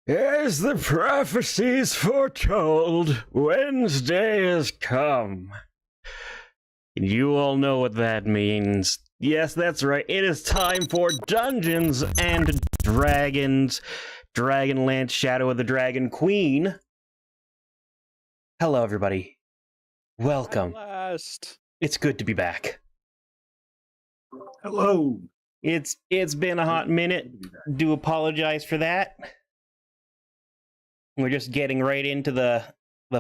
As the prophecies foretold, Wednesday has come. You all know what that means. Yes, that's right. It is time for Dungeons and Dragons. Dragonlance, Shadow of the Dragon Queen. Hello, everybody. Welcome. At last. It's good to be back. Hello. It's been a hot minute. Do apologize for that. We're just getting right into the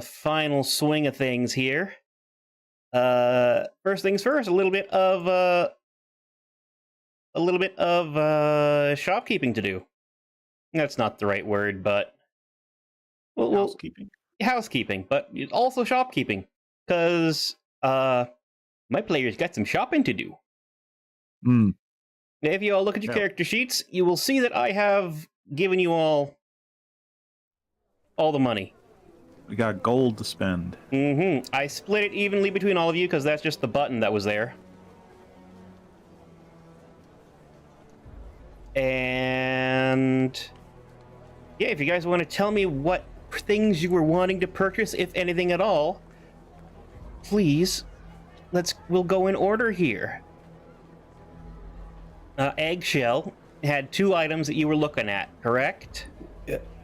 final swing of things here. First things first, a little bit of shopkeeping to do. That's not the right word, but housekeeping, but also shopkeeping, because my players got some shopping to do. If you all look at your character sheets, you will see that I have given you all the money. We got gold to spend. I split it evenly between all of you because that's just the button that was there. And yeah, if you guys want to tell me what things you were wanting to purchase, if anything at all, please, we'll go in order here. Eggshell had 2 items that you were looking at, correct?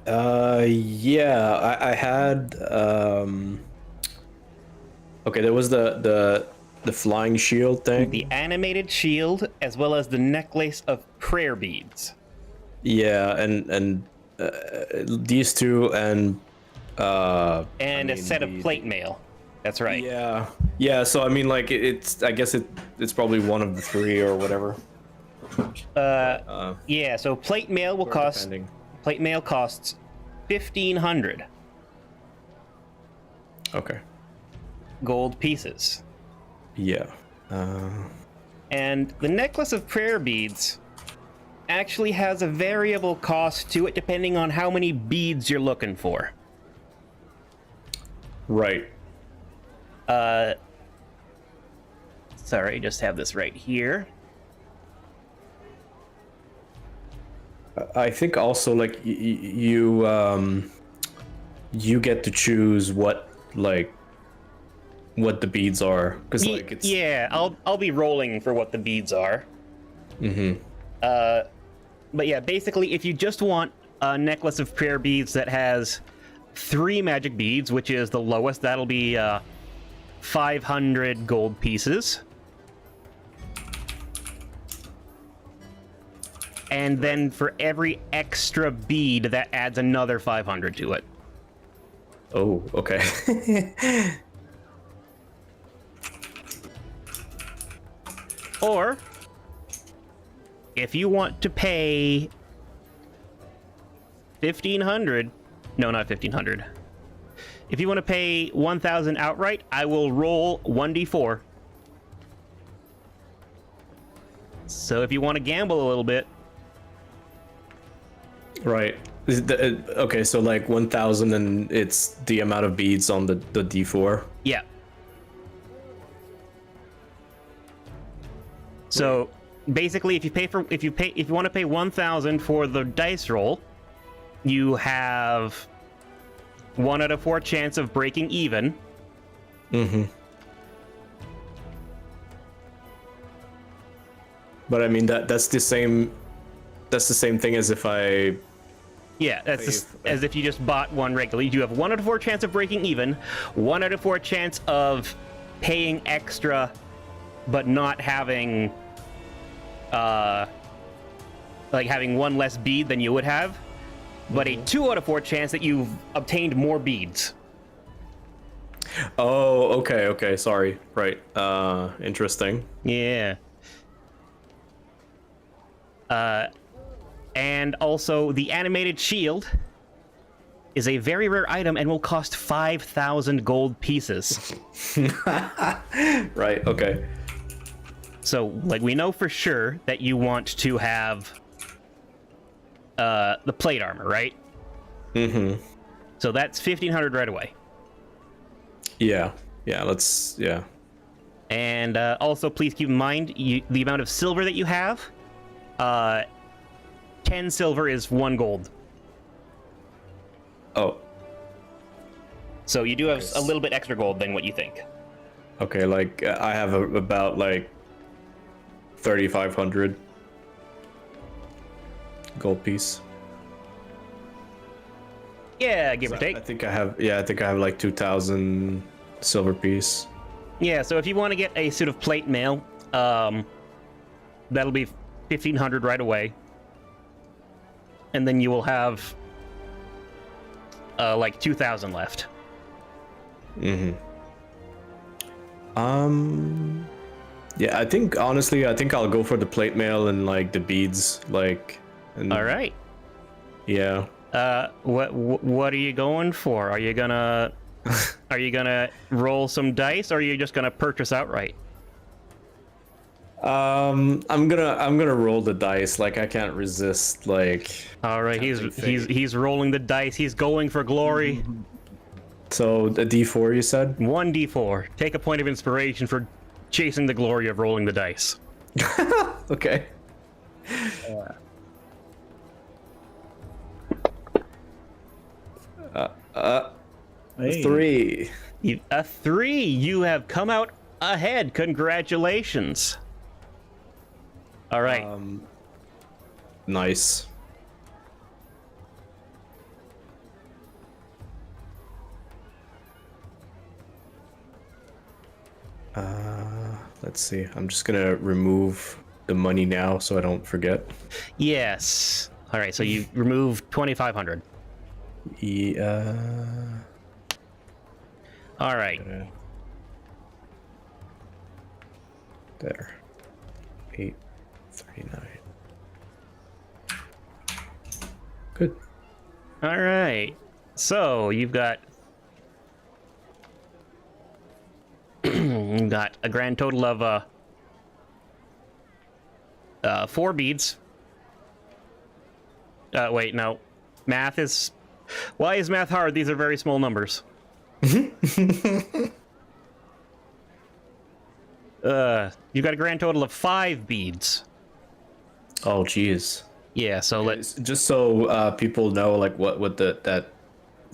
Yeah, I had okay, there was the flying shield thing. The animated shield, as well as the necklace of prayer beads. Yeah, and these 2 and a set of plate mail. That's right. Yeah. So I mean, like I guess it's probably one of the 3 or whatever. Yeah. So plate mail will cost. Depending. Plate mail costs 1,500. Okay. Gold pieces. Yeah. And the necklace of prayer beads actually has a variable cost to it depending on how many beads you're looking for. Right. Sorry, just have this right here. I think also like you get to choose what the beads are, because like it's I'll be rolling for what the beads are. But yeah, basically if you just want a necklace of prayer beads that has 3 magic beads, which is the lowest, that'll be 500 gold pieces. And then for every extra bead, that adds another 500 to it. Oh, okay. Or, if you want to pay 1,500, no, not 1,500. If you want to pay 1,000 outright, I will roll 1d4. So if you want to gamble a little bit. Right. Okay, so like 1,000 and it's the amount of beads on the D4. Yeah. So basically, if you want to pay 1,000 for the dice roll, you have 1 out of 4 chance of breaking even. But I mean that's the same thing as if I. Yeah, that's as if you just bought one regularly. You have 1 out of 4 chance of breaking even, 1 out of 4 chance of paying extra, but not having, like having 1 less bead than you would have, but a 2 out of 4 chance that you've obtained more beads. Oh, okay, sorry. Right. Interesting. Yeah. And also, the animated shield is a very rare item and will cost 5,000 gold pieces. Right, okay. So, like, we know for sure that you want to have the plate armor, right? So that's 1,500 right away. Yeah, And also, please keep in mind the amount of silver that you have. 10 silver is 1 gold. Oh, So you do have a little bit extra gold than what you think. okay. Like I have about like 3,500 gold piece. Yeah, give or take. I think I have. Yeah, I think I have like 2,000 silver piece. Yeah, so if you want to get a suit of plate mail, that'll be 1,500 right away. And then you will have like 2,000 left. Yeah, I think honestly, I think I'll go for the plate mail and like the beads, like. And, All right. Yeah. What are you going for? Are you gonna roll some dice, or are you just gonna purchase outright? I'm gonna roll the dice. Like I can't resist. Like. All right, he's rolling the dice. He's going for glory. So a D4, you said? 1d4. Take a point of inspiration for chasing the glory of rolling the dice. Okay. Hey. 3. A 3. You have come out ahead. Congratulations. All right. Nice. Let's see. I'm just gonna remove the money now so I don't forget. Yes. All right. So you remove 2,500. Yeah. All right. There. 839. Good. All right. So you've got you've got a grand total of 4 beads. Wait, no. Math is. Why is math hard? These are very small numbers. You've got a grand total of 5 beads. Oh, jeez. Yeah. So let's Just so people know, like what the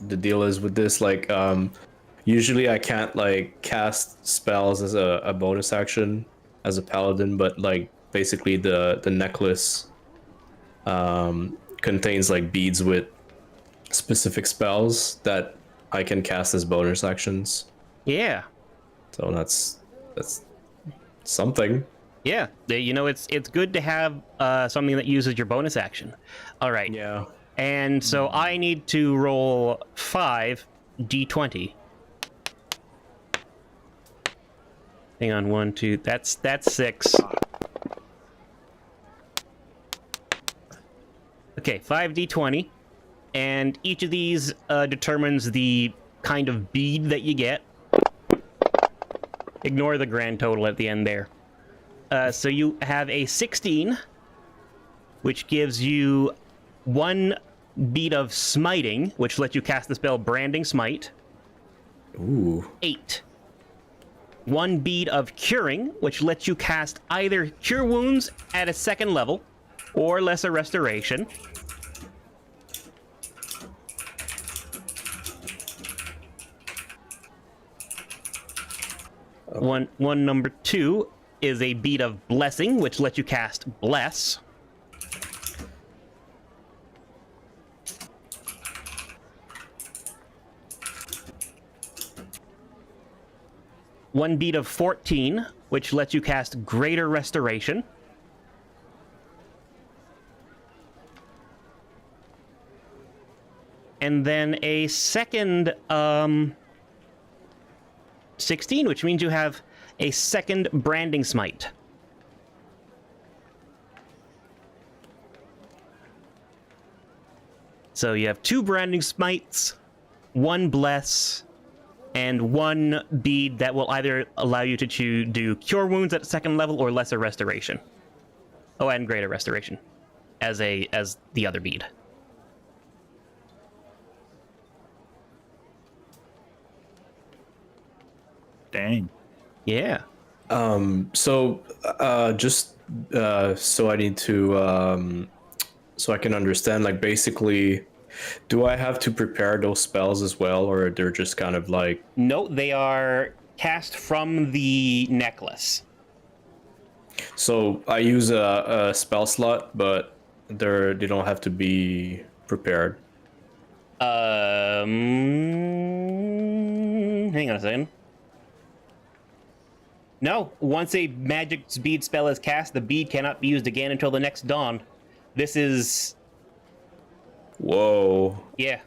deal is with this. Like, usually I can't like cast spells as a bonus action as a paladin, but like basically the necklace contains like beads with specific spells that I can cast as bonus actions. Yeah. So that's something. Yeah. You know, it's good to have something that uses your bonus action. All right. Yeah. And so I need to roll 5 d20. Hang on, 1, 2. That's 6. Okay, 5 d20, and each of these determines the kind of bead that you get. Ignore the grand total at the end there. So you have a 16, which gives you 1 bead of smiting, which lets you cast the spell Branding Smite. Ooh. 8. 1 bead of curing, which lets you cast either Cure Wounds at a 2nd level or Lesser Restoration. One number 2 is a bead of Blessing, which lets you cast Bless. One bead of 14, which lets you cast Greater Restoration. And then a second 16, which means you have a 2nd Branding Smite. So you have 2 Branding Smites, 1 Bless, and 1 bead that will either allow you to do Cure Wounds at 2nd level or Lesser Restoration. Oh, and Greater Restoration as the other bead. Dang. Yeah. So so I need to so I can understand, like basically Do I have to prepare those spells as well, or they're just kind of like? No, they are cast from the necklace. So I use a spell slot, but they don't have to be prepared. Hang on a second. No, once a magic bead spell is cast, the bead cannot be used again until the next dawn. This is... Whoa. Yeah.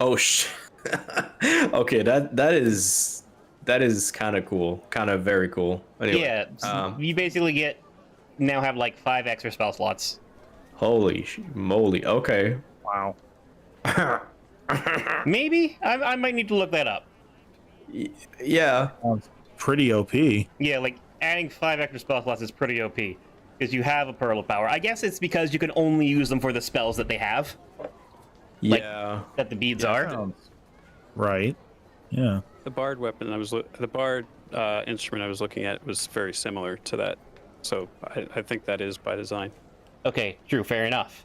Oh shit. Okay, that is kind of cool, kind of very cool. Anyway, Yeah, you basically now have like 5 extra spell slots. Holy moly. Okay. Wow. Maybe? I might need to look that up. Yeah. Sounds pretty OP. Yeah, like adding 5 extra spell slots is pretty OP. Because you have a Pearl of Power. I guess it's because you can only use them for the spells that they have. Like, Yeah. that the beads are. Sounds right. Yeah. The bard weapon the bard instrument I was looking at was very similar to that, so I think that is by design. Okay, true, fair enough.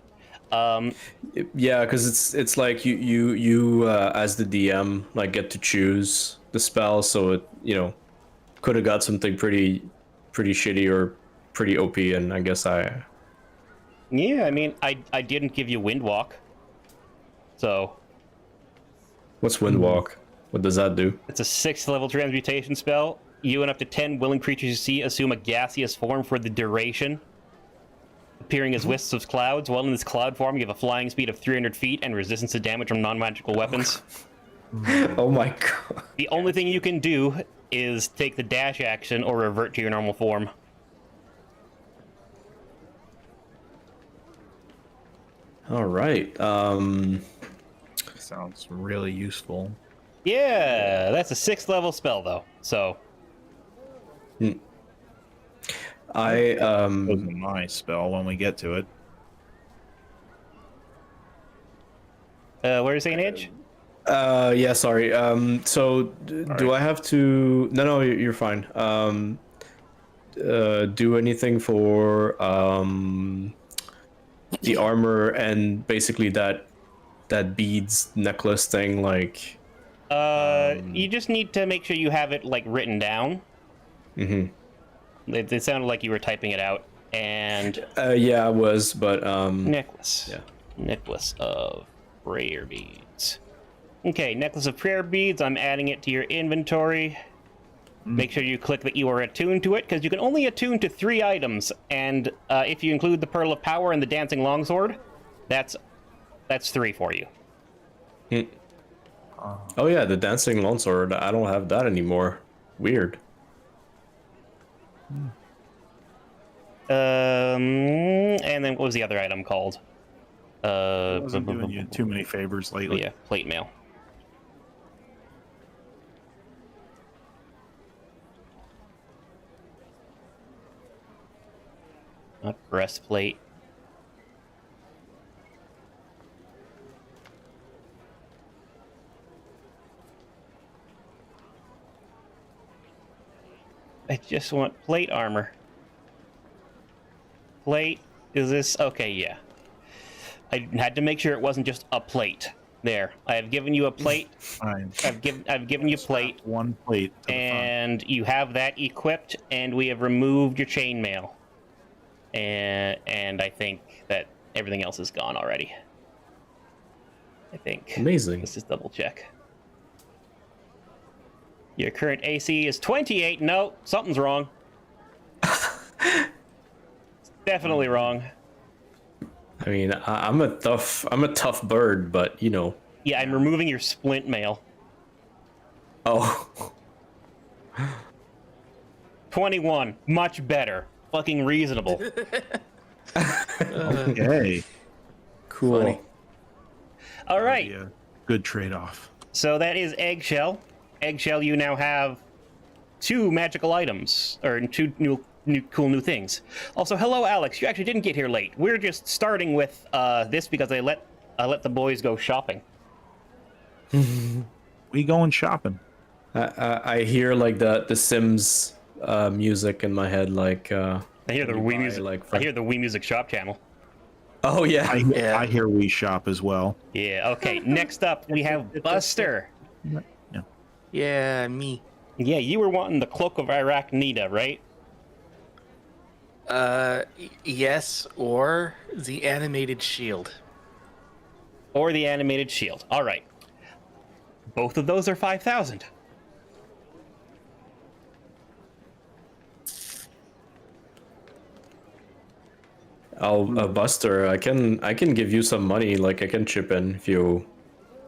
Yeah, because it's like you as the DM like get to choose the spell, so it could have got something pretty shitty or pretty OP, and I guess Yeah, I mean, I didn't give you Windwalk. So, what's Windwalk? What does that do? it's a 6th level transmutation spell. You and up to 10 willing creatures you see assume a gaseous form for the duration, appearing as wisps of clouds. While in this cloud form, you have a flying speed of 300 feet and resistance to damage from non-magical weapons. Oh my god. The only thing you can do is take the dash action or revert to your normal form. All right. Sounds really useful. Yeah, that's a 6th level spell though. So, I Wasn't my spell when we get to it. where is St. Age? yeah, sorry. So do I have to? No, you're fine. Do anything for the armor and basically that beads necklace thing, like? You just need to make sure you have it like written down. It sounded like you were typing it out. And Yeah, I was, but necklace. yeah. Necklace of prayer beads. Okay, necklace of prayer beads. I'm adding it to your inventory. Make sure you click that you are attuned to it, because you can only attune to 3 items. And if you include the Pearl of Power and the Dancing Longsword, that's 3 for you. Oh yeah, the dancing longsword. I don't have that anymore. Weird. And then what was the other item called? I wasn't doing you too many favors Oh, lately. yeah, plate mail. Not breastplate. I just want plate armor. Plate, is this? Okay, yeah. I had to make sure it wasn't just a plate. There, I have given you a plate. Fine. I've given you plate, One plate. To the front. and you have that equipped, and we have removed your chainmail. And I think that everything else is gone already. I think. Amazing. Let's just double check. Your current AC is 28. No, something's wrong. It's definitely wrong. I mean, I'm a tough bird, but Yeah, I'm removing your splint mail. Oh. 21. Much better. Fucking reasonable. Okay. Cool. Funny. All right. Yeah. Good trade-off. So that is Eggshell. Eggshell, you now have 2 magical items, or 2 cool new things. Also, hello, Alex. You actually didn't get here late. We're just starting with this because I let the boys go shopping. We going shopping. I hear like the Sims music in my head, like I hear the you Wii buy, Music. like, I hear the Wii Music Shop channel. Oh yeah. I hear we shop as well. Yeah, okay. Next up, we have Buster. Yeah, me. Yeah, you were wanting the Cloak of Arachnida, right? Yes, or the animated shield. Or the animated shield. All right. Both of those are 5,000. Buster, I can give you some money, like I can chip in if you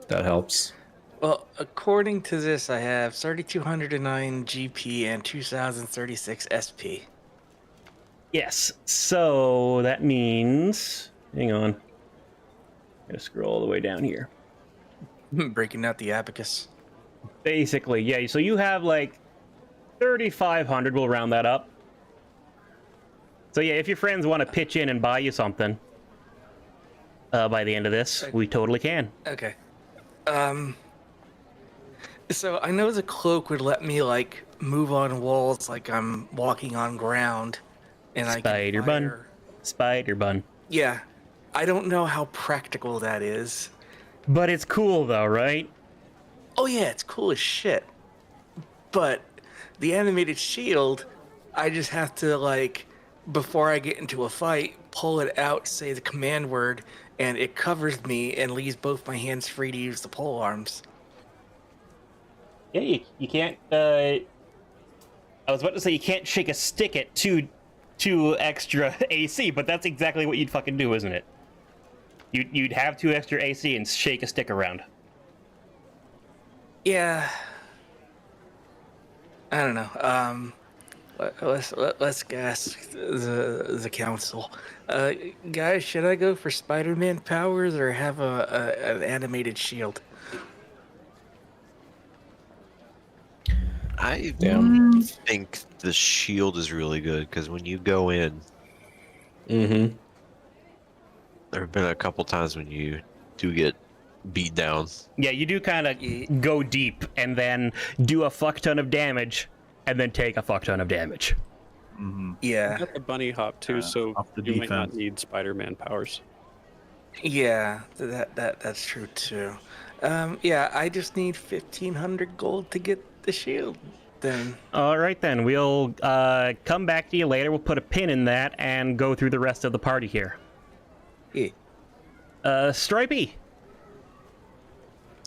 that helps. Well, according to this, I have 3,209 GP and 2,036 SP. Yes. So that means, hang on. I'm gonna scroll all the way down here. Breaking out the abacus. Basically, yeah. So you have like 3,500. We'll round that up. So yeah, if your friends want to pitch in and buy you something by the end of this, we totally can. Okay. So I know the cloak would let me like move on walls like I'm walking on ground, and Spider bun. Spider bun. Yeah, I don't know how practical that is. But it's cool though, right? Oh yeah, it's cool as shit. But the animated shield, I just have to like, before I get into a fight, pull it out, say the command word, and it covers me and leaves both my hands free to use the pole arms. Yeah, you can't. I was about to say you can't shake a stick at two extra AC, but that's exactly what you'd fucking do, isn't it? You'd have 2 extra AC and shake a stick around. Yeah. I don't know. Let's ask the council. Guys, should I go for Spider-Man powers or have an animated shield? I think the shield is really good because when you go in, Mm-hmm. there have been a couple times when you do get beat down. Yeah, you do kind of go deep and then do a fuck ton of damage, and then take a fuck ton of damage. Mm-hmm. Yeah. You got the bunny hop too, so off the you might not defense. need Spider-Man powers. Yeah, that's true too. Yeah, I just need 1,500 gold to get the shield. Then. All right, then we'll come back to you later. We'll put a pin in that and go through the rest of the party here. Yeah. Stripey,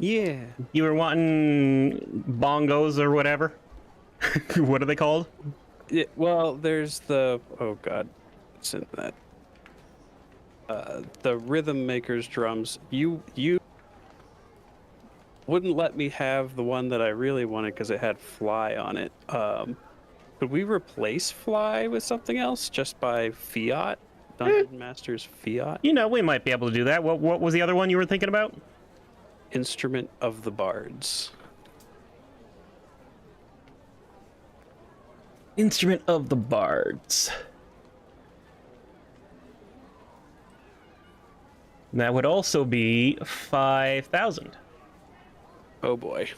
Yeah. you were wanting bongos or whatever. What are they called? Yeah, well, there's the what's in that? The Rhythm Maker's drums. You wouldn't let me have the one that I really wanted because it had Fly on it. Could we replace Fly with something else just by Fiat? Dungeon Master's Fiat? You know, we might be able to do that. What was the other one you were thinking about? Instrument of the Bards. Instrument of the Bards. That would also be 5,000. Oh boy.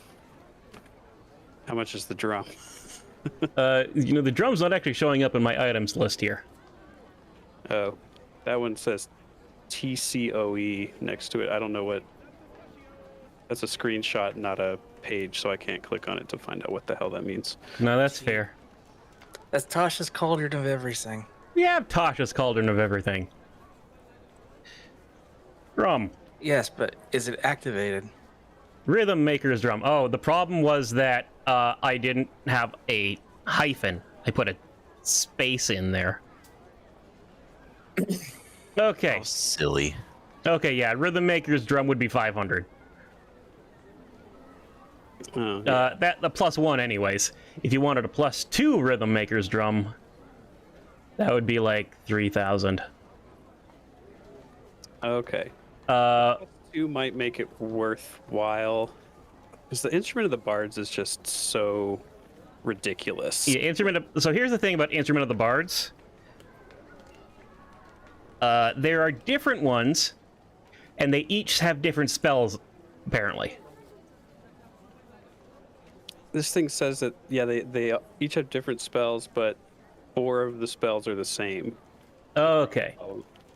How much is the drum? You know, the drum's not actually showing up in my items list here. Oh, that one says TCOE next to it. I don't know what. That's a screenshot, not a page, so I can't click on it to find out what the hell that means. No, that's fair. That's Tasha's cauldron of everything. Yeah, Tasha's cauldron of everything. Drum. Yes, but is it activated? Rhythm Maker's drum. Oh, the problem was that I didn't have a hyphen. I put a space in there. Okay. Oh, silly. Okay, yeah, Rhythm Maker's drum would be 500. Oh, yeah. That the +1 anyways. If you wanted a +2 Rhythm Maker's drum, that would be like 3,000. Okay. 2 might make it worthwhile. Because the Instrument of the Bards is just so ridiculous. Yeah, so here's the thing about Instrument of the Bards. There are different ones, and they each have different spells, apparently. This thing says that, yeah, they each have different spells, but 4 of the spells are the same. Okay.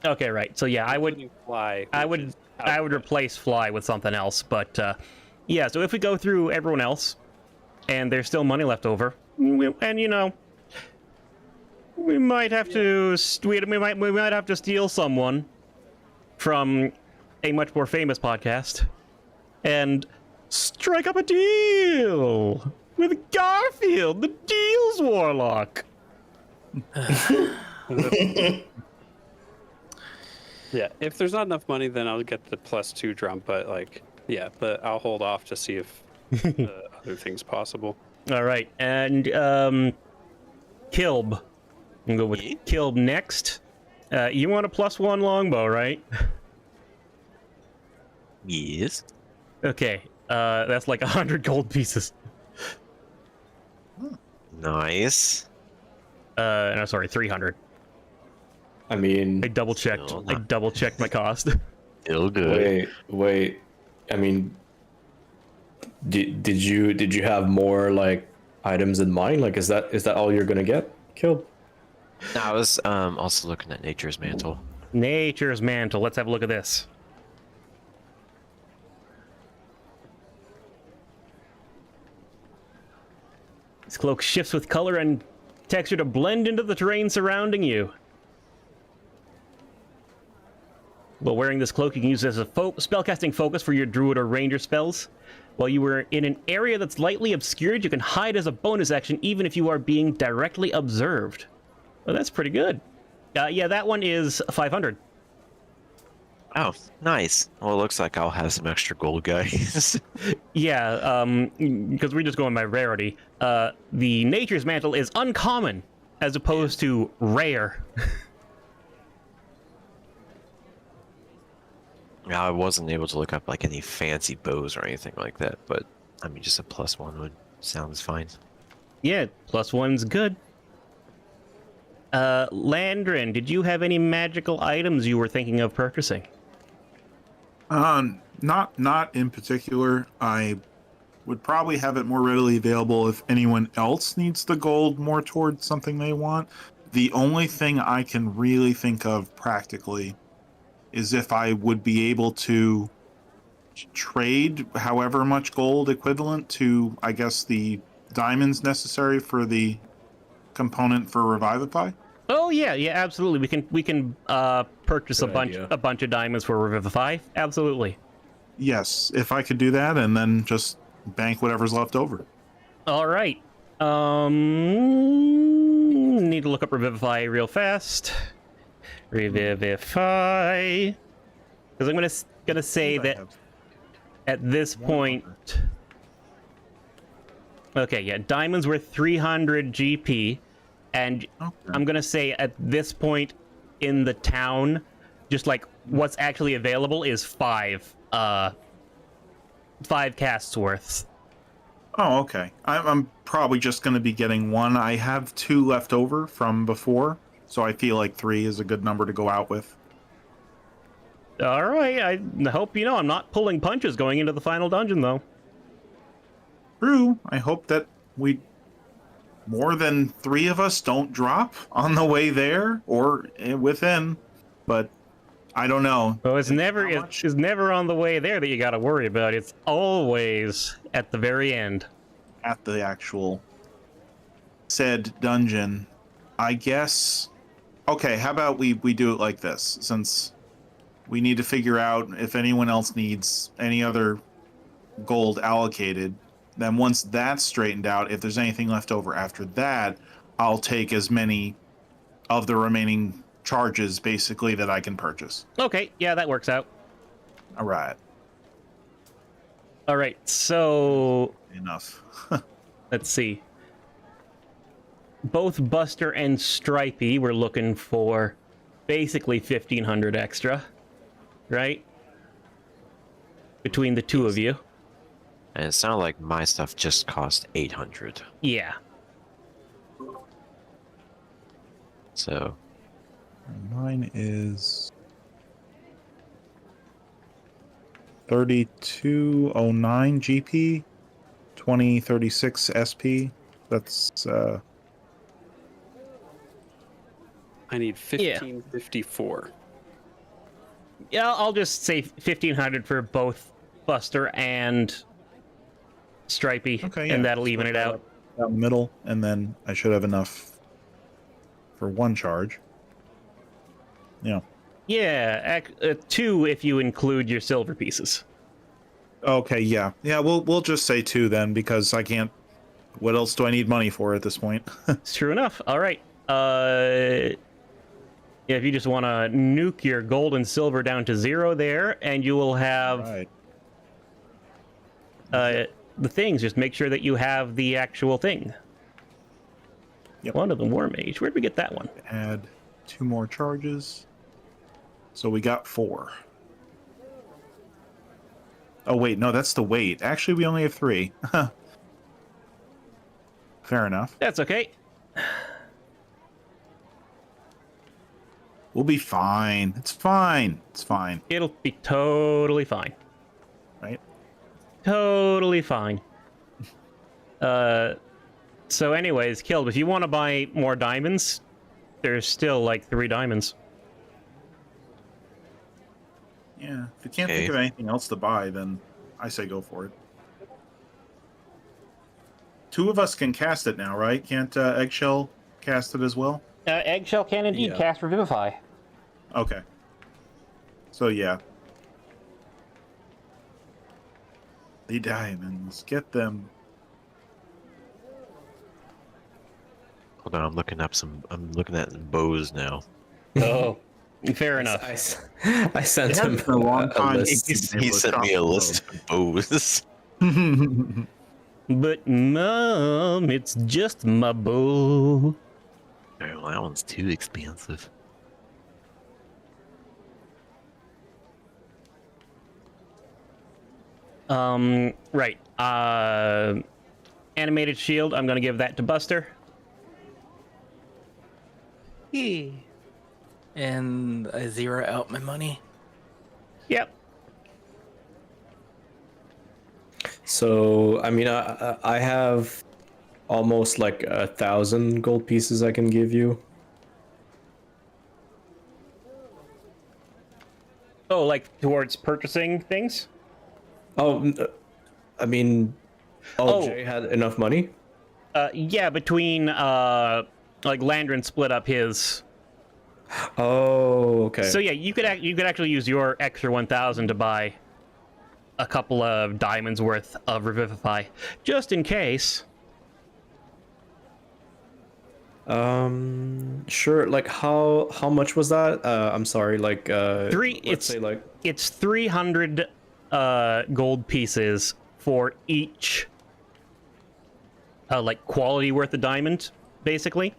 Okay, right. So yeah, I would fly. I which would is out I of would the replace fly with something else, but yeah. So if we go through everyone else, and there's still money left over, and you know, we might have to we might have to steal someone from a much more famous podcast and strike up a deal with Garfield, the Deals Warlock. Yeah, if there's not enough money, then I'll get the +2 drum. But like, yeah, but I'll hold off to see if other things possible. All right, and Kilb. I'm gonna go with Kilb next. You want a +1 longbow, right? Yes. Okay, that's like 100 gold pieces. Nice. No, sorry, 300. I mean, I double checked. Still I not- double checked my cost. Still good. wait. I mean, did you have more like items in mind? Like, is that all you're gonna get killed? No, I was also looking at Nature's Mantle. Nature's Mantle. Let's have a look at this. This cloak shifts with color and texture to blend into the terrain surrounding you. While wearing this cloak, you can use it as a spellcasting focus for your druid or ranger spells. While you are in an area that's lightly obscured, you can hide as a bonus action even if you are being directly observed. Well, that's pretty good. Yeah, that one is 500. Oh, nice. Well, it looks like I'll have some extra gold, guys. Yeah, because we're just going by rarity. The Nature's Mantle is uncommon as opposed to rare. I wasn't able to look up like any fancy bows or anything like that, but I mean, just a +1 would sounds fine. Yeah, +1's good. Landrin, did you have any magical items you were thinking of purchasing? Not in particular. I would probably have it more readily available if anyone else needs the gold more towards something they want. The only thing I can really think of practically is if I would be able to trade however much gold equivalent to, I guess, the diamonds necessary for the component for Revivify. Oh yeah, absolutely. We can purchase Good a idea. bunch of diamonds for Revivify. Absolutely. Yes, if I could do that and then just bank whatever's left over. All right. Need to look up Revivify real fast. Revivify. Because I'm gonna say that at this point. Okay, yeah, diamonds were 300 GP, and I'm gonna say at this point in the town, just like what's actually available is 5 casts worth. Oh, okay. I'm probably just going to be getting 1. I have 2 left over from before, so I feel like 3 is a good number to go out with. All right, I hope you know I'm not pulling punches going into the final dungeon, though. True. I hope that more than 3 of us don't drop on the way there or within, but I don't know. Well, it's never How much? it's never on the way there that you got to worry about. It's always at the very end. At the actual said dungeon, I guess. Okay, how about we do it like this? Since we need to figure out if anyone else needs any other gold allocated, then once that's straightened out, if there's anything left over after that, I'll take as many of the remaining charges basically that I can purchase. Okay, yeah, that works out. All right. All right, so Enough. let's see. Both Buster and Stripey were looking for basically 1,500 extra, right? Between the two of you. And it sounded like my stuff just cost 800. Yeah. So Mine is 3209 GP, 2036 SP. That's I need 1554. Yeah, I'll just say 1,500 for both Buster and Stripey, Okay, yeah. and that'll Split even it that out. up down the middle, and then I should have enough for one charge. Yeah. Yeah, 2 if you include your silver pieces. Okay, yeah. Yeah, we'll just say 2 then, because I can't... What else do I need money for at this point? It's true enough. All right. Yeah, if you just want to nuke your gold and silver down to 0 there, and you will have Right. the things. Just make sure that you have the actual thing. Yep. One of the War Mage. Where'd we get that one? Add 2 more charges. So we got 4. Oh, wait. No, that's the weight. Actually, we only have 3. Fair enough. That's okay. We'll be fine. It's fine. It's fine. It'll be totally fine. Right? Totally fine. So anyways, Killed, if you want to buy more diamonds, there's still like 3 diamonds. Yeah. If you can't think of anything else to buy, then I say go for it. 2 of us can cast it now, right? Can't Eggshell cast it as well? Eggshell can indeed cast Revivify. Okay. So, yeah. The diamonds. Get them. Hold on, I'm looking at some bows now. Oh, fair enough. I sent him for a long time. list. He sent me a list of bows. But Mom, it's just my bow. Oh, well, that one's too expensive. Right. Animated shield, I'm gonna give that to Buster. And I 0 out my money. Yep. So I mean, I have almost like 1,000 gold pieces I can give you. Oh, like towards purchasing things? Oh, I mean, Jay had enough money. Yeah, between like Landrin split up his. Oh, okay. So yeah, you could actually use your extra 1,000 to buy a couple of diamonds worth of Revivify, just in case. Sure. Like how much was that? I'm sorry. Like It's 300 gold pieces for each like quality worth of diamond, basically.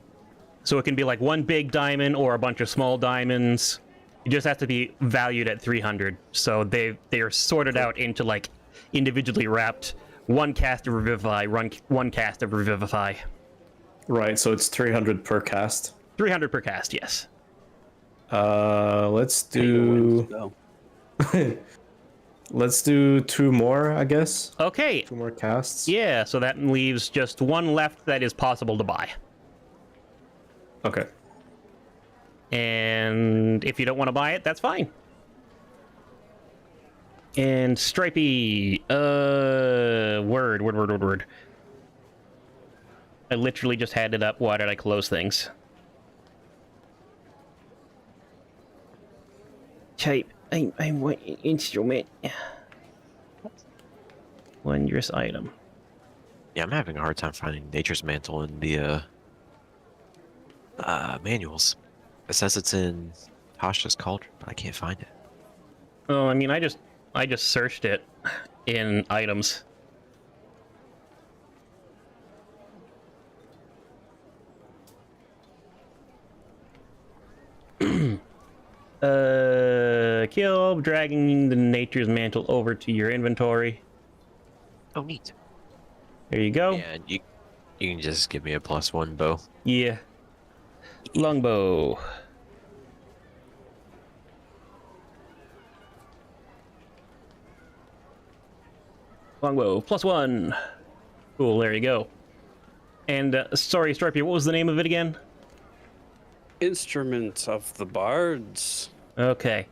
So it can be like one big diamond or a bunch of small diamonds. It just has to be valued at 300. So they are sorted out into like individually wrapped. One cast of Revivify, one cast of Revivify. Right. So it's 300 per cast. 300 per cast, yes. Let's do. Let's do 2 more, I guess. Okay. 2 more casts. Yeah, so that leaves just 1 left that is possible to buy. Okay. And if you don't want to buy it, that's fine. And Stripey, word. I literally just had it up. Why did I close things? Type. I'm what instrument. Wondrous item. Yeah, I'm having a hard time finding Nature's Mantle in the manuals. It says it's in Tasha's Cauldron, but I can't find it. Oh, I mean, I just searched it in items. Kill, dragging the Nature's Mantle over to your inventory. Oh, neat. There you go. Yeah, you can just give me a +1 bow. Yeah. Longbow. Longbow, +1. Cool, there you go. And, sorry, Stripey, what was the name of it again? Instrument of the Bards. Okay.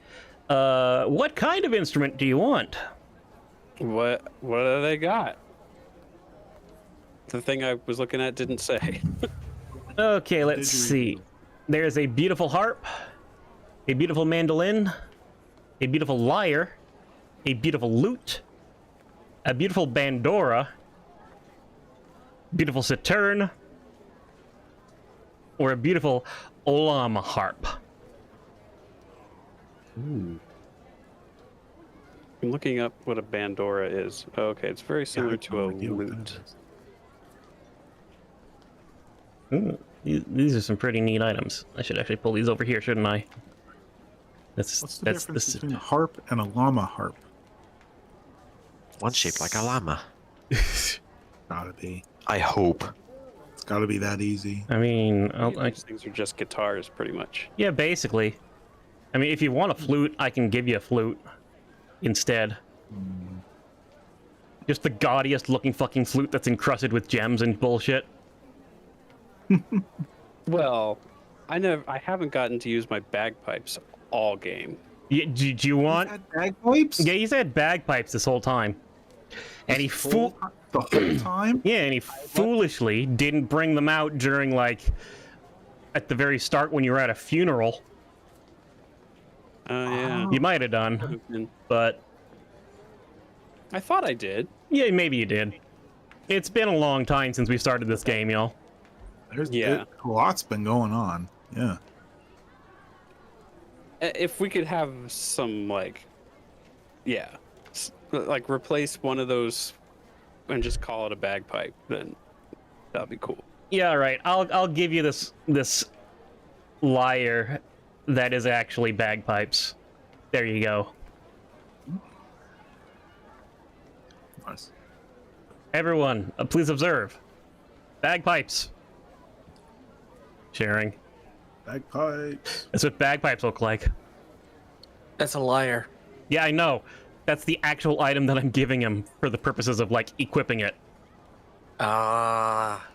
What kind of instrument do you want? What do they got? The thing I was looking at didn't say. Okay, let's see. There's a beautiful harp, a beautiful mandolin, a beautiful lyre, a beautiful lute, a beautiful bandora, beautiful saturn, or a beautiful olama harp. I'm looking up what a bandora is. Okay, it's very similar to a lute. Ooh, these are some pretty neat items. I should actually pull these over here, shouldn't I? What's the difference between a harp and a llama harp? One shaped like a llama. Gotta be. I hope. It's gotta be that easy. I mean, These things are just guitars, pretty much. yeah, basically. I mean, if you want a flute, I can give you a flute instead. Just the gaudiest looking fucking flute that's encrusted with gems and bullshit. Well, I haven't gotten to use my bagpipes all game. Yeah, do you want? Bagpipes? Yeah, he's had bagpipes this whole time, and he the whole time? yeah, and he foolishly didn't bring them out during like at the very start when you were at a funeral. Yeah. You might have done, but I thought I did. yeah, maybe you did. It's been a long time since we started this game, y'all. Yeah. A lot's been going on. Yeah. If we could have some like replace one of those and just call it a bagpipe, then that'd be cool. Yeah, right. I'll give you this lyre that is actually bagpipes. There you go. Nice. Everyone, please observe. Bagpipes. Sharing. Bagpipes. That's what bagpipes look like. That's a liar. Yeah, I know. That's the actual item that I'm giving him for the purposes of like equipping it. Ah.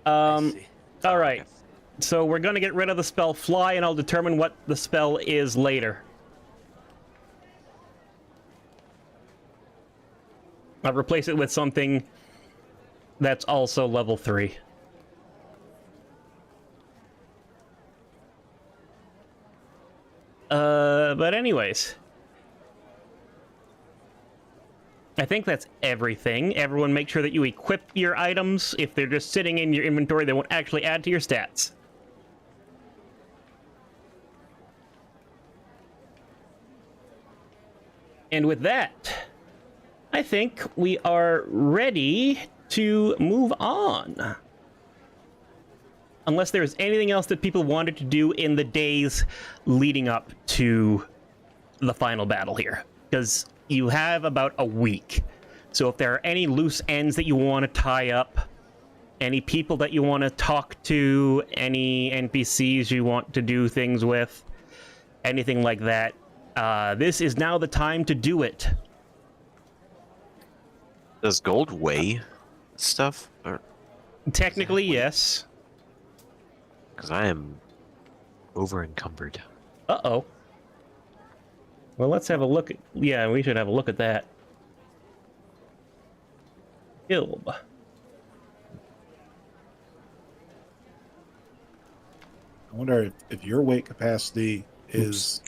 I see. All right. So we're going to get rid of the spell fly, and I'll determine what the spell is later. I'll replace it with something that's also level 3. But anyways. I think that's everything. Everyone make sure that you equip your items. If they're just sitting in your inventory, they won't actually add to your stats. And with that, I think we are ready to move on. Unless there's anything else that people wanted to do in the days leading up to the final battle here. Because you have about a week. So if there are any loose ends that you want to tie up, any people that you want to talk to, any NPCs you want to do things with, anything like that, this is now the time to do it. Does gold weigh stuff? Technically, yes. Because I am over encumbered. Uh-oh. Well, let's have a look at... Yeah, we should have a look at that. Ilb. I wonder if your weight capacity is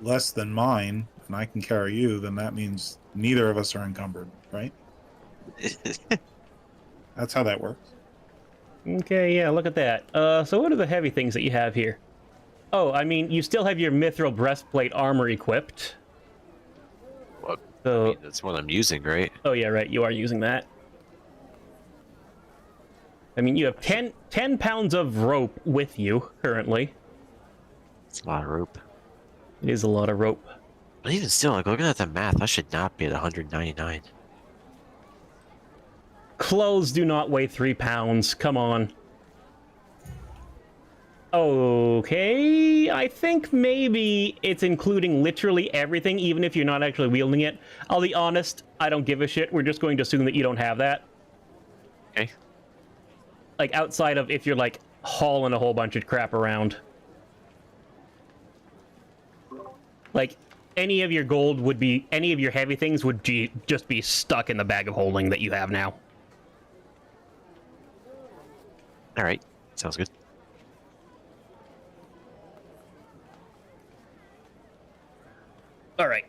less than mine, and I can carry you, then that means neither of us are encumbered, right? That's how that works. Okay, yeah, look at that. So what are the heavy things that you have here? Oh, I mean, you still have your mithril breastplate armor equipped. Well, So, I mean, that's what I'm using, right? oh yeah, right, you are using that. I mean, you have 10 pounds of rope with you, currently. It's a lot of rope. It is a lot of rope. But even still, like looking at the math, I should not be at 199. Clothes do not weigh 3 pounds, come on. Okay, I think maybe it's including literally everything, even if you're not actually wielding it. I'll be honest, I don't give a shit. We're just going to assume that you don't have that. Okay. Like, outside of if you're, like, hauling a whole bunch of crap around. Like, any of your gold would be, any of your heavy things would just be stuck in the bag of holding that you have now. All right, sounds good. All right.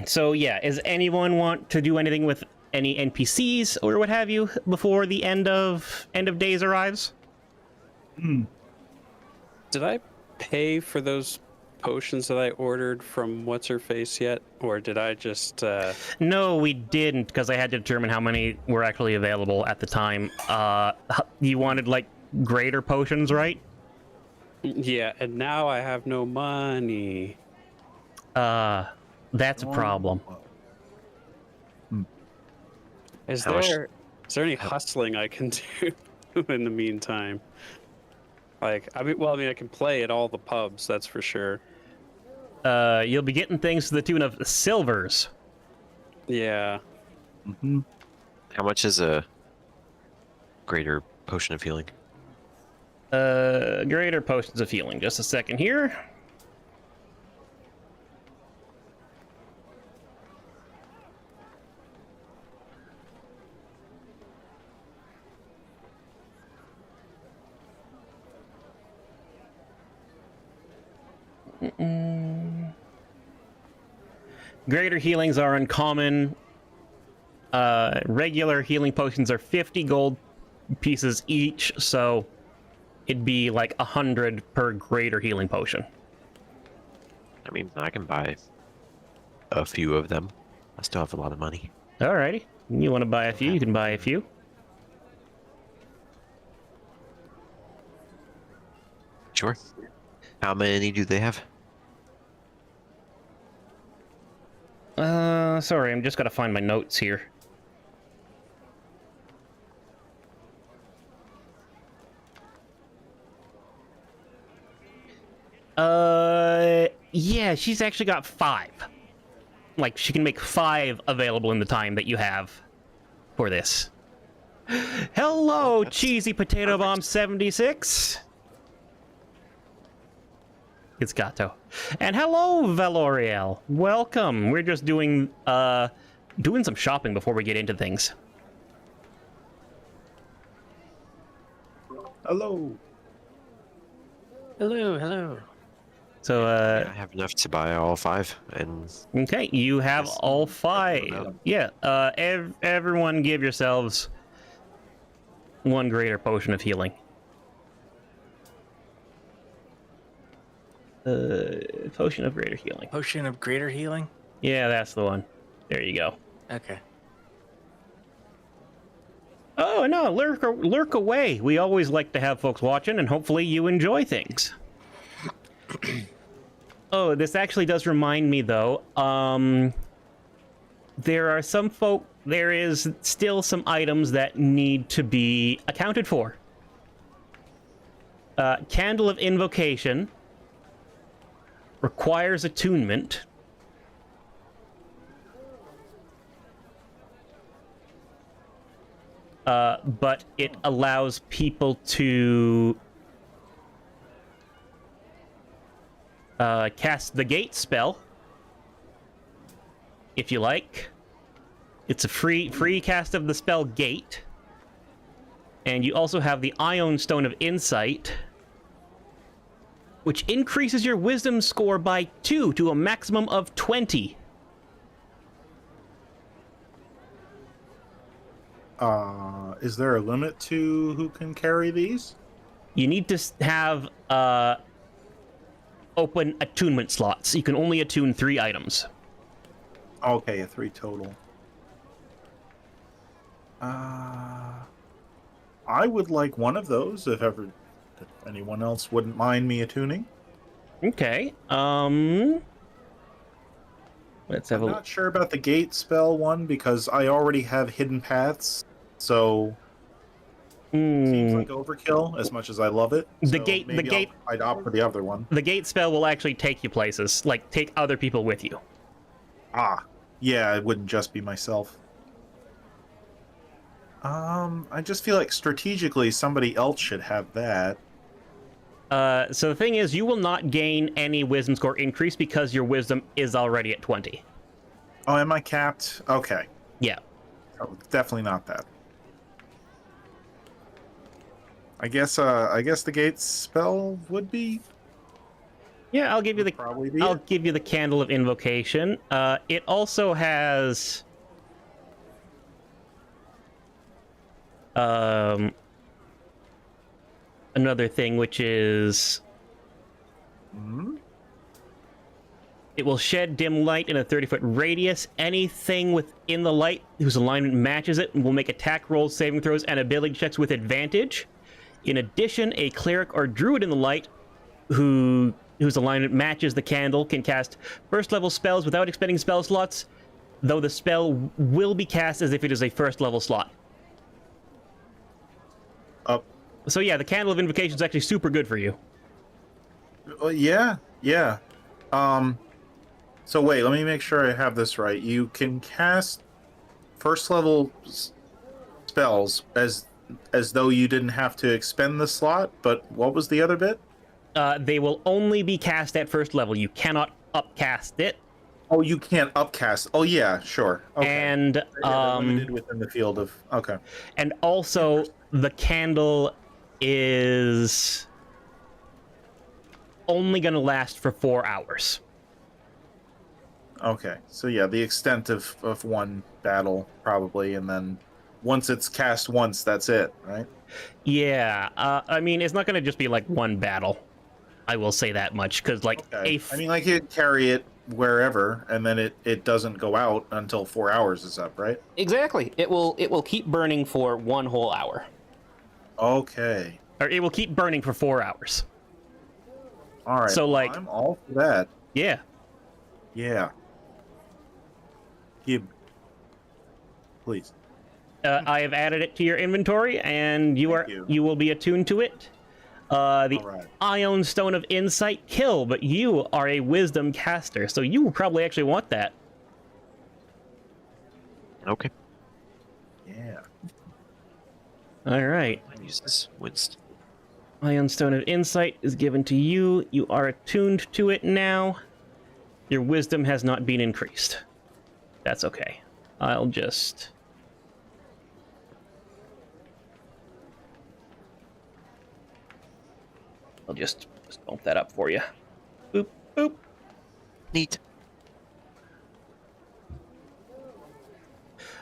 So yeah, does anyone want to do anything with any NPCs or what have you before the end of days arrives? Did I pay for those potions that I ordered from What's Her Face yet, or did I just? No, we didn't, because I had to determine how many were actually available at the time. You wanted like greater potions, right? Yeah, and now I have no money. That's a problem. Is How much- there any hustling I can do in the meantime? Like, I mean, I can play at all the pubs, that's for sure. You'll be getting things to the tune of silvers. Yeah. How much is a greater potion of healing? Greater potions of healing. Just a second here. Greater healings are uncommon. Regular healing potions are 50 gold pieces each, so it'd be like 100 per greater healing potion. I mean, I can buy a few of them. I still have a lot of money. Alrighty. You want to buy a few, you can buy a few. Sure. How many do they have? Sorry, I'm just gotta find my notes here. Yeah, she's actually got 5. Like, she can make 5 available in the time that you have for this. Hello, Cheesy Potato Bomb 76. It's Gato. And hello, Valoriel. Welcome. We're just doing some shopping before we get into things. Hello. Hello. So, I have enough to buy all 5, and okay, you have Yes. all 5. No. Yeah, everyone give yourselves 1 greater potion of healing. Potion of greater healing. Potion of greater healing? Yeah, that's the one. There you go. Okay. Oh, no, lurk away. We always like to have folks watching, and hopefully you enjoy things. Oh, this actually does remind me, though. There is still some items that need to be accounted for. Candle of Invocation requires attunement. But it allows people to cast the Gate spell, if you like. It's a free cast of the spell Gate. And you also have the Ion Stone of Insight, which increases your wisdom score by 2 to a maximum of 20. Is there a limit to who can carry these? You need to have open attunement slots. You can only attune 3 items. Okay, 3 total. I would like one of those if anyone else wouldn't mind me attuning. Okay. Let's have I'm a not sure about the Gate spell one because I already have hidden paths, so seems like overkill as much as I love it. So maybe I'd opt for the other one. The Gate spell will actually take you places, like take other people with you. Yeah, it wouldn't just be myself. I just feel like strategically somebody else should have that. So the thing is, you will not gain any wisdom score increase because your wisdom is already at 20. Oh, am I capped? Okay. Yeah. Oh, definitely not that. I guess the gate spell would be. Yeah, I'll give you the Probably be I'll it. give you the Candle of Invocation. It also has another thing, which is it will shed dim light in a 30-foot radius. Anything within the light whose alignment matches it will make attack rolls, saving throws, and ability checks with advantage. In addition, a cleric or druid in the light whose alignment matches the candle can cast first-level spells without expending spell slots, though the spell will be cast as if it is a first-level slot. So yeah, the Candle of Invocation is actually super good for you. Yeah. So wait, let me make sure I have this right. You can cast first level spells as though you didn't have to expend the slot, but what was the other bit? They will only be cast at first level. You cannot upcast it. Oh, you can't upcast. Oh yeah, sure. Okay. And Yeah, they're limited within the field of. Okay. and also the candle is only going to last for 4 hours. Okay. So yeah, the extent of one battle probably, and then once it's cast once, that's it, right? Yeah, I mean, it's not going to just be like one battle. I will say that much, because like Okay. I mean, like you carry it wherever, and then it doesn't go out until 4 hours is up, right? exactly, it will keep burning for 1 whole hour, Okay. or it will keep burning for 4 hours. All right. So, well, like- I'm all for that. Yeah. Yeah. Give. Please. I have added it to your inventory, and Thank you you. will be attuned to it. The All right. Ion Stone of Insight kill, but you are a Wisdom caster, so you will probably actually want that. Okay. Yeah. All right. Use this Winston. Ion Stone of Insight is given to you. You are attuned to it now. Your Wisdom has not been increased. That's okay. I'll just bump that up for you. Boop, boop. Neat.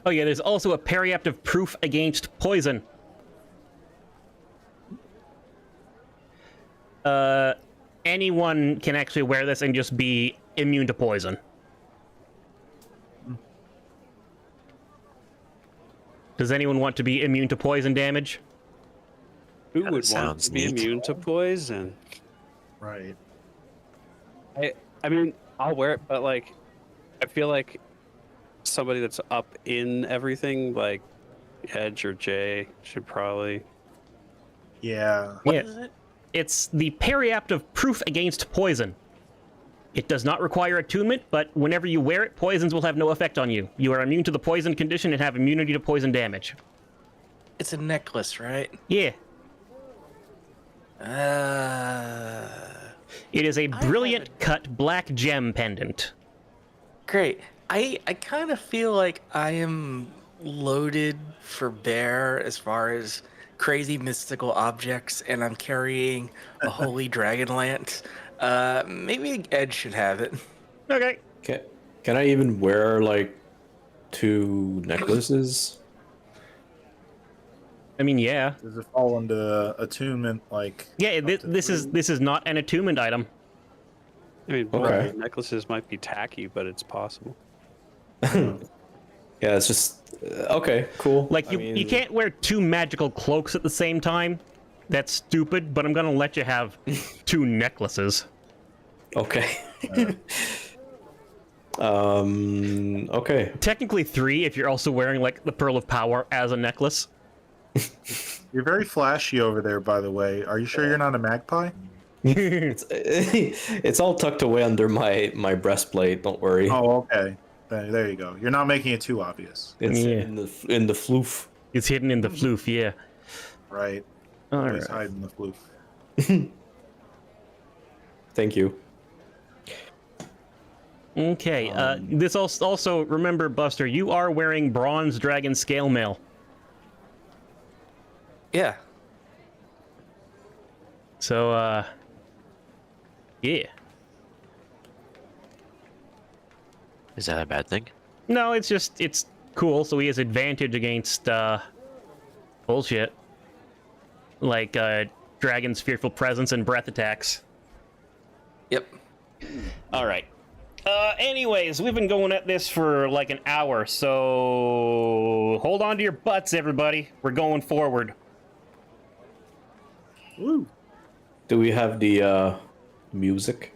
Oh yeah, there's also a periaptive proof against poison. Anyone can actually wear this and just be immune to poison. Does anyone want to be immune to poison damage? Who That would want sounds to be neat. immune to poison? Right. I mean, I'll wear it, but like, I feel like somebody that's up in everything, like Edge or Jaye, should probably. Yeah. What is it? It's the periaptive proof against poison. It does not require attunement, but whenever you wear it, poisons will have no effect on you. You are immune to the poison condition and have immunity to poison damage. It's a necklace, right? Yeah. It is a have brilliant cut black gem pendant. Great. I kind of feel like I am loaded for bear as far as crazy mystical objects, and I'm carrying a holy Dragonlance. Maybe Ed should have it. Okay. Can I even wear like 2 necklaces? I mean, yeah. Does it fall into attunement like? Yeah, up to this is not an attunement item. I mean, Okay. necklaces might be tacky, but it's possible. Yeah, it's just okay, cool. Like, you can't wear 2 magical cloaks at the same time. That's stupid, but I'm gonna let you have 2 necklaces. Okay. Okay. Technically 3 if you're also wearing, like, the Pearl of Power as a necklace. You're very flashy over there, by the way. Are you sure you're not a magpie? It's all tucked away under my breastplate. Don't worry. Oh, okay. There you go. You're not making it too obvious. It's Yeah. in the floof. It's hidden in the floof, yeah. Right. All Always right. hide in the floof. Thank you. Okay, this also, remember, Buster, you are wearing bronze dragon scale mail. Yeah. So, yeah. Is that a bad thing? No, it's cool, so he has advantage against, bullshit. Like, Dragon's Fearful Presence and Breath attacks. Yep. Alright. Anyways, we've been going at this for like an hour, so hold on to your butts, everybody. We're going forward. Woo. Do we have the music?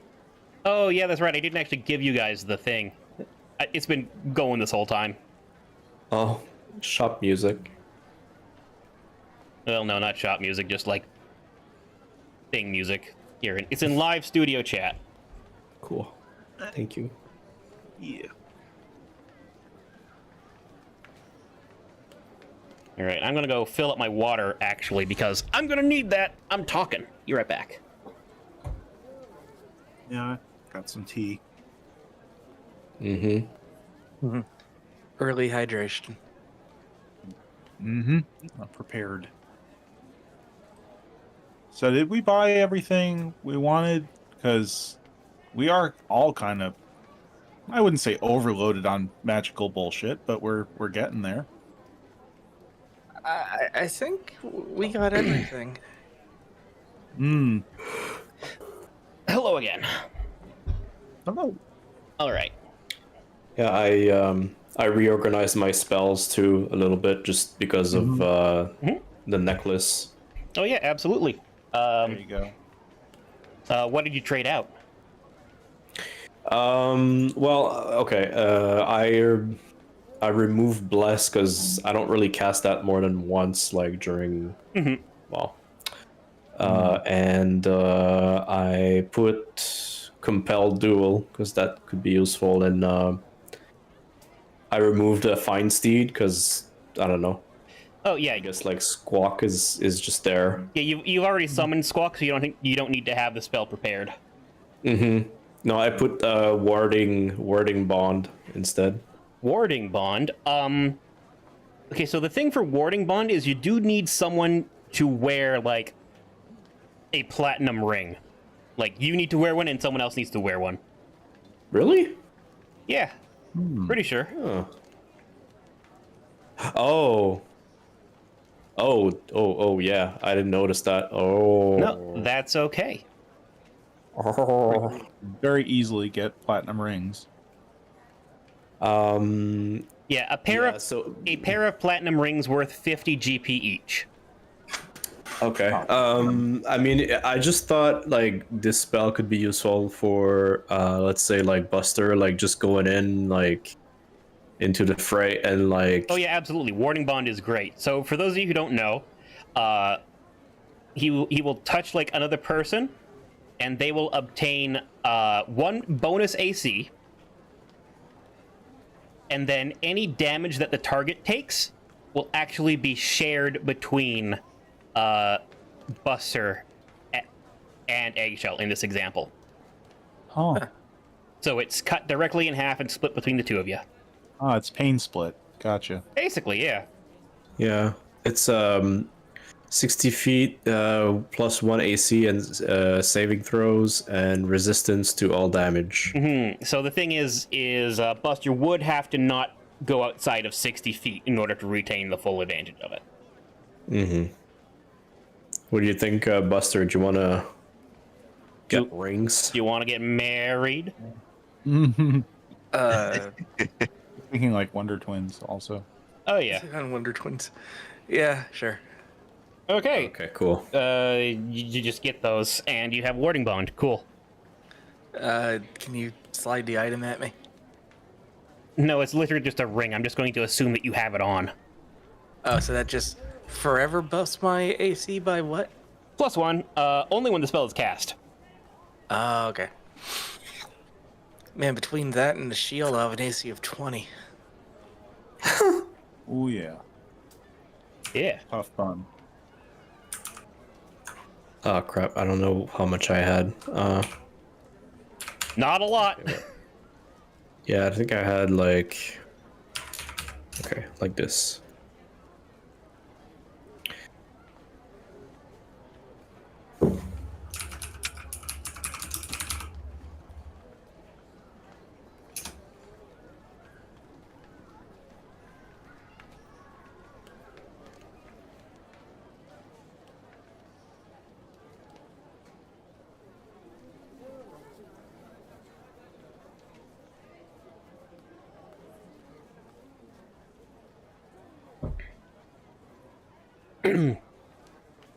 Oh, yeah, that's right. I didn't actually give you guys the thing. It's been going this whole time. Oh, shop music. Well, no, not shop music, just like thing music. Here, it's in live studio chat. Cool. Thank you. Yeah. All right, I'm gonna go fill up my water, actually, because I'm gonna need that. I'm talking. Be right back. Yeah, got some tea. Mm-hmm. Early hydration. Mm-hmm. I'm prepared. So did we buy everything we wanted? Because we are all kind of, I wouldn't say overloaded on magical bullshit, but we're getting there. I think we got everything. Hmm. Hello again. Hello. All right. Yeah, I reorganized my spells too a little bit just because of the necklace. Oh yeah, absolutely. There you go. What did you trade out? Well, okay. I removed Bless because I don't really cast that more than once, like during. Well. And I put Compelled Duel because that could be useful, and I removed a Fine Steed because I don't know. Oh yeah, I guess like Squawk is just there. yeah. You've already summoned Squawk, so you don't need to have the spell prepared. Mm-hmm. No, I put warding bond instead. Warding Bond. Okay, so the thing for Warding Bond is you do need someone to wear like a platinum ring. Like you need to wear one, and someone else needs to wear one. Really? Yeah, pretty sure. Huh. Oh, yeah. I didn't notice that. Oh. No, that's okay. Very easily get platinum rings. Yeah, a pair so of platinum rings worth 50 GP each. okay. I mean, I just thought like this spell could be useful for let's say like Buster, like just going in like into the fray and like. Oh yeah, absolutely. Warding Bond is great. So for those of you who don't know, he will touch like another person, and they will obtain 1 bonus AC, and then any damage that the target takes will actually be shared between Buster and Eggshell in this example. Huh. So it's cut directly in half and split between the two of you. Oh, it's pain split. Gotcha. Basically, yeah. Yeah, it's 60 feet plus 1 AC and saving throws and resistance to all damage. So the thing is Buster would have to not go outside of 60 feet in order to retain the full advantage of it. Mm-hmm. What do you think, Buster? Do you want to get rings? Do you want to get married? Thinking like Wonder Twins also. Oh yeah. On Wonder Twins. Yeah, sure. Okay. Okay, cool. You just get those, and you have Warding Bond. Cool. Can you slide the item at me? No, it's literally just a ring. I'm just going to assume that you have it on. Oh, so that just forever buffs my AC by what? +1, only when the spell is cast. Oh, okay. Man, between that and the shield, I have an AC of 20. Oh yeah. Yeah. Tough fun. Oh crap! I don't know how much I had. Not a lot. Yeah, I think I had like... Okay, like this.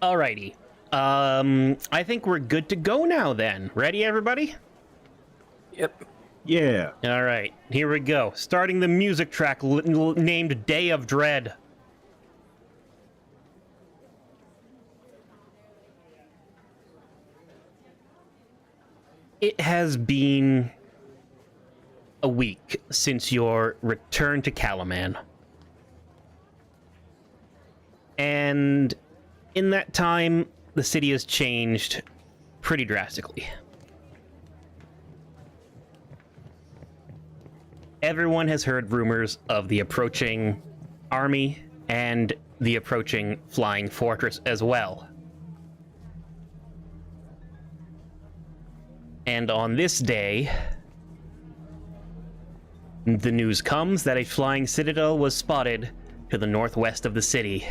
Alrighty. I think we're good to go now then. Ready, everybody? Yep. Yeah. Alright, here we go. Starting the music track named Day of Dread. It has been a week since your return to Calaman. And in that time, the city has changed pretty drastically. Everyone has heard rumors of the approaching army and the approaching flying fortress as well. And on this day, the news comes that a flying citadel was spotted to the northwest of the city,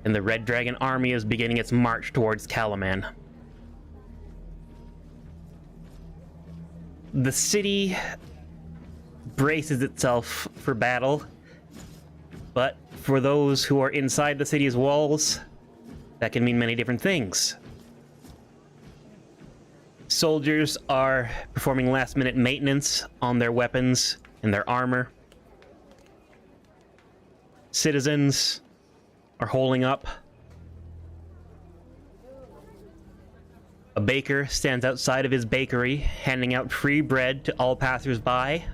and the Red Dragon army is beginning its march towards Calaman. The city braces itself for battle, but for those who are inside the city's walls, that can mean many different things. Soldiers are performing last-minute maintenance on their weapons and their armor. Citizens are holding up. A baker stands outside of his bakery, handing out free bread to all passers-by.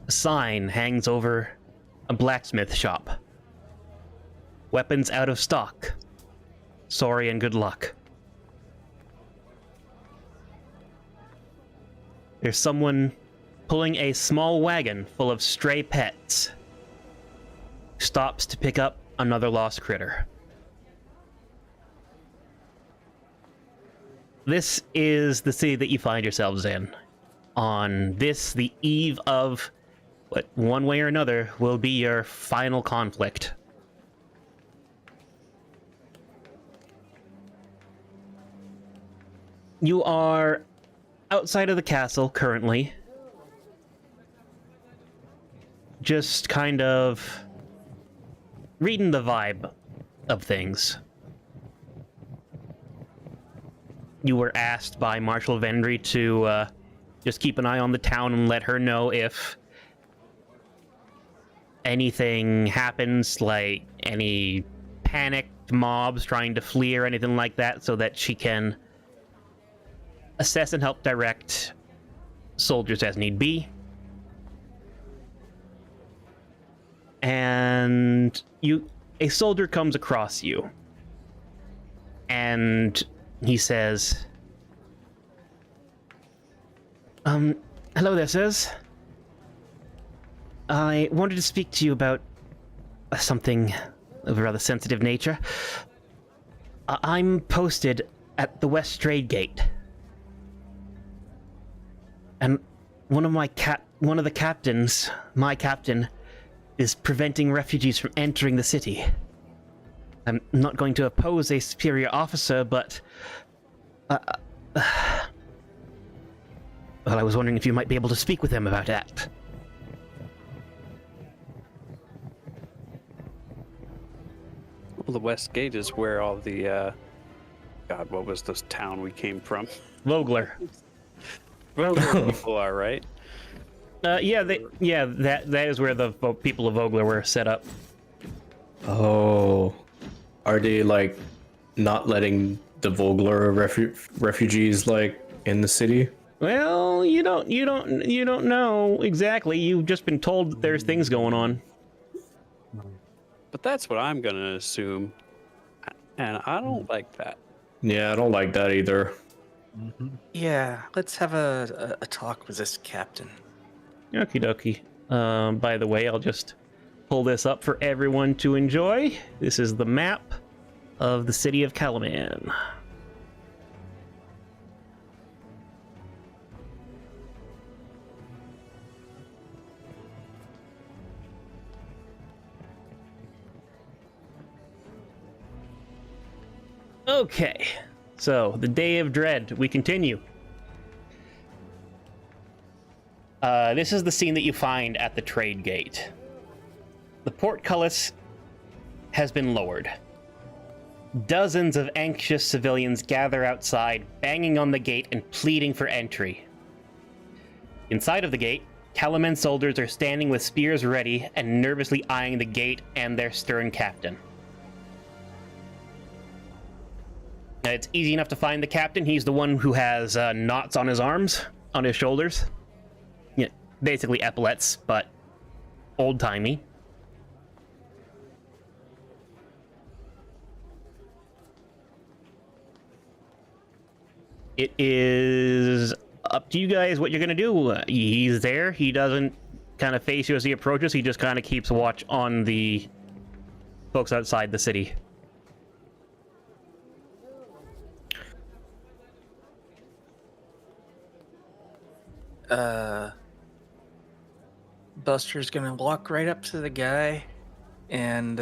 A sign hangs over a blacksmith shop. Weapons out of stock. Sorry and good luck. There's someone pulling a small wagon full of stray pets. Stops to pick up another lost critter. This is the city that you find yourselves in. On this, the eve of what, one way or another, will be your final conflict. You are outside of the castle currently. Just kind of reading the vibe of things. You were asked by Marshal Vendry to just keep an eye on the town and let her know if anything happens, like any panicked mobs trying to flee or anything like that, so that she can assess and help direct soldiers as need be. And a soldier comes across you, and he says, hello there, sirs. I wanted to speak to you about something of a rather sensitive nature. I'm posted at the West Trade Gate, and one of the captains, my captain, is preventing refugees from entering the city. I'm not going to oppose a superior officer, but well, I was wondering if you might be able to speak with him about that. Well, the West Gate is where all the, God, what was this town we came from? Vogler. Rowlga people are, right? That is where the people of Vogler were set up. Oh, are they like not letting the Vogler refugees like in the city? Well, you don't know exactly. You've just been told that there's things going on. But that's what I'm gonna assume, and I don't like that. Yeah, I don't like that either. Yeah, let's have a talk with this captain. Okie dokie. By the way, I'll just pull this up for everyone to enjoy. This is the map of the city of KyMoon. Okay, so the Day of Dread, we continue. This is the scene that you find at the trade gate. The portcullis has been lowered. Dozens of anxious civilians gather outside, banging on the gate and pleading for entry. Inside of the gate, KyMoon soldiers are standing with spears ready and nervously eyeing the gate and their stern captain. Now, it's easy enough to find the captain. He's the one who has knots on his arms, on his shoulders. Yeah, basically epaulets, but old-timey. It is up to you guys what you're gonna do. He's there. He doesn't kind of face you as he approaches. He just kind of keeps watch on the folks outside the city. Buster's gonna walk right up to the guy and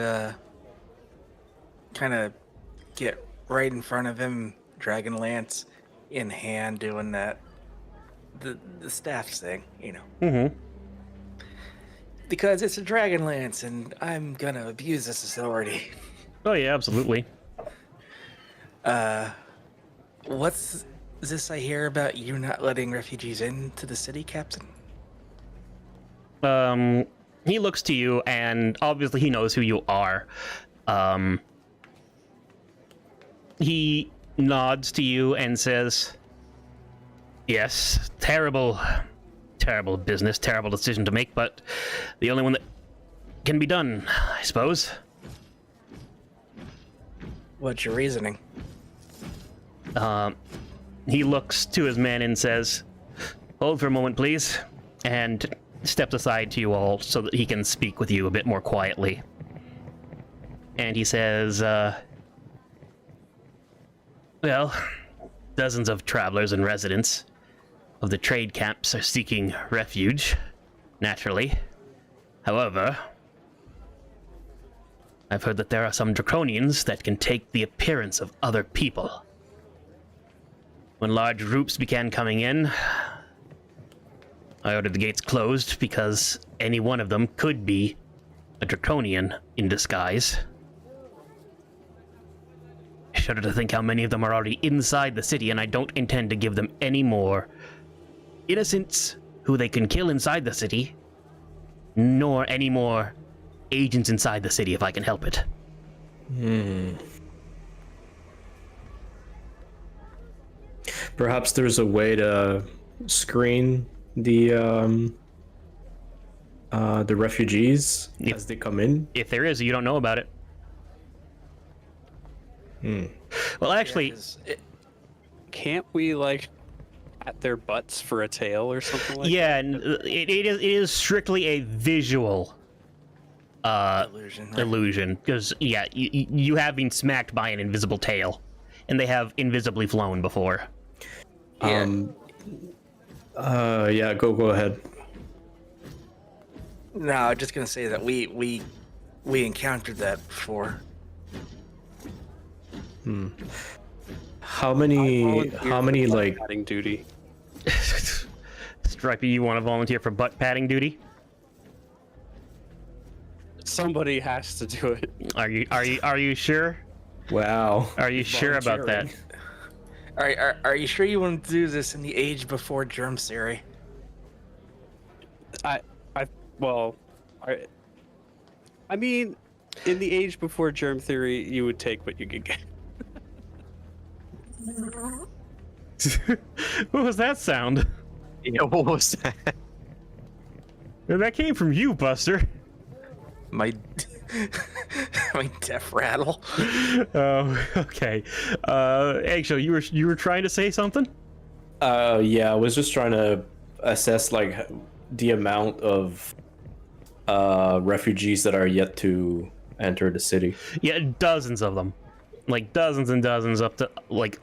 kind of get right in front of him, Dragonlance in hand, doing that the staff thing, you know. Mm-hmm. Because it's a Dragonlance, and I'm gonna abuse this authority. Oh yeah, absolutely. What's this I hear about you not letting refugees into the city, Captain? He looks to you, and obviously he knows who you are. He nods to you and says, "Yes, terrible business, terrible decision to make, but the only one that can be done, I suppose." What's your reasoning? He looks to his men and says, "Hold for a moment, please," and steps aside to you all so that he can speak with you a bit more quietly. And he says, well, dozens of travelers and residents of the trade camps are seeking refuge, naturally. However, I've heard that there are some draconians that can take the appearance of other people. When large groups began coming in, I ordered the gates closed because any one of them could be a draconian in disguise. I shudder to think how many of them are already inside the city, and I don't intend to give them any more innocents who they can kill inside the city, nor any more agents inside the city if I can help it. Perhaps there's a way to screen the refugees as they come in. If there is, you don't know about it. Well, actually, Can't we, like, at their butts for a tail or something like yeah, that? it is strictly a visual Illusion. Right? illusion, because yeah, you have been smacked by an invisible tail, and they have invisibly flown before. Yeah, go ahead. No, I'm just gonna say that we encountered that before. How many like Padding duty. Stripey, you want to volunteer for butt patting duty? Somebody has to do it. Are you sure? wow. Are you sure about that? Are you sure you want to do this in the age before germ theory? I mean, in the age before germ theory, you would take what you could get. What was that sound? Yeah, what was that? That came from you, Buster. My my death rattle. Oh, okay. Eggshell, you were trying to say something? Yeah, I was just trying to assess like the amount of refugees that are yet to enter the city. Yeah, dozens of them. Like dozens and dozens, up to like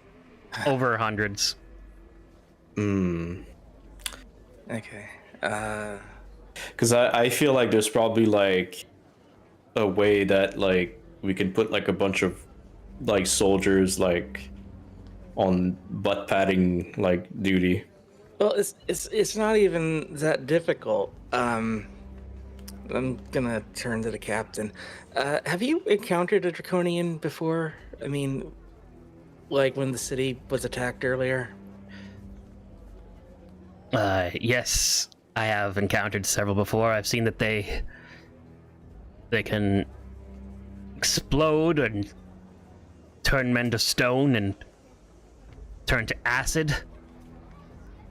over hundreds. Hmm. Okay. Because I feel like there's probably like a way that like we can put like a bunch of like soldiers like on butt padding like duty. Well, it's not even that difficult. I'm gonna turn to the captain. Have you encountered a draconian before? I mean, like when the city was attacked earlier. Yes, I have encountered several before. I've seen that they can explode and turn men to stone and turn to acid.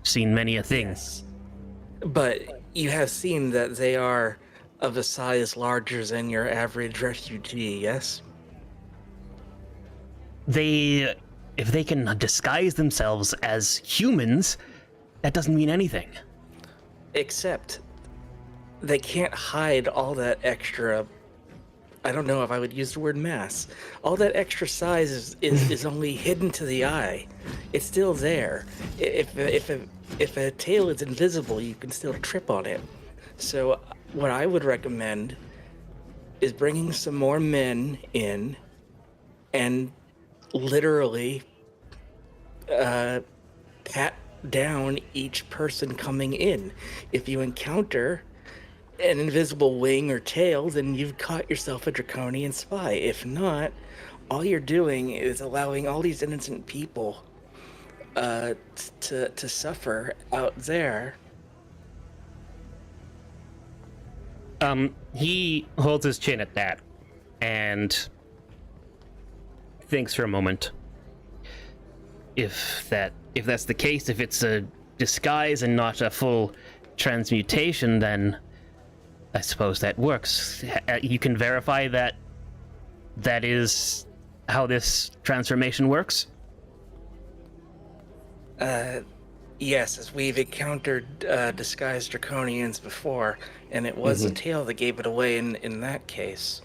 Seen many a thing. Yes. But you have seen that they are of a size larger than your average refugee, yes? If they can disguise themselves as humans, that doesn't mean anything. Except they can't hide all that extra. I don't know if I would use the word mass. All that extra size is only hidden to the eye. It's still there. If a tail is invisible, you can still trip on it. So what I would recommend is bringing some more men in and literally pat down each person coming in. If you encounter an invisible wing or tail, then you've caught yourself a draconian spy. If not, all you're doing is allowing all these innocent people to suffer out there. He holds his chin at that and thinks for a moment. If that's the case, if it's a disguise and not a full transmutation, then I suppose that works. You can verify that is how this transformation works? Yes, as we've encountered disguised draconians before, and it was a tail that gave it away in that case.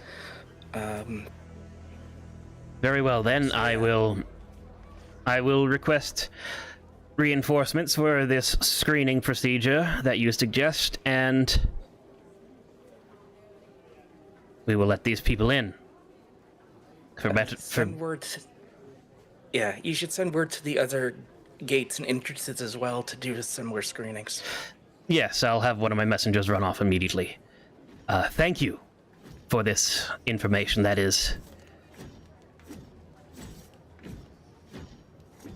Very well, then I will request reinforcements for this screening procedure that you suggest, and we will let these people in. Yeah, you should send word to the other gates and entrances as well to do similar screenings. Yes, I'll have one of my messengers run off immediately. Thank you for this information. That is...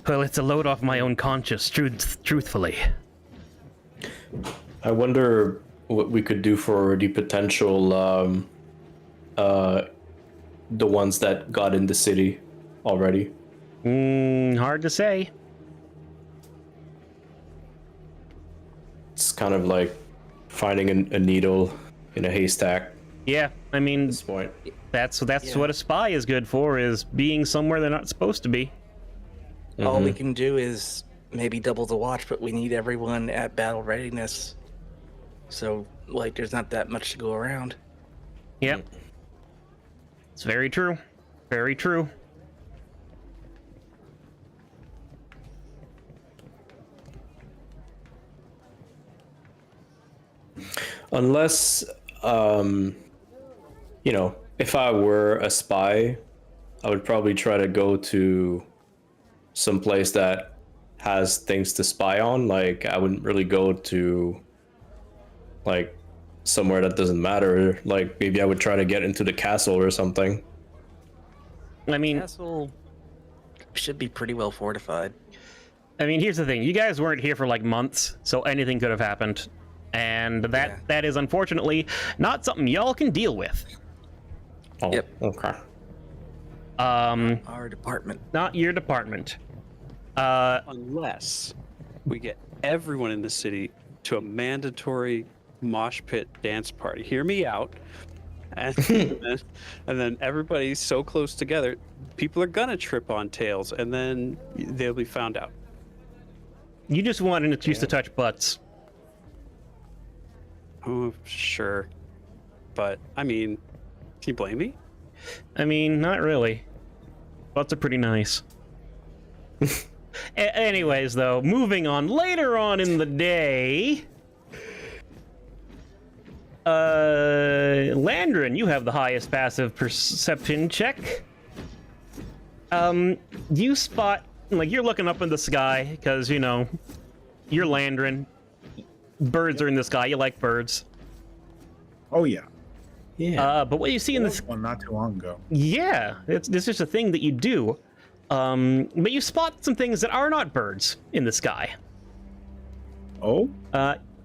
Well, it's a load off my own conscience, truthfully. I wonder what we could do for the potential, the ones that got in the city already. Hard to say. It's kind of like finding a needle in a haystack Yeah, I mean, at this point. that's what a spy is good for, is being somewhere they're not supposed to be. All we can do is maybe double the watch, but we need everyone at battle readiness. So, like, there's not that much to go around. Yep. It's very true. Very true. Unless, if I were a spy, I would probably try to go to some place that has things to spy on. Like, I wouldn't really go to, like, somewhere that doesn't matter. Like, maybe I would try to get into the castle or something. I mean, Castle should be pretty well fortified. here's the thing. You guys weren't here for like months, so anything could have happened. And that is unfortunately not something y'all can deal with. Oh, Yep. okay. Our department. Not your department. Unless we get everyone in the city to a mandatory mosh pit dance party. Hear me out. And then everybody's so close together, people are gonna trip on tails, and then they'll be found out. You just want an excuse to touch butts. Oh, sure. But, I mean, can you blame me? I mean, not really. Butts are pretty nice. Anyways, though, moving on. Later on in the day... Landrin, you have the highest passive perception check. You spot... Like, you're looking up in the sky, because, you know, you're Landrin. Birds are in the sky. You like birds. Oh yeah. Yeah. But what you see in this... One not too long ago. Yeah, it's just a thing that you do. But you spot some things that are not birds in the sky. Oh?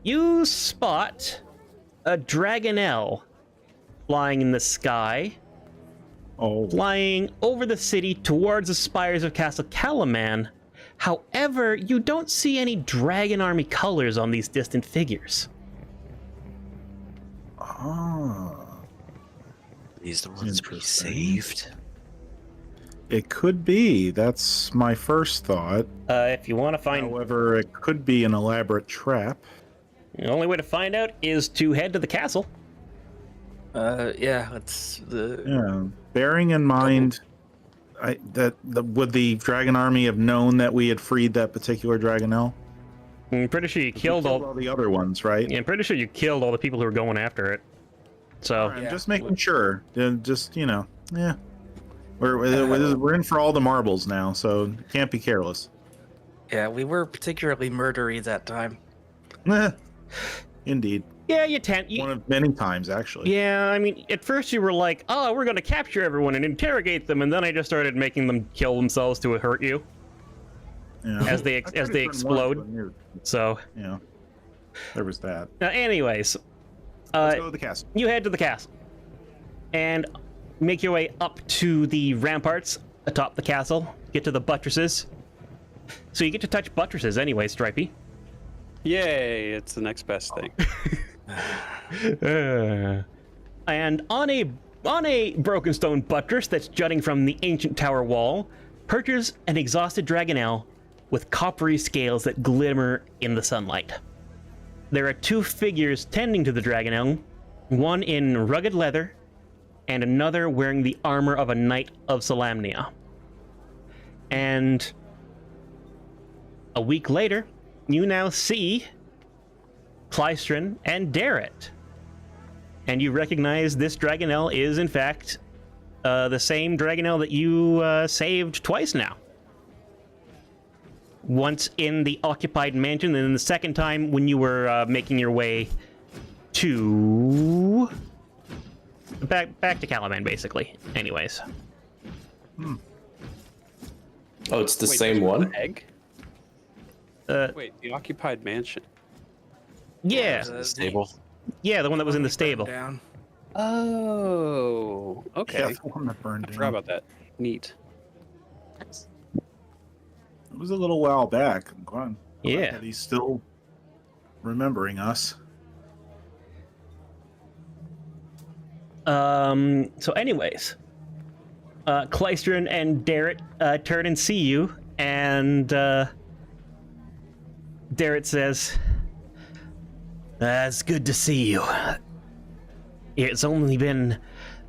You spot a Dragonelle flying in the sky, Oh. flying over the city towards the spires of Castle Calaman. However, you don't see any dragon army colors on these distant figures. Ah. These the ones we Interesting. saved. It could be. That's my first thought. If you want to find... However, it could be an elaborate trap. The only way to find out is to head to the castle. Yeah, it's the Yeah. Bearing in mind would the dragon army have known that we had freed that particular Dragonelle? I'm pretty sure you We killed all... all the other ones, right? Yeah, I'm pretty sure you killed all the people who were going after it. So... I'm Yeah. just making sure. Just, you know, yeah. We're in for all the marbles now, so can't be careless. yeah. We were particularly murdery that time. Indeed. Yeah, you tend... One of many times, actually. Yeah, I mean, at first you were like, oh, we're going to capture everyone and interrogate them, and then I just started making them kill themselves to hurt you Yeah. as they I tried as to they turn explode. one, but So, yeah. There was that. anyways, Let's go to the castle. you head to the castle and make your way up to the ramparts atop the castle, get to the buttresses. So you get to touch buttresses anyway, Stripey. Yay, it's the next best thing. And on a broken stone buttress that's jutting from the ancient tower wall, perches an exhausted Dragonelle with coppery scales that glimmer in the sunlight. There are two figures tending to the Dragonelle, one in rugged leather and another wearing the armor of a knight of Solamnia. And a week later, you now see Clystron and Darrett. And you recognize this Dragonelle is, in fact, the same Dragonelle that you saved twice now. Once in the occupied mansion, and then the second time when you were making your way to... Back to Calaman, basically. Anyways. Oh, it's the Wait, same there's one? Egg? Wait, the occupied mansion. Yeah. The Stable. Yeah, the one that was in the burned stable. Down. Oh, okay. Yeah, the one that burned I down. forgot about that. Neat. It was a little while back. I'm glad Yeah. that he's still remembering us. So anyways, Clystron and Darrett turn and see you, and Darrett says, it's good to see you. It's only been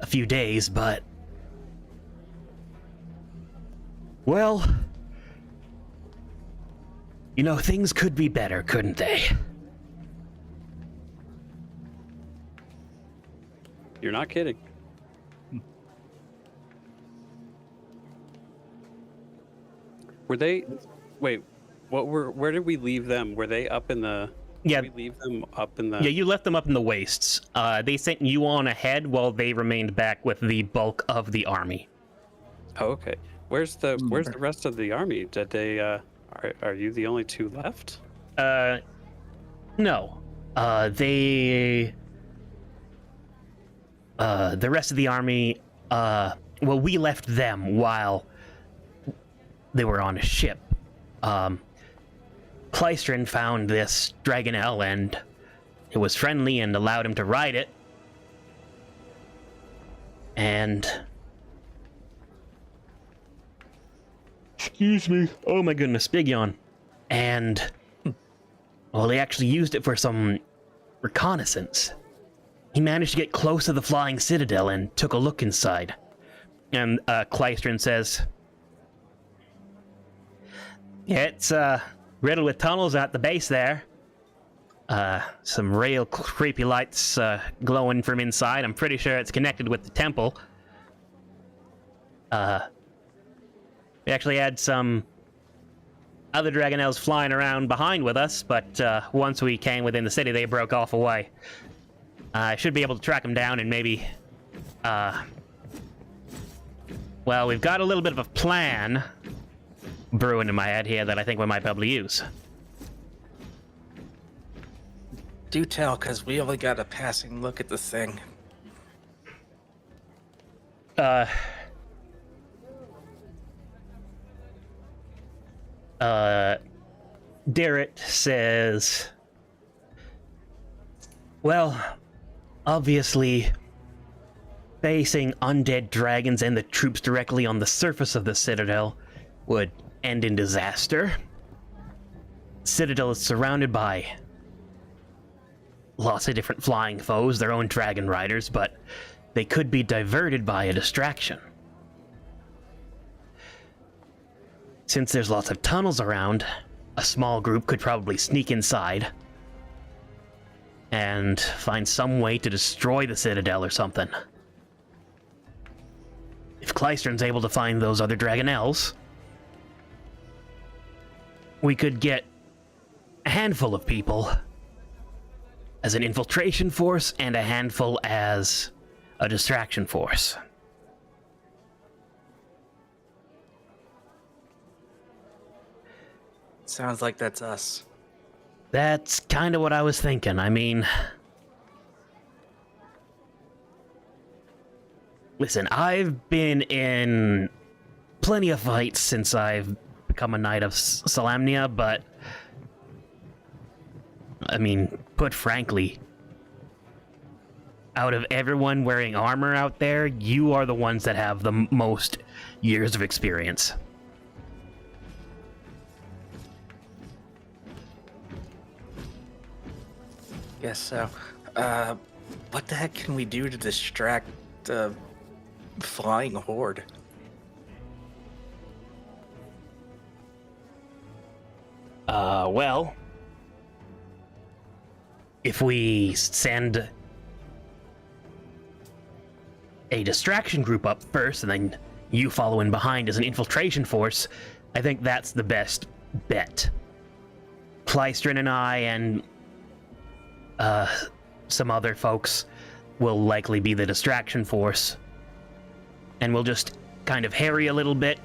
a few days, but... Well... You know, things could be better, couldn't they? You're not kidding. Were they? Wait, where did we leave them? Were they up in the? Yeah. Did we leave them up in the? Yeah, you left them up in the wastes. They sent you on ahead while they remained back with the bulk of the army. Oh, okay. Where's the rest of the army? Did they? Are you the only two left? No. The rest of the army, well, we left them while they were on a ship. Clystron found this Dragonelle and it was friendly and allowed him to ride it. And... Excuse me. Oh my goodness, big yawn. And Well, he actually used it for some reconnaissance. He managed to get close to the flying citadel and took a look inside. And Klystron says, "Yeah, it's riddled with tunnels at the base there. Some real creepy lights glowing from inside. I'm pretty sure it's connected with the temple. We actually had some other Dragonels flying around behind with us, but once we came within the city, they broke off away. I should be able to track them down and maybe... well, we've got a little bit of a plan brewing in my head here that I think we might be able to use." Do tell, because we only got a passing look at the thing. Darrett says, "Well, obviously, facing undead dragons and the troops directly on the surface of the Citadel would end in disaster. Citadel is surrounded by lots of different flying foes, their own dragon riders, but they could be diverted by a distraction. Since there's lots of tunnels around, a small group could probably sneak inside and find some way to destroy the Citadel or something. If Klystron's able to find those other Dragonels, we could get a handful of people as an infiltration force and a handful as a distraction force." Sounds like that's us. That's kind of what I was thinking. I mean, listen, I've been in plenty of fights since I've become a Knight of Solamnia, but I mean, put frankly, out of everyone wearing armor out there, you are the ones that have the most years of experience. Guess so. What the heck can we do to distract the flying horde? Well, if we send a distraction group up first and then you follow in behind as an infiltration force, I think that's the best bet. Klystron and I and some other folks will likely be the distraction force, and we'll just kind of harry a little bit,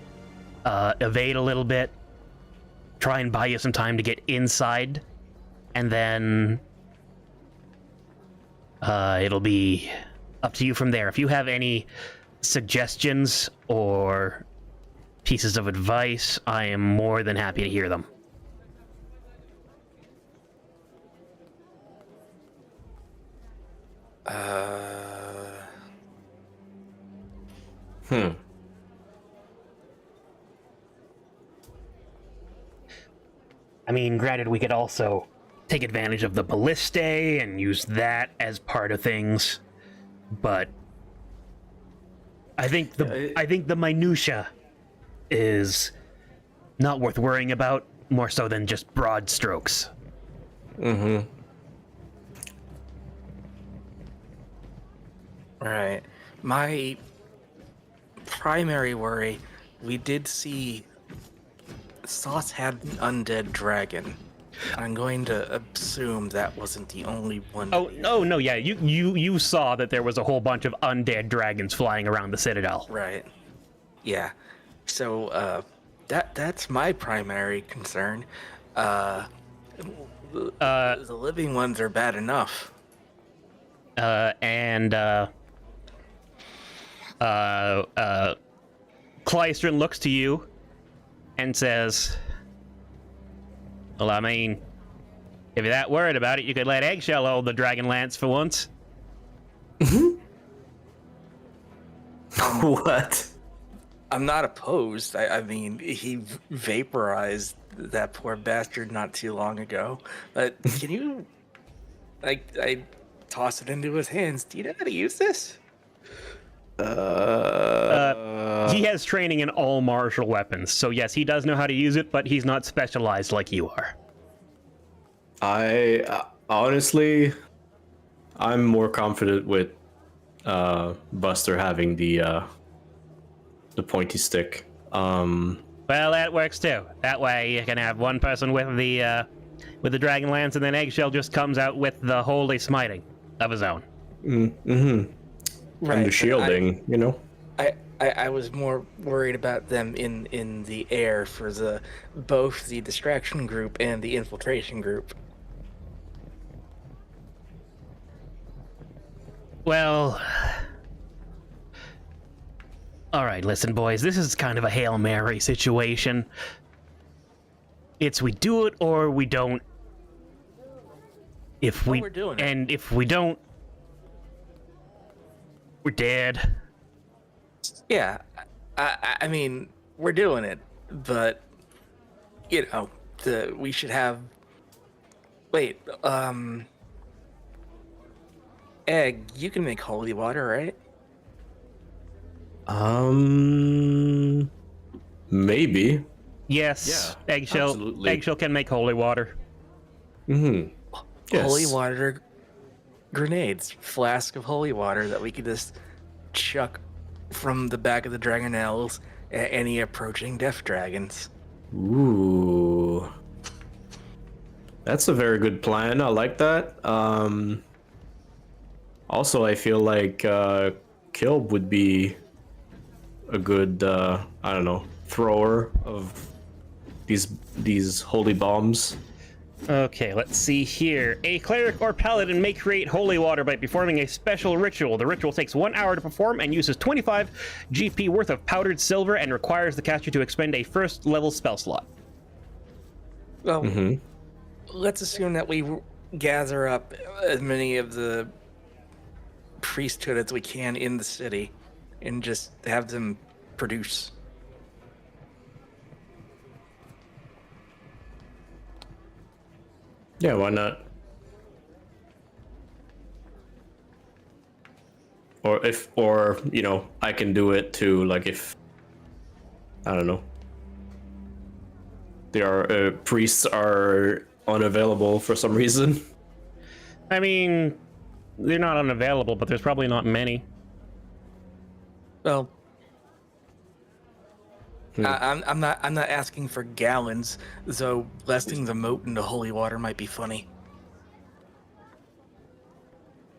evade a little bit, try and buy you some time to get inside, and then it'll be up to you from there. If you have any suggestions or pieces of advice, I am more than happy to hear them. I mean, granted, we could also take advantage of the ballistae and use that as part of things, but I think the minutia is not worth worrying about, more so than just broad strokes. Mm-hmm. Right. My primary worry, we did see Sauce had an undead dragon. I'm going to assume that wasn't the only one. Oh no, yeah, you saw that there was a whole bunch of undead dragons flying around the Citadel. Right. Yeah. So that's my primary concern. The living ones are bad enough. Klystron looks to you and says, "Well, I mean, if you're that worried about it, you could let Eggshell hold the Dragonlance for once." What? I'm not opposed. I mean, he vaporized that poor bastard not too long ago. But can you, I toss it into his hands. Do you know how to use this? He has training in all martial weapons, so yes, he does know how to use it, but he's not specialized like you are. I honestly, I'm more confident with Buster having the pointy stick. Well, that works too. That way you can have one person with the Dragonlance, and then Eggshell just comes out with the holy smiting of his own. Mm-hmm. Right. And the shielding, you know. I was more worried about them in the air for both the distraction group and the infiltration group. Well, all right, listen, boys, this is kind of a Hail Mary situation. It's we do it or we don't. We're doing it. And if we don't, we're dead. Yeah, I mean, we're doing it, but you know, we should have. Wait, Egg, you can make holy water, right? Maybe. Yes, Yeah, Eggshell. absolutely. Eggshell can make holy water. Mm-hmm. Yes. Holy water grenades, flask of holy water that we could just chuck from the back of the Dragonlance at any approaching death dragons. Ooh. That's a very good plan. I like that. Also, I feel like Kilb would be a good, I don't know, thrower of these holy bombs. Okay, let's see here. A cleric or paladin may create holy water by performing a special ritual. The ritual takes 1 hour to perform and uses 25 GP worth of powdered silver and requires the caster to expend a first level spell slot. Well, let's assume that we gather up as many of the priesthood as we can in the city and just have them produce. Yeah, why not? Or you know, I can do it too. Like if I don't know, there are priests are unavailable for some reason. I mean, they're not unavailable, but there's probably not many. Well, I'm not asking for gallons, though blasting the moat into holy water might be funny.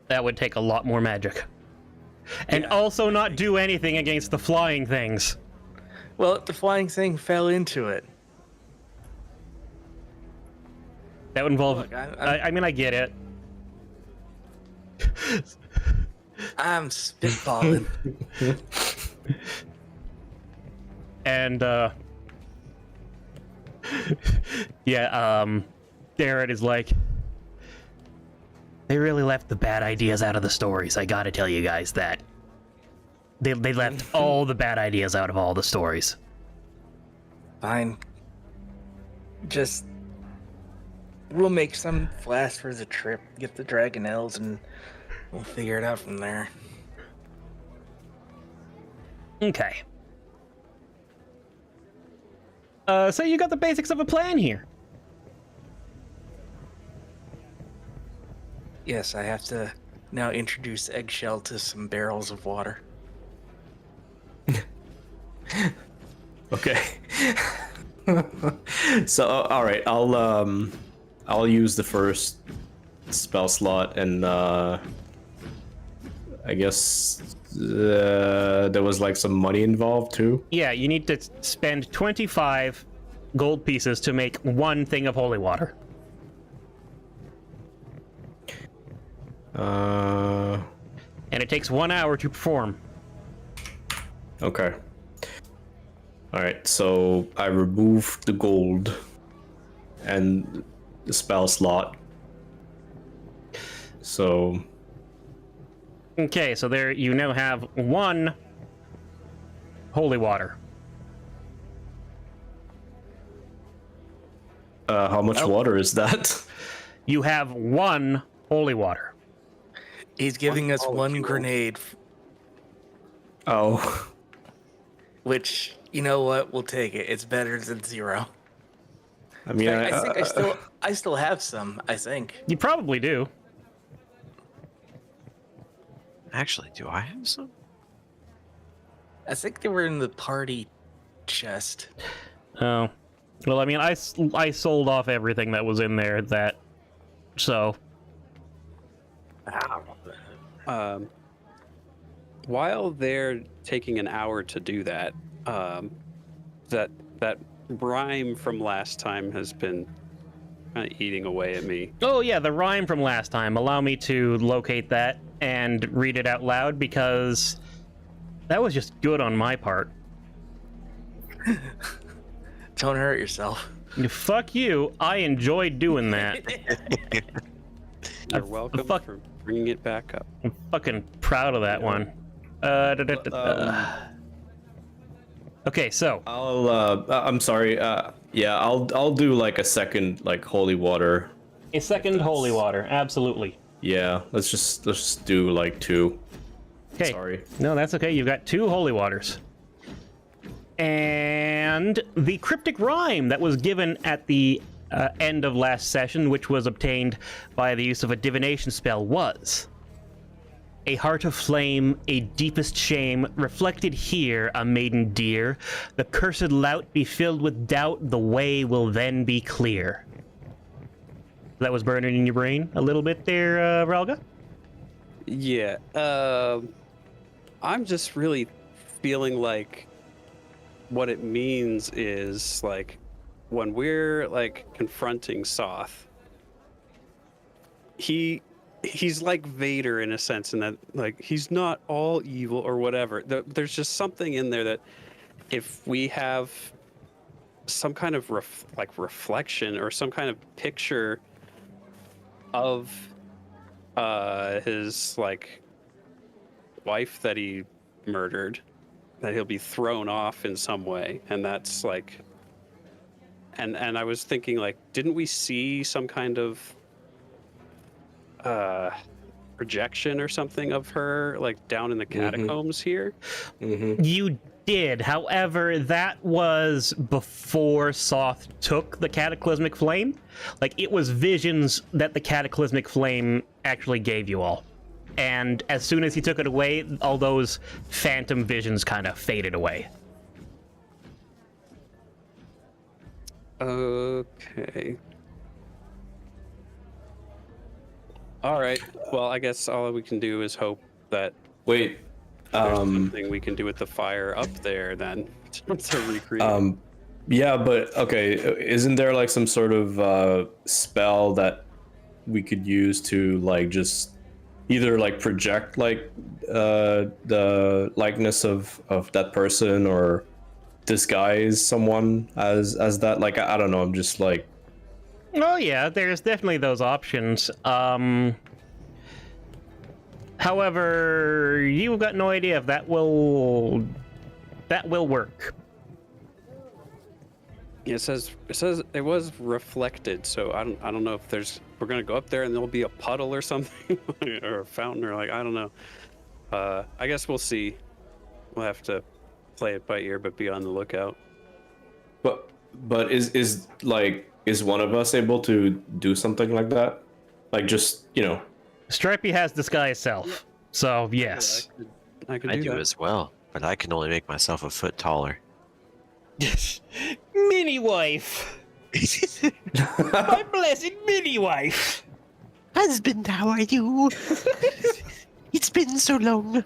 That would take a lot more magic. And also not do anything against the flying things. Well, the flying thing fell into it. That would involve... Look, I mean, I get it. I'm spitballing. And, Darren is like, they really left the bad ideas out of the stories. I gotta tell you guys that. They left all the bad ideas out of all the stories. Fine. Just... we'll make some flash for the trip, get the Dragonlance, and we'll figure it out from there. Okay. So you got the basics of a plan here. Yes, I have to now introduce Eggshell to some barrels of water. Okay. So all right, I'll use the first spell slot, and I guess there was like some money involved too. Yeah, you need to spend 25 gold pieces to make one thing of holy water. And it takes 1 hour to perform. Okay. All right, so I remove the gold and the spell slot. So Okay, so there you now have one holy water. How much water is that? You have 1 holy water. He's giving us one grenade, Oh. which, you know what? We'll take it. It's better than 0. I mean, I think I still have some, I think. You probably do. Actually, do I have some? I think they were in the party chest. Oh. Well, I mean, I sold off everything that was in there so... While they're taking an hour to do that, that rhyme from last time has been kind of eating away at me. Oh yeah, the rhyme from last time. Allow me to locate that and read it out loud, because that was just good on my part. Don't hurt yourself. Fuck you. I enjoyed doing that. You're welcome for bringing it back up. I'm fucking proud of that one. Okay, so I'm sorry. Yeah, I'll do like a second like holy water. a second holy water, absolutely. Yeah, let's just do like 2. Okay. Sorry. No, that's okay. You've got 2 holy waters. And the cryptic rhyme that was given at the end of last session, which was obtained by the use of a divination spell, was: a heart of flame, a deepest shame, reflected here, a maiden dear. The cursed lout be filled with doubt, the way will then be clear. That was burning in your brain a little bit there, Rowlga? Yeah. I'm just really feeling like what it means is like when we're like confronting Soth, he's like Vader in a sense, in that like he's not all evil or whatever. There's just something in there that if we have some kind of reflection or some kind of picture of his like wife that he murdered, that he'll be thrown off in some way. And that's like, and I was thinking, like, didn't we see some kind of projection or something of her like down in the catacombs here? You did. However, that was before Soth took the cataclysmic flame. Like, it was visions that the cataclysmic flame actually gave you all. And as soon as he took it away, all those phantom visions kind of faded away. Okay. All right. Well, I guess all we can do is hope that Wait. there's something we can do with the fire up there then to recreate. Yeah, but okay, isn't there like some sort of spell that we could use to like just either like project like the likeness of that person, or disguise someone as that? Like I don't know, I'm just like, Oh yeah, there's definitely those options. However, you've got no idea if that will work. It says it was reflected, so I don't know if we're gonna go up there and there'll be a puddle or something or a fountain, or like, I don't know. I guess we'll see. We'll have to play it by ear, but be on the lookout. but is one of us able to do something like that? Like just, you know. Stripey has disguise self, so yes. I could I do do that. as well, but I can only make myself a foot taller. Mini wife, my blessed mini wife. Husband, how are you? It's been so long.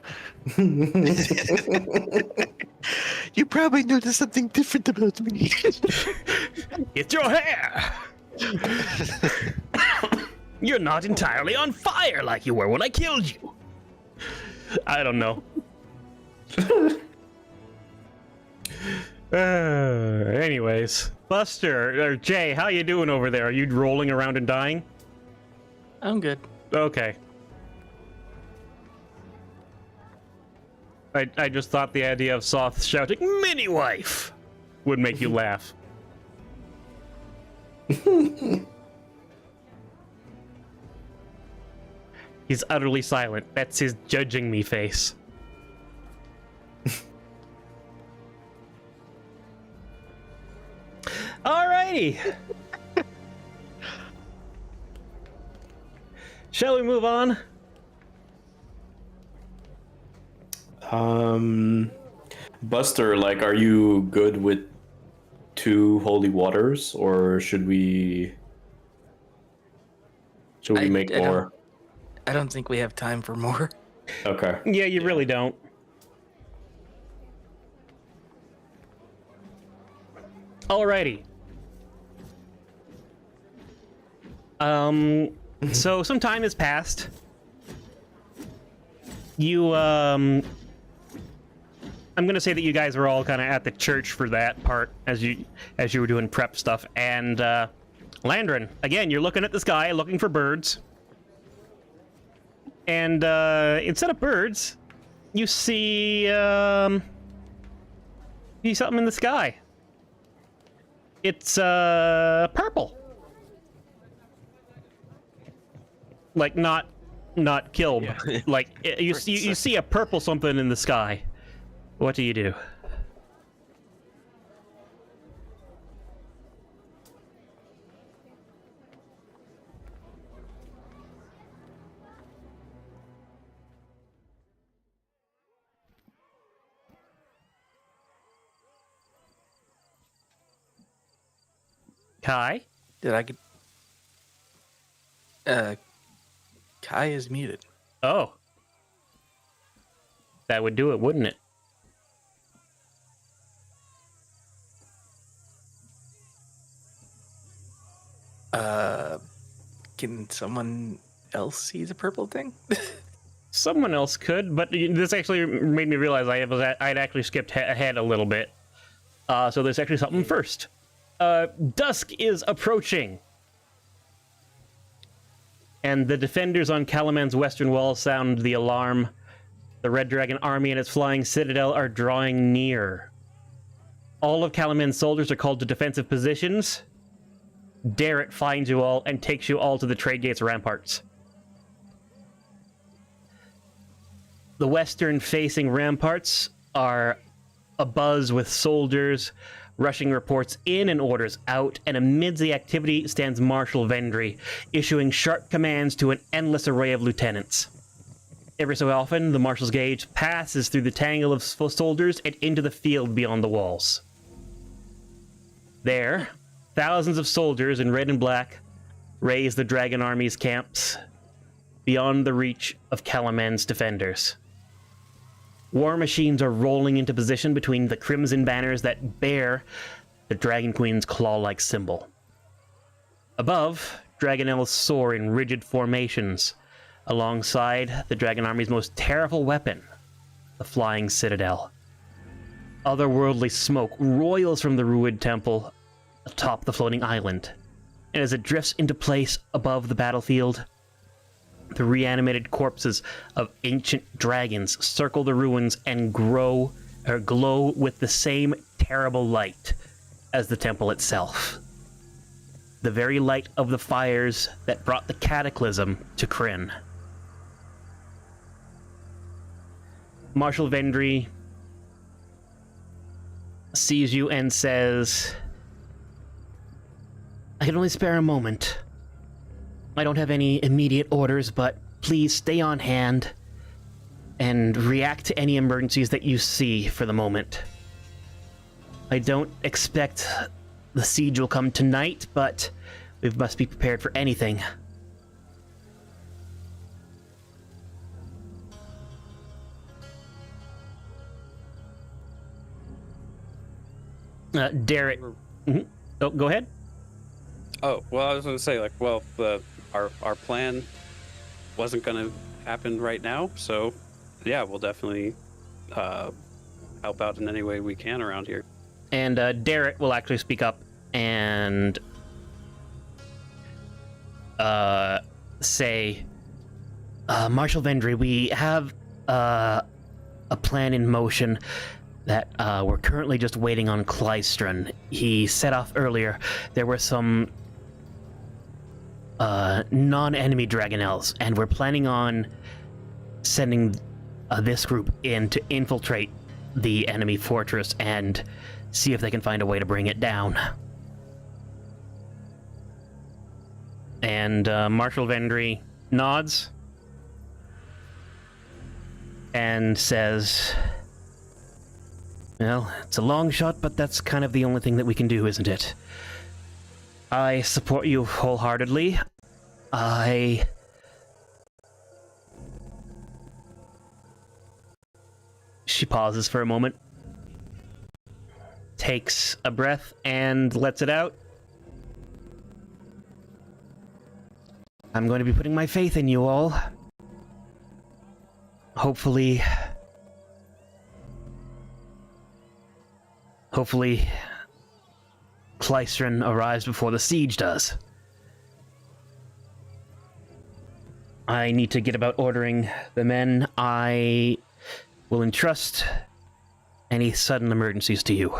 You probably noticed something different about me. It's your hair. You're not entirely on fire like you were when I killed you. I don't know. Anyways, Buster or Jay, how you doing over there? Are you rolling around and dying? I'm good. Okay. I just thought the idea of Soth shouting "mini wife" would make you laugh. He's utterly silent. That's his judging me face. Alrighty. Shall we move on? Buster, like, are you good with 2 holy waters, or should we make more? I don't think we have time for more. Okay. Yeah, you really don't. Alrighty. So some time has passed. I'm gonna say that you guys were all kind of at the church for that part as you were doing prep stuff. And Landrin, again, you're looking at the sky, looking for birds. And instead of birds, you see something in the sky. It's purple. Like not killed. Yeah. Like you see a purple something in the sky. What do you do? Kai? Did I get? Kai is muted. Oh. That would do it, wouldn't it? Can someone else see the purple thing? Someone else could, but this actually made me realize I'd actually skipped ahead a little bit. So there's actually something first. Dusk is approaching. And the defenders on Calaman's western wall sound the alarm. The Red Dragon army and its flying citadel are drawing near. All of Calaman's soldiers are called to defensive positions. Darrett finds you all and takes you all to the trade gates ramparts. The western-facing ramparts are abuzz with soldiers, rushing reports in and orders out, and amidst the activity stands Marshal Vendry, issuing sharp commands to an endless array of lieutenants. Every so often, the Marshal's gauge passes through the tangle of soldiers and into the field beyond the walls. There, thousands of soldiers in red and black raise the Dragon Army's camps beyond the reach of Calaman's defenders. War machines are rolling into position between the crimson banners that bear the Dragon Queen's claw-like symbol. Above, dragonels soar in rigid formations, alongside the Dragon Army's most terrible weapon, the Flying Citadel. Otherworldly smoke roils from the ruined temple atop the floating island, and as it drifts into place above the battlefield, the reanimated corpses of ancient dragons circle the ruins and glow with the same terrible light as the temple itself. The very light of the fires that brought the cataclysm to Kryn. Marshal Vendry sees you and says, "I can only spare a moment. I don't have any immediate orders, but please stay on hand and react to any emergencies that you see for the moment. I don't expect the siege will come tonight, but we must be prepared for anything." Darrett. Oh, go ahead. Oh, well, I was going to say, like, well, our plan wasn't going to happen right now, so yeah, we'll definitely help out in any way we can around here. And Darrett will actually speak up and say, Marshal Vendry, we have a plan in motion that we're currently just waiting on Klystron. He set off earlier. There were some non-enemy Dragonels, and we're planning on sending this group in to infiltrate the enemy fortress and see if they can find a way to bring it down. And Marshal Vendry nods and says, well, it's a long shot, but that's kind of the only thing that we can do, isn't it? I support you wholeheartedly. She pauses for a moment, takes a breath, and lets it out. I'm going to be putting my faith in you all. Hopefully, Kleistron arrives before the siege does. I need to get about ordering the men. I will entrust any sudden emergencies to you.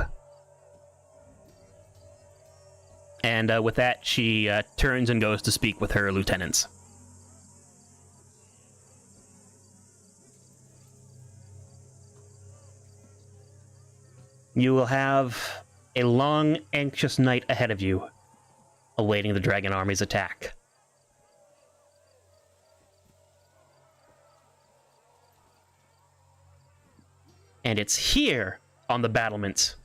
And with that, she turns and goes to speak with her lieutenants. You will have a long, anxious night ahead of you, awaiting the dragon army's attack. And it's here, on the battlements,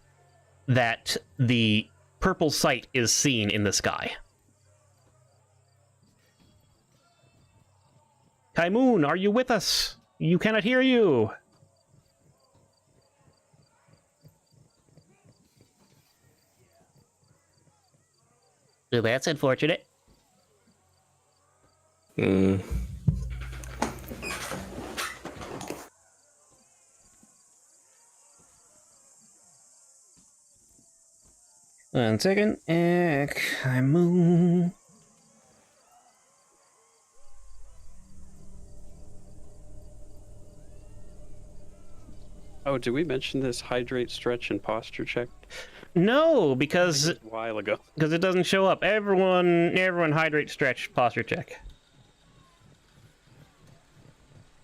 that the purple sight is seen in the sky. KyMoon, are you with us? You cannot hear you. So that's unfortunate. One second. KyMoon. Oh, did we mention this hydrate, stretch, and posture check? No, because A while ago. it doesn't show up. Everyone hydrate, stretch, posture check.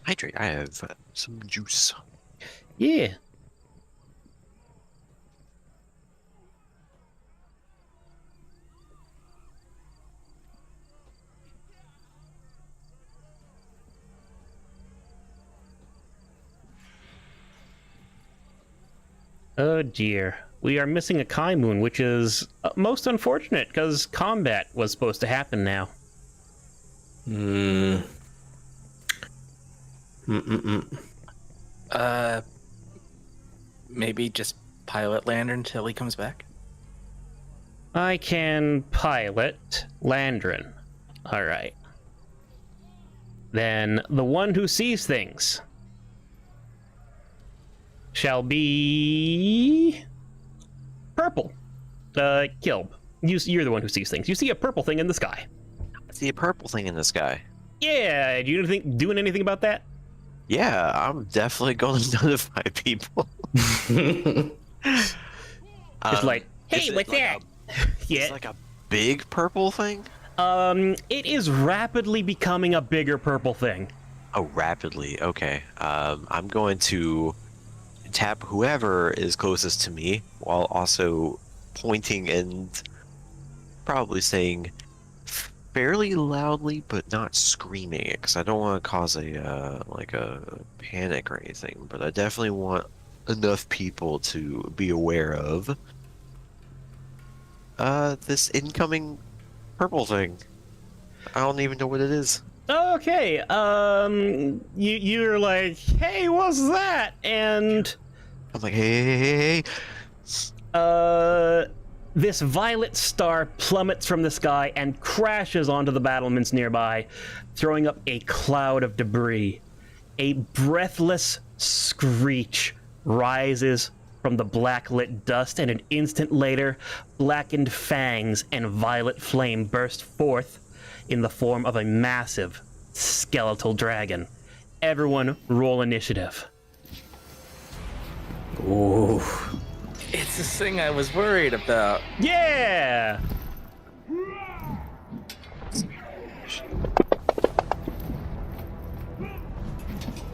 Hydrate. I have some juice. Yeah. Oh dear. We are missing a KyMoon, which is most unfortunate, because combat was supposed to happen now. Maybe just pilot Lantern until he comes back? I can pilot Landrin. Alright. Then the one who sees things shall be Purple. Kilb. You're the one who sees things. You see a purple thing in the sky. I see a purple thing in the sky. Yeah, do you doing anything about that? Yeah, I'm definitely going to notify people. It's like, hey, is it what's like that? Yeah. It's like a big purple thing? It is rapidly becoming a bigger purple thing. Oh, rapidly. Okay. I'm going to tap whoever is closest to me while also pointing and probably saying fairly loudly but not screaming it, because I don't want to cause a panic or anything, but I definitely want enough people to be aware of this incoming purple thing. I don't even know what it is. Okay, you're like, hey, what's that? And I'm like, hey. this violet star plummets from the sky and crashes onto the battlements nearby, throwing up a cloud of debris. A breathless screech rises from the black-lit dust, and an instant later, blackened fangs and violet flame burst forth in the form of a massive skeletal dragon. Everyone roll initiative. Ooh. It's the thing I was worried about. Yeah!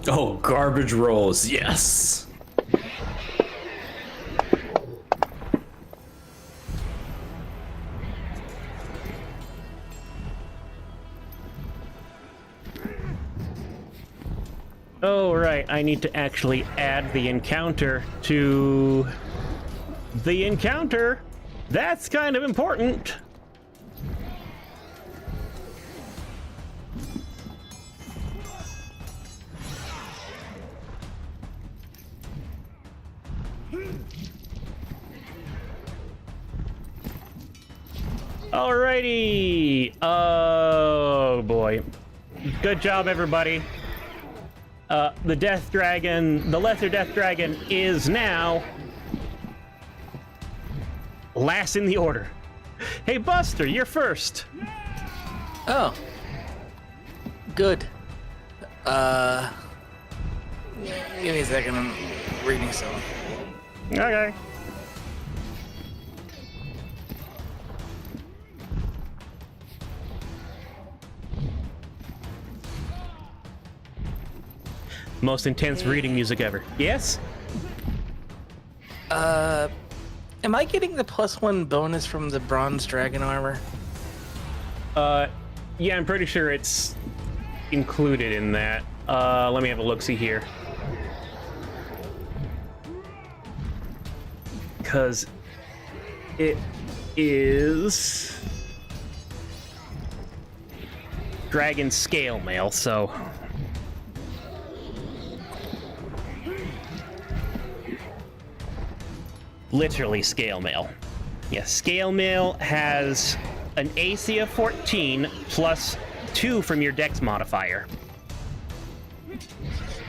Oh, garbage rolls. Yes. Oh, right. I need to actually add the encounter to the encounter. That's kind of important. Alrighty. Oh boy. Good job, everybody. The Death Dragon, the Lesser Death Dragon, is now last in the order. Hey, Buster, you're first. Oh. Good. Give me a second. I'm reading something. Okay. Most intense reading music ever. Yes? Am I getting the +1 bonus from the bronze dragon armor? Yeah, I'm pretty sure it's included in that. Let me have a look-see here. Because it is dragon scale mail, so... Literally scale mail. Yes, scale mail has an AC of 14 plus 2 from your dex modifier.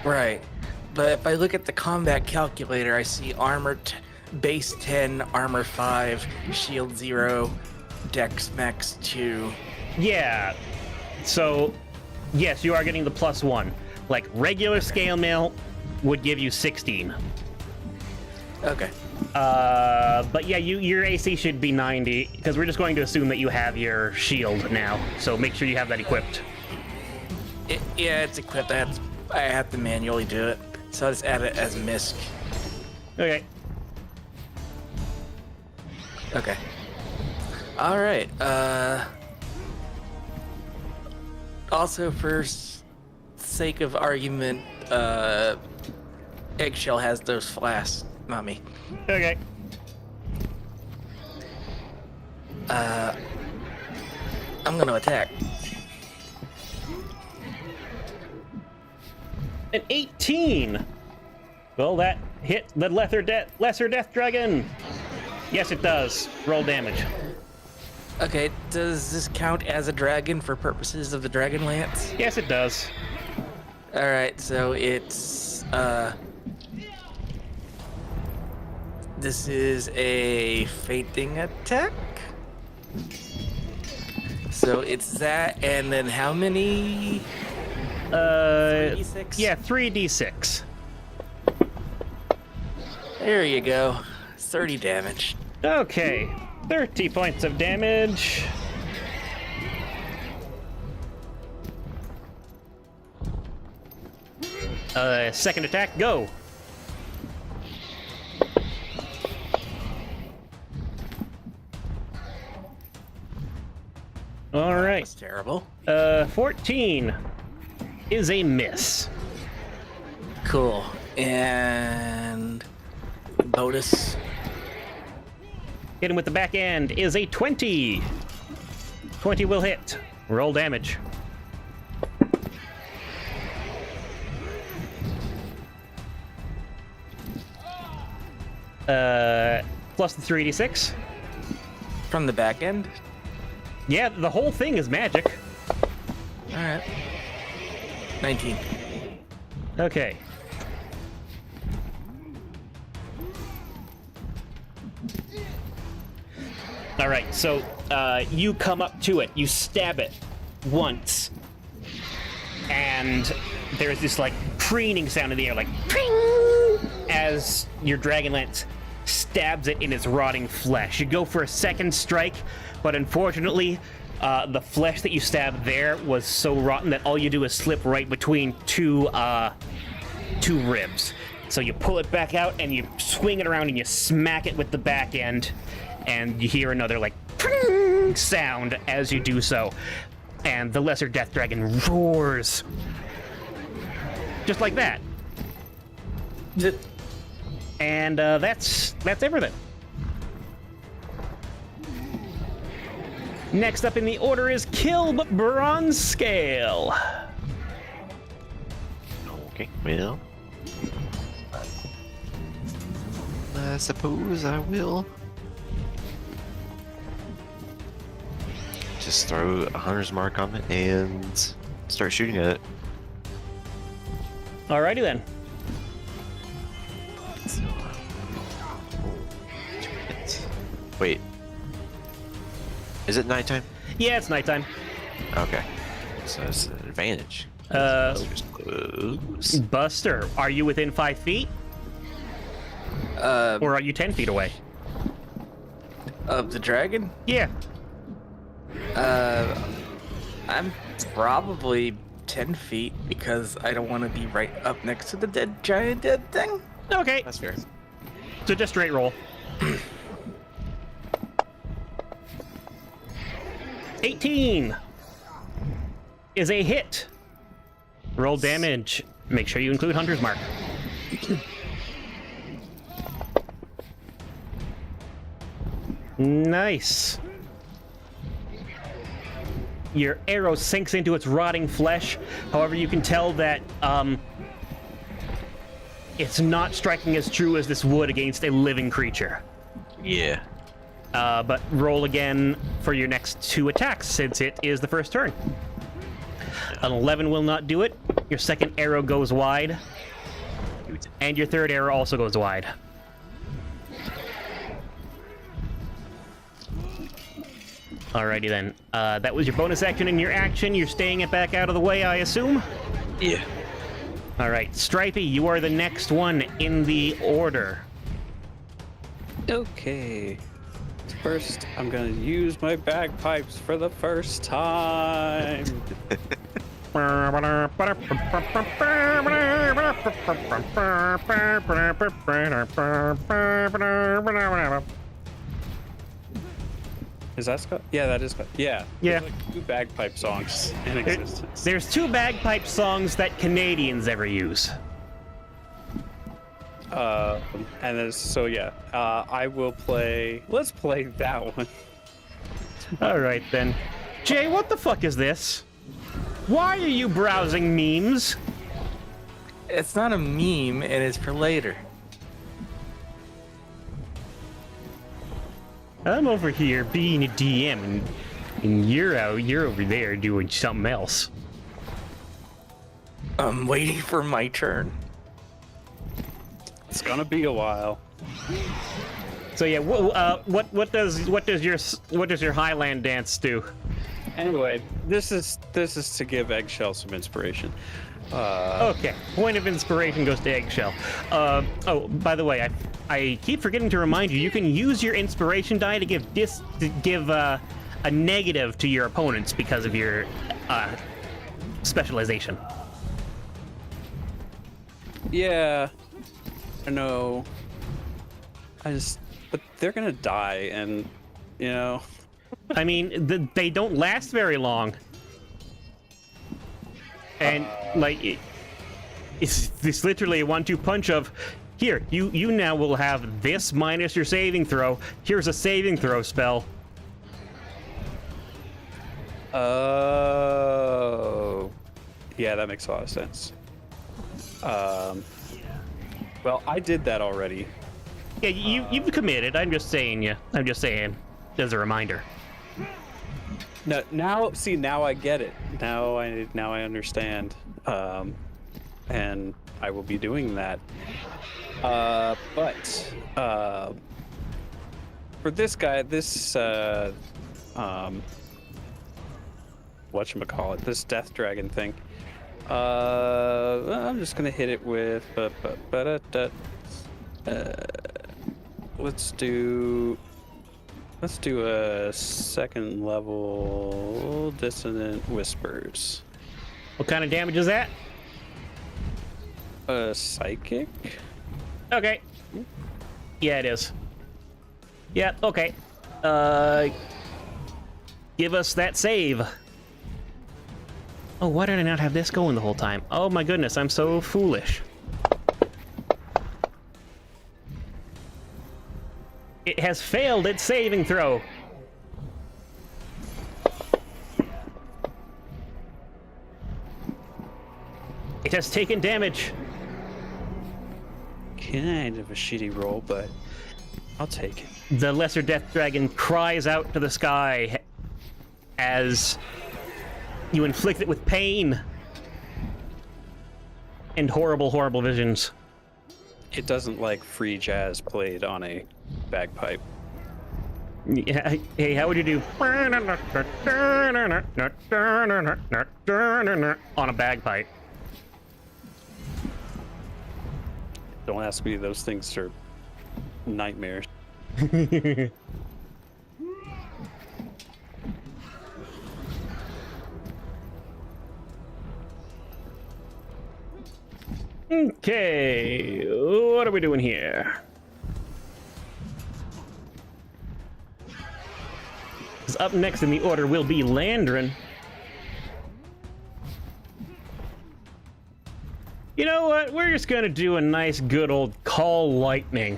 Right. But if I look at the combat calculator, I see armor base 10, armor 5, shield 0, dex max 2. Yeah, so yes, you are getting the +1. Like regular scale mail would give you 16. Okay. But yeah, your AC should be 90, because we're just going to assume that you have your shield now, so make sure you have that equipped. Yeah, it's equipped. I have to manually do it, so I'll just add it as MISC. Okay. Okay. All right. Also, for sake of argument, Eggshell has those flasks, not me. Okay. I'm gonna attack. An 18! Well, that hit the Lesser Death Dragon! Yes, it does. Roll damage. Okay, does this count as a dragon for purposes of the Dragonlance? Yes, it does. Alright, so it's, this is a fainting attack? So it's that, and then how many? 3d6? Yeah, 3d6. There you go. 30 damage. Okay, 30 points of damage. Second attack, go. All right. That's terrible. 14 is a miss. Cool. And bonus. Hit him with the back end is a 20. 20 will hit. Roll damage. Plus the 3d6. From the back end? Yeah, the whole thing is magic. Alright. 19. Okay. All right, so you come up to it, you stab it once, and there's this like preening sound in the air, like pring, as your Dragonlance stabs it in its rotting flesh. You go for a second strike, but unfortunately, the flesh that you stabbed there was so rotten that all you do is slip right between two ribs. So you pull it back out and you swing it around and you smack it with the back end, and you hear another like sound as you do so, and the lesser death dragon roars just like that. And that's everything. Next up in the order is Kill but Bronze Scale. Okay, well, I suppose I will just throw a hunter's mark on it and start shooting at it. Alrighty then. Wait, is it nighttime? Yeah, it's nighttime. Okay, so it's an advantage. Buster's close. Buster, are you within 5 feet? Or are you 10 feet away? Of the dragon? Yeah. I'm probably 10 feet because I don't want to be right up next to the giant dead thing. Okay. That's fair. So just straight roll. 18 is a hit. Roll damage. Make sure you include Hunter's Mark. Nice. Your arrow sinks into its rotting flesh. However, you can tell that it's not striking as true as this would against a living creature. Yeah. But roll again for your next 2 attacks, since it is the first turn. An 11 will not do it. Your second arrow goes wide. And your third arrow also goes wide. Alrighty then. That was your bonus action and your action. You're staying it back out of the way, I assume? Yeah. Alright, Stripey, you are the next one in the order. Okay. First, I'm gonna use my bagpipes for the first time. Is that Scott? Yeah, that is Scott. Yeah. Yeah. There's like 2 bagpipe songs in existence. There's 2 bagpipe songs that Canadians ever use. And then, so yeah, I will play. Let's play that one. Alright then. Jay, what the fuck is this? Why are you browsing memes? It's not a meme, and it's for later. I'm over here being a DM, and you're over there doing something else. I'm waiting for my turn. It's gonna be a while. So yeah, what does your Highland dance do? Anyway, this is to give Eggshell some inspiration. Okay, point of inspiration goes to Eggshell. Oh, by the way, I keep forgetting to remind you, you can use your inspiration die to give a negative to your opponents because of your specialization. Yeah, I know. But they're gonna die, and you know. I mean, they don't last very long. And like, it's literally a 1-2 punch of, here, you now will have this minus your saving throw. Here's a saving throw spell. Oh, yeah, that makes a lot of sense. Well, I did that already. Yeah, you've committed. I'm just saying as a reminder. No, now I get it. Now I understand. And I will be doing that. But for this guy, whatchamacallit, this death dragon thing. I'm just gonna hit it with let's do Let's do a second level Dissonant Whispers. What kind of damage is that? Psychic? Okay. Yeah, it is. Yeah, okay. Give us that save. Oh, why did I not have this going the whole time? Oh my goodness, I'm so foolish. It has failed its saving throw. It has taken damage. Kind of a shitty roll, but I'll take it. The Lesser Death Dragon cries out to the sky as you inflict it with pain and horrible, horrible visions. It doesn't like free jazz played on a bagpipe. Yeah, hey, how would you do on a bagpipe? Don't ask me, those things are nightmares. Okay, what are we doing here? 'Cause up next in the order will be Landrin. You know what? We're just gonna do a nice, good old Call Lightning.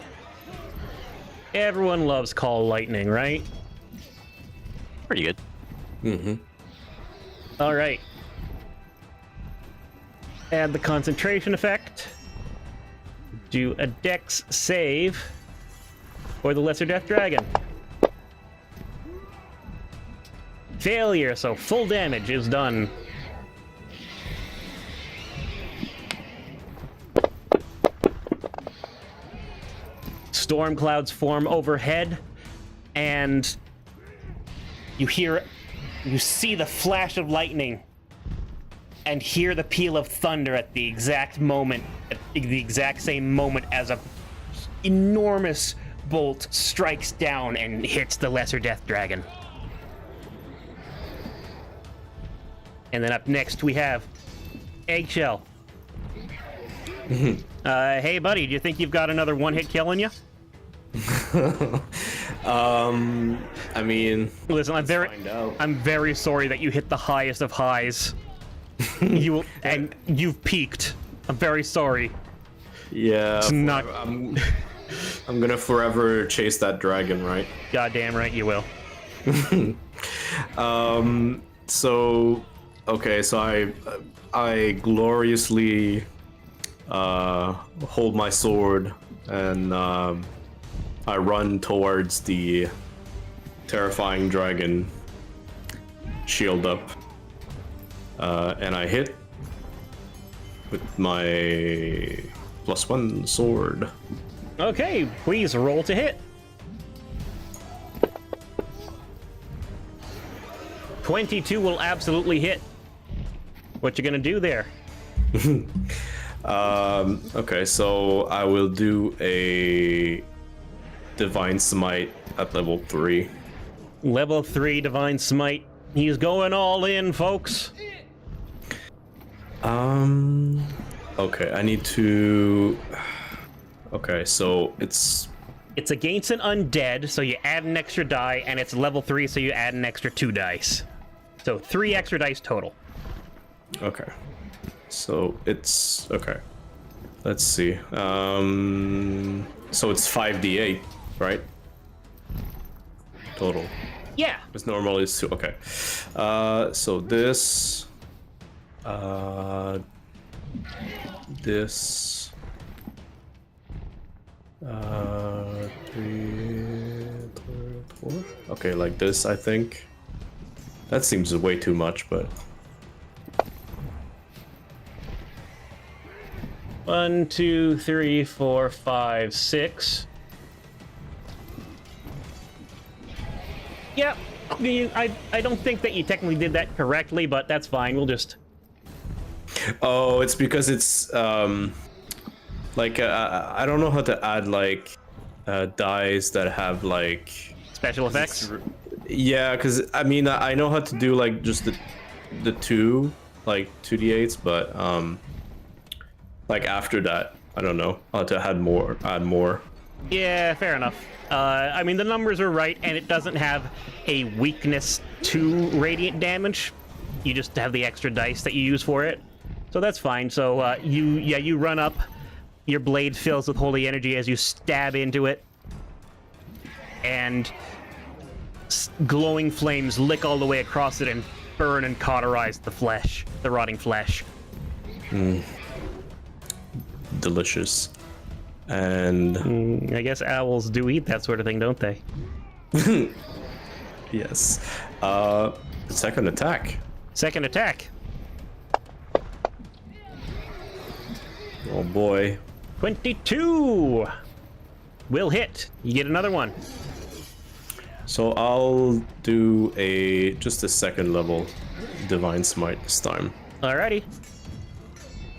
Everyone loves Call Lightning, right? Pretty good. Mm-hmm. All right. Add the concentration effect. Do a Dex save for the Lesser Death Dragon. Failure, so full damage is done. Storm clouds form overhead, and you see the flash of lightning, and hear the peal of thunder at the exact same moment as a enormous bolt strikes down and hits the Lesser Death Dragon. And then up next we have Eggshell. Hey buddy, do you think you've got another one-hit kill in you? I mean, Listen, find out. I'm very sorry that you hit the highest of highs. And you've peaked. I'm very sorry. Yeah, It's not. I'm gonna forever chase that dragon, right? Goddamn right you will. So, okay, so I gloriously hold my sword and I run towards the terrifying dragon, shield up, and I hit with my +1 sword. Okay, please roll to hit. 22 will absolutely hit. What you gonna do there? Okay, so I will do a Divine Smite at level 3. Level 3 Divine Smite. He's going all in, folks. Okay, I need to... Okay, so it's against an undead, so you add an extra die, and it's level 3, so you add an extra 2 dice. So 3 extra dice total. okay. So it's okay. Let's see. So it's 5d8, right? Total. Yeah. Because normal is 2. Okay. So this. This. 3, 4. Okay, like this, I think. That seems way too much, but. 1, 2, 3, 4, 5, 6. Yep. I don't think that you technically did that correctly, but that's fine. We'll just... Oh, it's because it's like I don't know how to add like dice that have like Special effects? Yeah, because I mean I know how to do like just the two like 2d8s, but like after that I don't know. I'll have to add more. Yeah, fair enough. I mean, the numbers are right, and it doesn't have a weakness to radiant damage. You just have the extra dice that you use for it, so that's fine. So you run up, your blade fills with holy energy as you stab into it, and glowing flames lick all the way across it and burn and cauterize the flesh, the rotting flesh. Delicious. And I guess owls do eat that sort of thing, don't they? yes. Second attack. Second attack. Oh boy. 22 will hit. You get another one. So I'll do just a second level divine smite this time. Alrighty.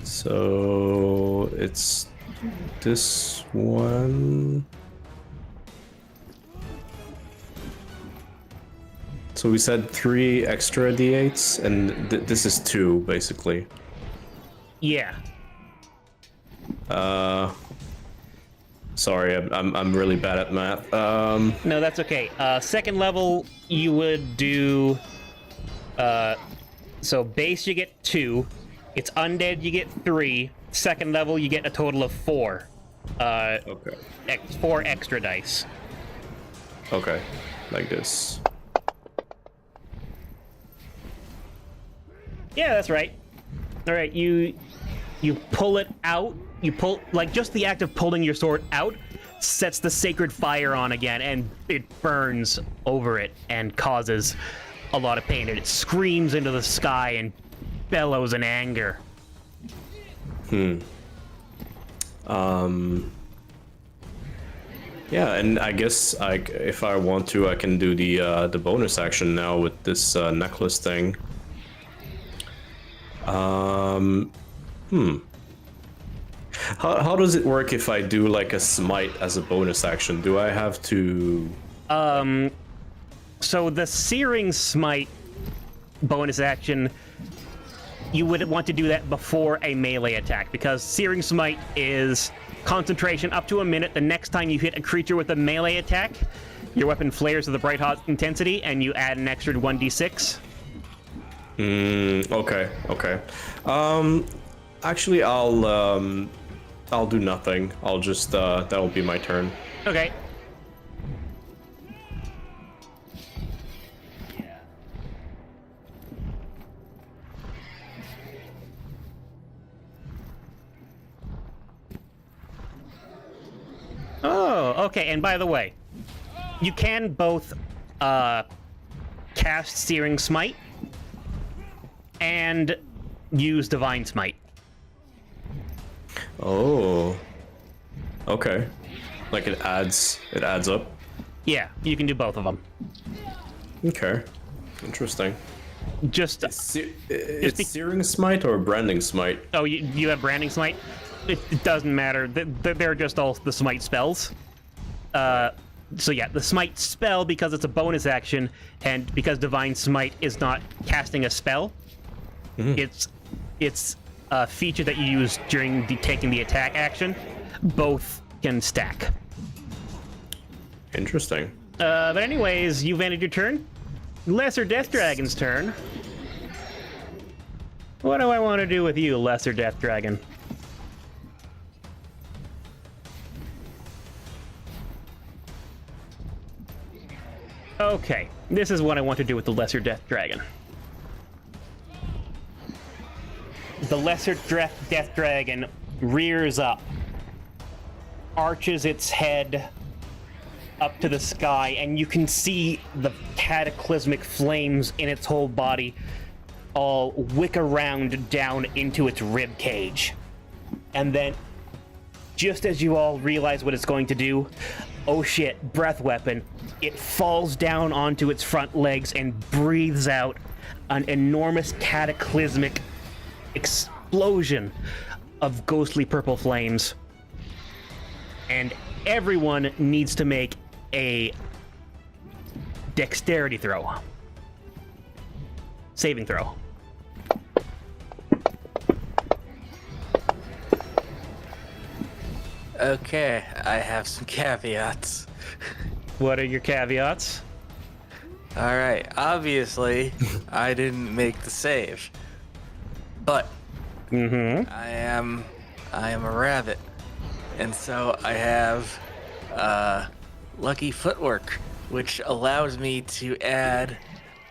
So it's this one. So we said 3 extra d8s, and this is 2 basically. Yeah. Sorry, I'm really bad at math. No, that's okay. Second level, you would do. So base, you get 2. It's undead, you get 3. Second level, you get a total of 4. Okay. 4 extra dice. Okay, like this. Yeah, that's right. All right, you pull it out. You pull, like, just the act of pulling your sword out sets the sacred fire on again, and it burns over it and causes a lot of pain. And it screams into the sky and bellows in anger. Yeah, and I guess if I want to, I can do the bonus action now with this necklace thing. How does it work if I do like a smite as a bonus action? Do I have to? So the Searing Smite bonus action, you would want to do that before a melee attack, because Searing Smite is concentration up to a minute. The next time you hit a creature with a melee attack, your weapon flares with a bright hot intensity, and you add an extra 1d6. Okay. Actually, I'll do nothing. I'll just that'll be my turn. Okay. Oh, okay. And by the way, you can both cast Searing Smite and use Divine Smite. Oh. Okay. Like it adds up. Yeah, you can do both of them. Okay. Interesting. Just It's Searing Smite or Branding Smite? oh, you have Branding Smite. It doesn't matter. They're just all the Smite spells. So yeah, the Smite spell, because it's a bonus action, and because Divine Smite is not casting a spell, it's a feature that you use during taking the attack action. Both can stack. Interesting. But anyways, you've ended your turn. Lesser Death Dragon's turn. What do I want to do with you, Lesser Death Dragon? Okay, this is what I want to do with the Lesser Death Dragon. The Lesser Death Dragon rears up, arches its head up to the sky, and you can see the cataclysmic flames in its whole body all wick around down into its rib cage. And then, just as you all realize what it's going to do, oh shit, breath weapon, it falls down onto its front legs and breathes out an enormous cataclysmic explosion of ghostly purple flames. And everyone needs to make a dexterity throw. Saving throw. Okay, I have some caveats. What are your caveats? All right, obviously, I didn't make the save, but Mm-hmm. I am a rabbit, and so I have lucky footwork, which allows me to add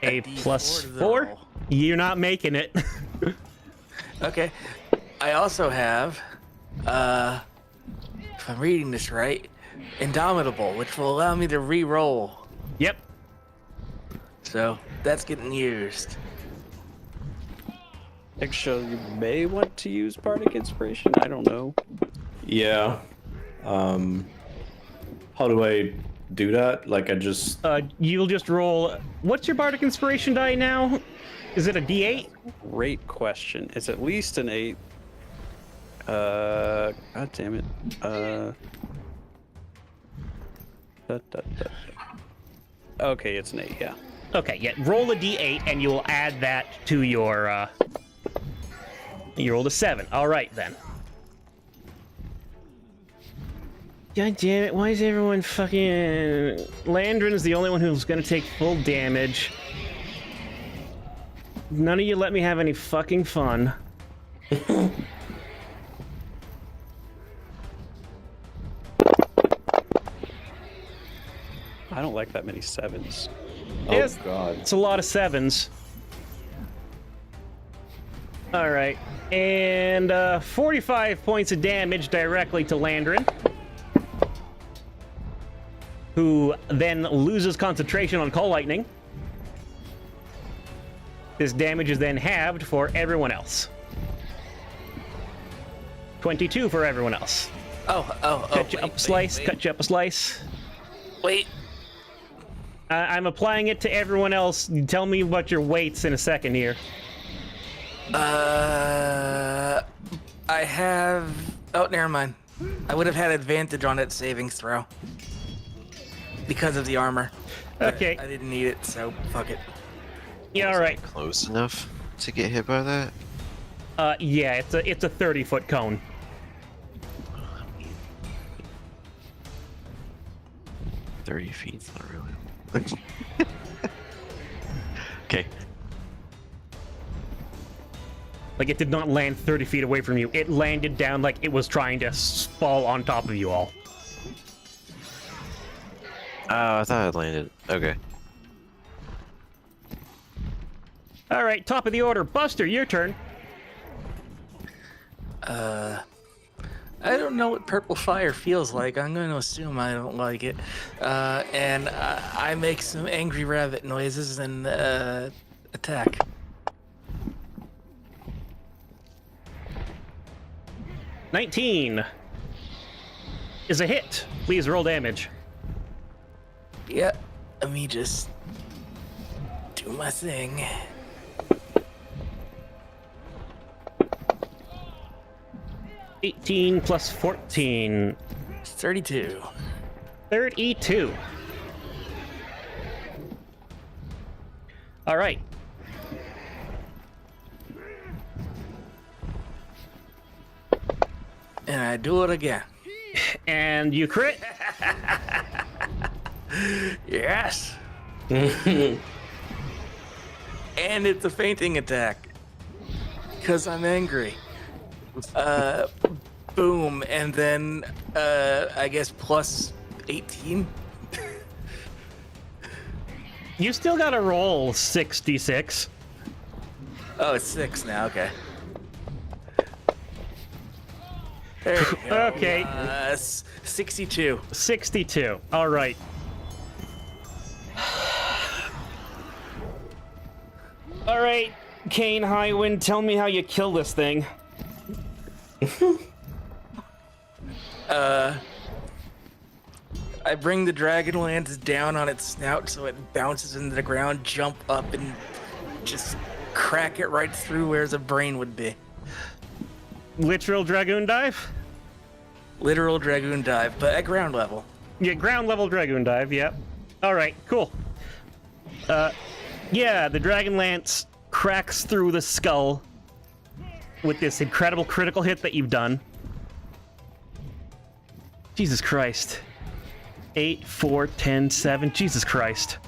A D4 plus to the 4? roll. You're not making it. Okay, I also have, if I'm reading this right, Indomitable, which will allow me to re-roll. Yep. So that's getting used. Eggshell, you may want to use Bardic Inspiration. I don't know. Yeah. How do I do that? Like I just You'll just roll. What's your Bardic Inspiration die now? Is it a D8? Great question. It's at least an 8. God damn it. Okay, it's an 8, yeah. Okay, yeah. Roll a D8 and you'll add that to your. You rolled a 7. All right then. God damn it! Why is everyone fucking? Landrin's the only one who's gonna take full damage. None of you let me have any fucking fun. I don't like that many 7s. Yes. Oh god. It's a lot of 7s. All right, and 45 points of damage directly to Landrin, who then loses concentration on Call Lightning. This damage is then halved for everyone else. 22 for everyone else. Cut you up a slice. Cut you up a slice. Wait. I'm applying it to everyone else. Tell me about your weights in a second here. I have. Oh, never mind. I would have had advantage on that savings throw because of the armor. But Okay. I didn't need it, so fuck it. Yeah, all right. Close enough to get hit by that? Yeah, it's a 30-foot cone. $30 not really. Okay. Like, it did not land 30 feet away from you. It landed down like it was trying to fall on top of you all. Oh, I thought it landed. Okay. All right, top of the order. Buster, your turn. I don't know what purple fire feels like. I'm going to assume I don't like it. And I make some angry rabbit noises and attack. $19 is a hit. Please roll damage. Yeah, let me just do my thing. $18 plus 14. 32. 32. All right. And I do it again. And you crit. Yes. And it's a fainting attack. Because I'm angry. Boom. And then, I guess plus 18. You still got to roll 66. Oh, it's 6 now. Okay. There we go. Okay. 62. 62. All right. All right, Kane Highwind, tell me how you kill this thing. I bring the Dragonlance down on its snout so it bounces into the ground, jump up, and just crack it right through where the brain would be. Literal Dragoon Dive? Literal Dragoon dive, but at ground level. Yeah, ground level Dragoon Dive, yep. All right, cool. Yeah, the Dragonlance cracks through the skull with this incredible critical hit that you've done. Jesus Christ. 8, 4, 10, 7. Jesus Christ.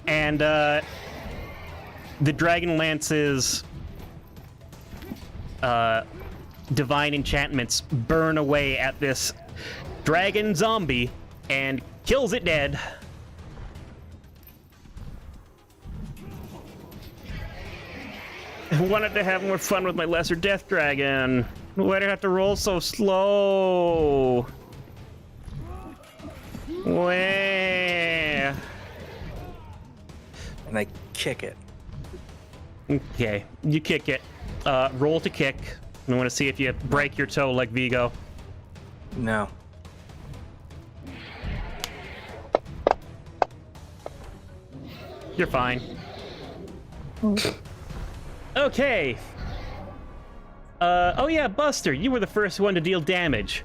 And, the Dragonlance's divine enchantments burn away at this dragon zombie and kills it dead. I wanted to have more fun with my lesser death dragon. Why'd I have to roll so slow? Where? And I kick it. Okay, you kick it. Roll to kick. I want to see if you break your toe like Vigo. No. You're fine. Okay. Oh yeah, Buster, you were the first one to deal damage.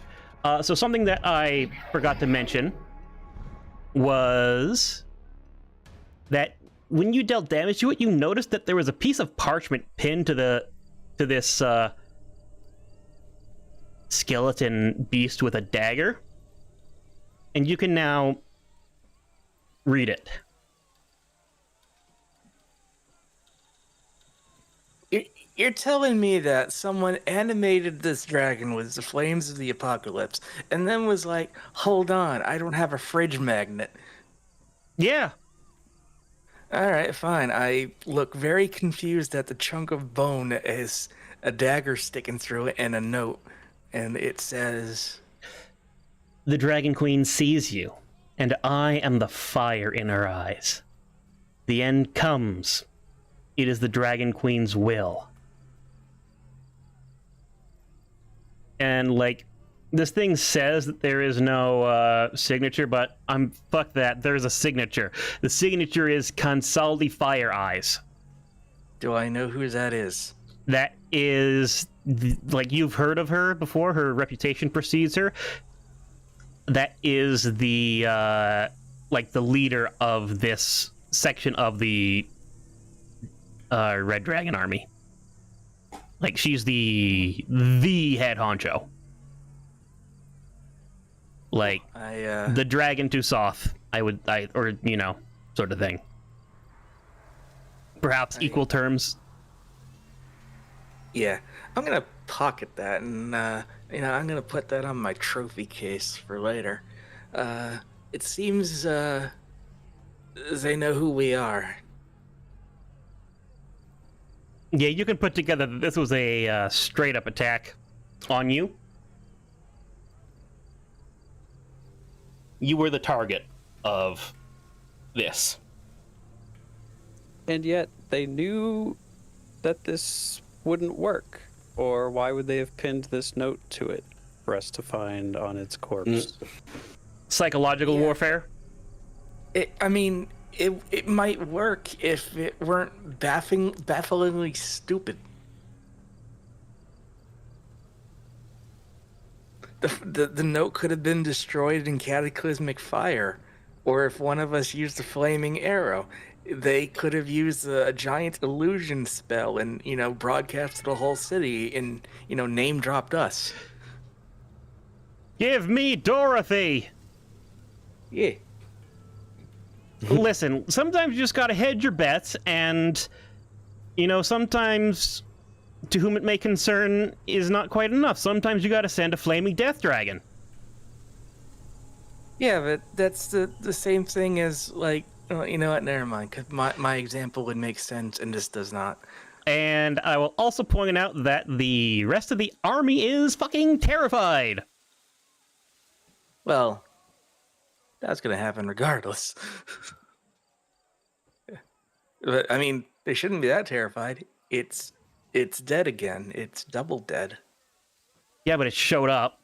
So something that I forgot to mention was that when you dealt damage to it, you noticed that there was a piece of parchment pinned to this skeleton beast with a dagger, and you can now read it. You're telling me that someone animated this dragon with the flames of the apocalypse and then was like, hold on, I don't have a fridge magnet. Yeah. All right, fine. I look very confused at the chunk of bone that has a dagger sticking through it and a note. And it says... The Dragon Queen sees you, and I am the fire in her eyes. The end comes. It is the Dragon Queen's will. And, like, this thing says that there is no signature, but fuck that. There's a signature. The signature is Consaldi Fire Eyes. Do I know who that is? That is, like, you've heard of her before. Her reputation precedes her. That is the, like, the leader of this section of the Red Dragon Army. Like, she's the head honcho. Like, the dragon to Soth, or, you know, sort of thing. Perhaps equal terms. Yeah, I'm gonna pocket that, and you know, I'm gonna put that on my trophy case for later. It seems they know who we are. Yeah, you can put together that this was a straight up attack on you. You were the target of this. And yet they knew that this wouldn't work. Or why would they have pinned this note to it for us to find on its corpse? Psychological warfare? It might work if it weren't bafflingly stupid. The note could have been destroyed in cataclysmic fire, or if one of us used a flaming arrow, they could have used a giant illusion spell and, you know, broadcast to the whole city and, you know, name dropped us. Give me Dorothy! Yeah. Listen, sometimes you just gotta hedge your bets, and, you know, sometimes to whom it may concern is not quite enough. Sometimes you gotta send a flaming death dragon. Yeah, but that's the same thing as, like, you know what, never mind, because my example would make sense, and this does not. And I will also point out that the rest of the army is fucking terrified. Well, that's gonna happen regardless. But, I mean, they shouldn't be that terrified. It's dead again. It's double dead. Yeah, but it showed up.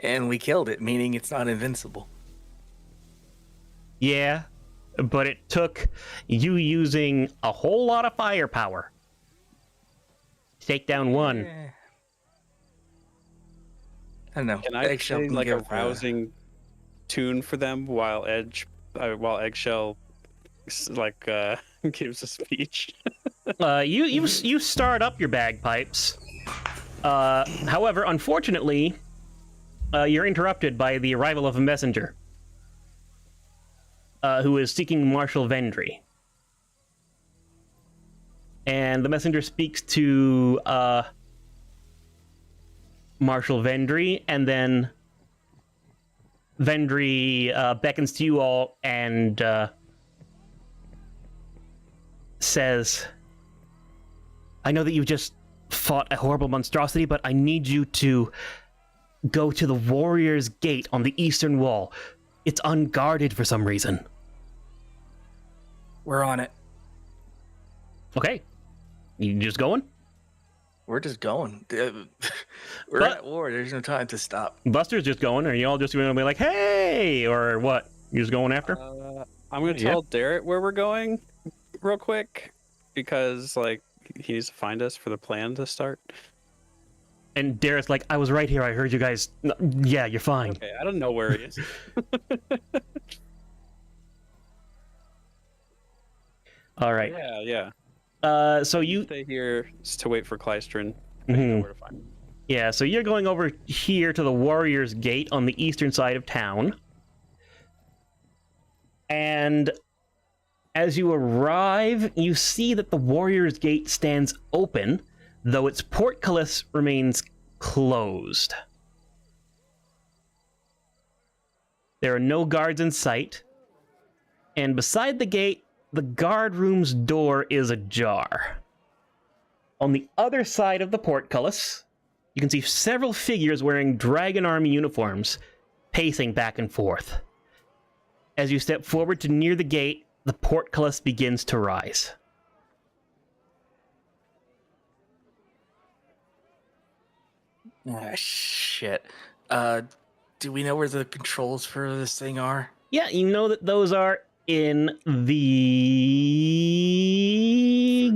And we killed it, meaning it's not invincible. Yeah, but it took you using a whole lot of firepower to take down one. I don't know. Can I play like a rousing tune for them while Edge while Eggshell gives a speech. You start up your bagpipes. However, unfortunately, you're interrupted by the arrival of a messenger who is seeking Marshal Vendry. And the messenger speaks to Marshal Vendry, and then Vendry beckons to you all and says, I know that you just fought a horrible monstrosity, but I need you to go to the Warrior's Gate on the eastern wall. It's unguarded for some reason. We're on it. Okay. You just going? We're just going. We're But- at war. There's no time to stop. Buster's just going. Are you all just going to be like, hey, or what? You just going after? I'm gonna tell Derek where we're going, real quick, because he needs to find us for the plan to start. And Derek's like, I was right here. I heard you guys. No, yeah, you're fine. Okay, I don't know where he is. All right. Yeah. So you, Stay here to wait for Klystron. Mhm. Where to find him. yeah, so you're going over here to the Warrior's Gate on the eastern side of town. And as you arrive, you see that the Warrior's Gate stands open, though its portcullis remains closed. There are no guards in sight, and beside the gate, the guard room's door is ajar. On the other side of the portcullis, you can see several figures wearing Dragon Army uniforms, pacing back and forth. As you step forward to near the gate, the portcullis begins to rise. Ah, shit. Do we know where the controls for this thing are? Yeah, you know that those are in the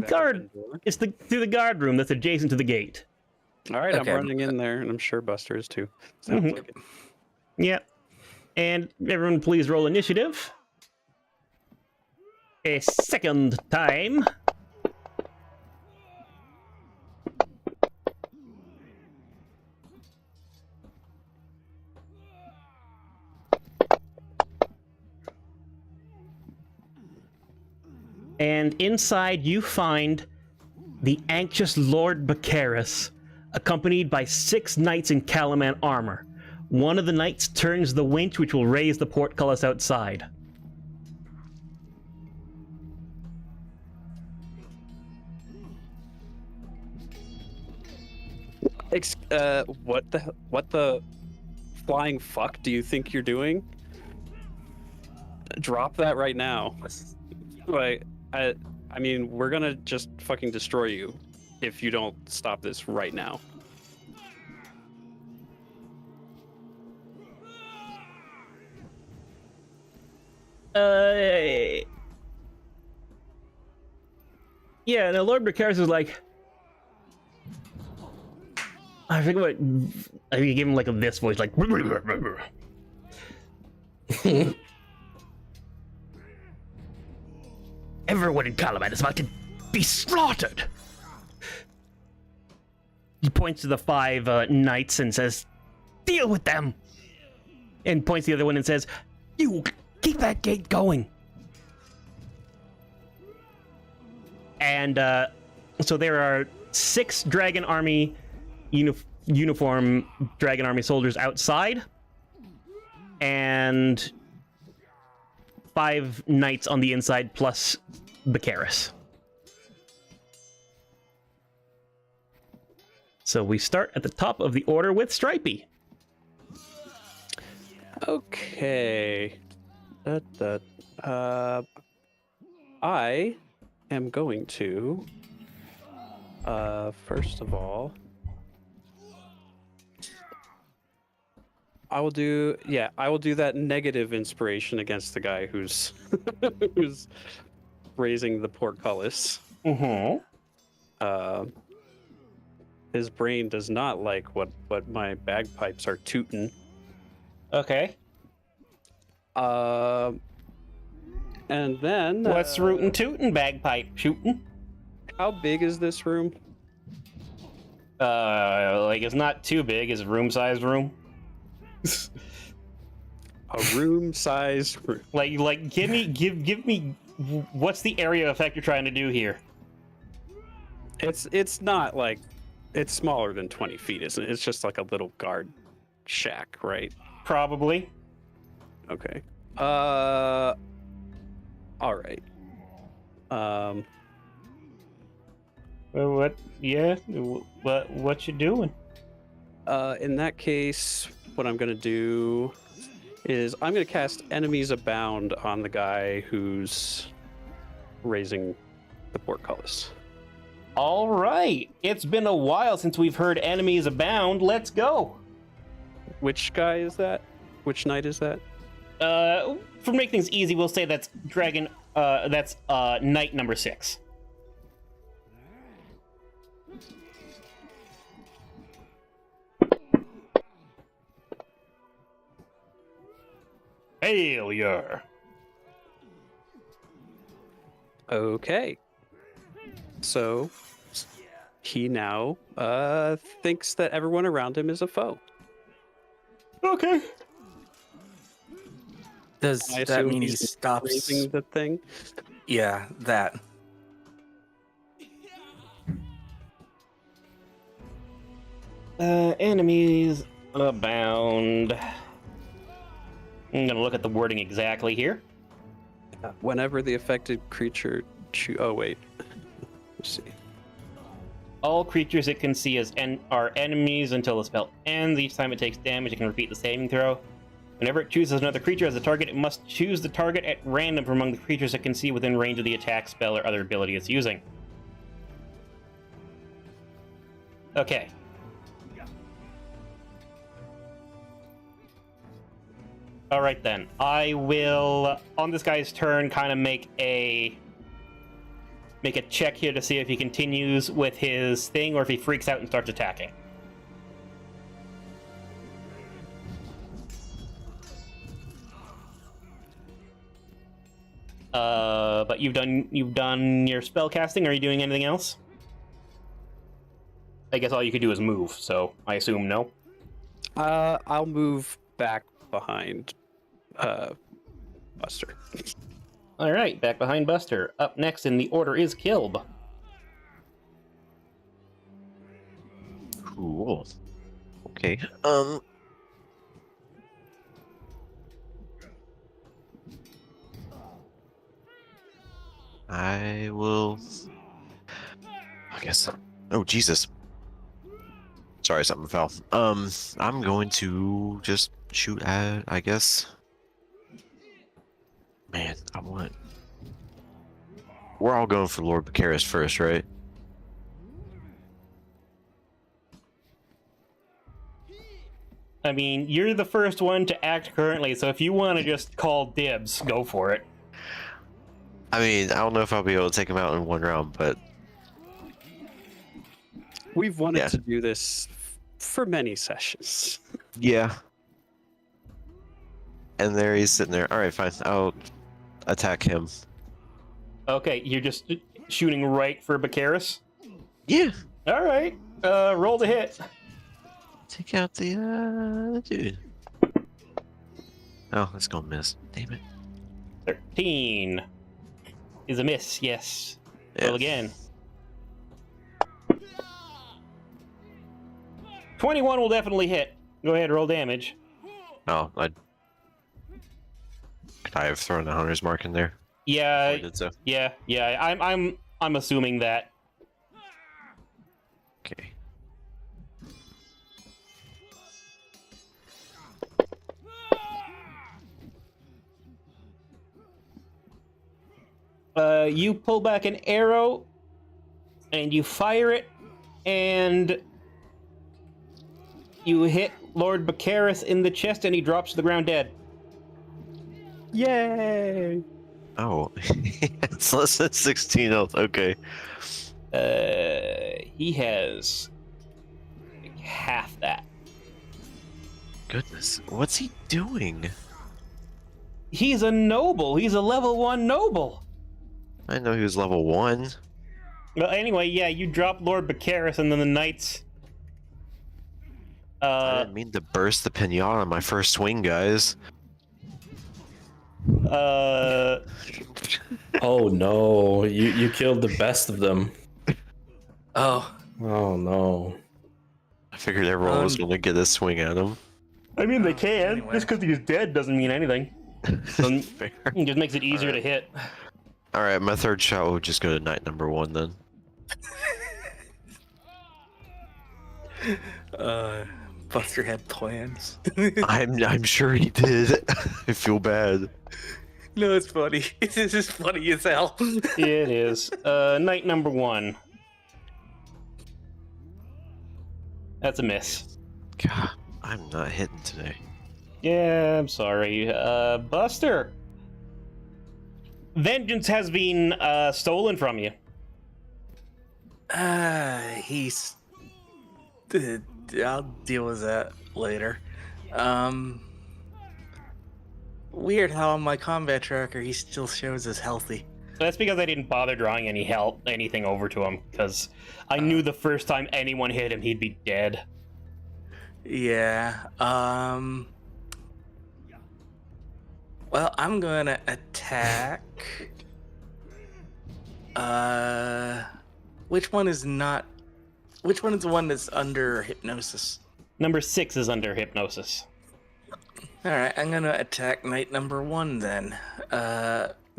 guard. It's through the guard room that's adjacent to the gate. All right, Okay. I'm running in there, and I'm sure Buster is too. Sounds Mhm. like it. Yep. And everyone please roll initiative. A second time. And inside you find the anxious Lord Bacaris, accompanied by 6 knights in Calaman armor. One of the knights turns the winch which will raise the portcullis outside. What the flying fuck do you think you're doing? Drop that right now. I mean, we're gonna just fucking destroy you if you don't stop this right now. Yeah, now Lord Bacaris is like, I think what, I think you give him like this voice, like, everyone in Calaman is about to be slaughtered. He points to the 5 knights and says, deal with them. And points to the other one and says, you keep that gate going. And so there are 6 Dragon Army uniform Dragon Army soldiers outside, and 5 knights on the inside plus Bacaris. So we start at the top of the order with Stripey. Okay. I am going to, first of all, I will do that negative inspiration against the guy who's who's raising the portcullis. His brain does not like what my bagpipes are tooting. Okay. And then What's rootin' tootin' bagpipe shooting? how big is this room? Like it's not too big. It's a room-sized room. A room-sized room. Like give me what's the area effect you're trying to do here? It's not like it's smaller than 20 feet, isn't it? It's just like a little guard shack, right? Probably. Okay. All right. What? Yeah. What you doing? In that case, what I'm gonna do is I'm gonna cast Enemies Abound on the guy who's raising the portcullis. All right. It's been a while since we've heard enemies abound. Let's go. Which guy is that? Which knight is that? For make things easy, we'll say that's knight number 6. Failure. Okay. So he now thinks that everyone around him is a foe. Okay. Does I that assume mean he he's stops? raising the thing. Yeah, that. Enemies abound. I'm gonna look at the wording exactly here. Whenever the affected creature oh wait. Let's see. All creatures it can see are enemies until the spell ends. Each time it takes damage, it can repeat the saving throw. Whenever it chooses another creature as a target, it must choose the target at random from among the creatures it can see within range of the attack, spell, or other ability it's using. Okay. Alright then. I will, on this guy's turn, kind of make a check here to see if he continues with his thing or if he freaks out and starts attacking. But you've done your spell casting. Are you doing anything else? I guess all you could do is move, so I assume no. I'll move back behind Buster. All right, back behind Buster. Up next in the order is Kilb. Cool. Okay. I will. I guess. Oh Jesus. Sorry, something fell. I'm going to just shoot at. I guess. Man, I want. We're all going for Lord Bacaris first, right? I mean, you're the first one to act currently, so if you want to just call dibs, go for it. I mean, I don't know if I'll be able to take him out in one round, but We've wanted Yeah. to do this for many sessions. yeah. And there he's sitting there. All right, fine. I'll attack him. Okay, you're just shooting right for Bacaris? Yeah. All right, roll the hit. Take out the dude. Oh, it's gonna miss. Damn it. 13 is a miss, yes. Yeah. Roll again. 21 will definitely hit. Go ahead, roll damage. Oh, could I have thrown a hunter's mark in there? Yeah, I did so. yeah. I'm assuming that. Okay. You pull back an arrow, and you fire it, and you hit Lord Bacaris in the chest, and he drops to the ground dead. Yay! Oh, it's less than 16 health. Okay. He has like half that. Goodness, what's he doing? He's a noble. He's a level 1 noble. I know he was level 1. Well, anyway, yeah, you dropped Lord Bacaris and then the knights. I didn't mean to burst the pinata on my first swing, guys. Oh no, you killed the best of them. Oh. Oh no. I figured everyone was going to get a swing at him. I mean, they can. Anyway. Just because he's dead doesn't mean anything. Fair. It just makes it easier to hit. Alright, my third shot will just go to knight number 1 then. Buster had plans. I'm sure he did. I feel bad. No, it's funny. This is funny as hell. It is. Knight number 1. That's a miss. God, I'm not hitting today. Yeah, I'm sorry. Buster! Vengeance has been stolen from you. He's. I'll deal with that later. Weird how on my combat tracker he still shows as healthy. That's because I didn't bother drawing anything over to him, because I knew the first time anyone hit him, he'd be dead. Yeah. Well, I'm gonna attack. Which one is not? Which one is the one that's under hypnosis? Number 6 is under hypnosis. All right, I'm gonna attack knight number 1 then.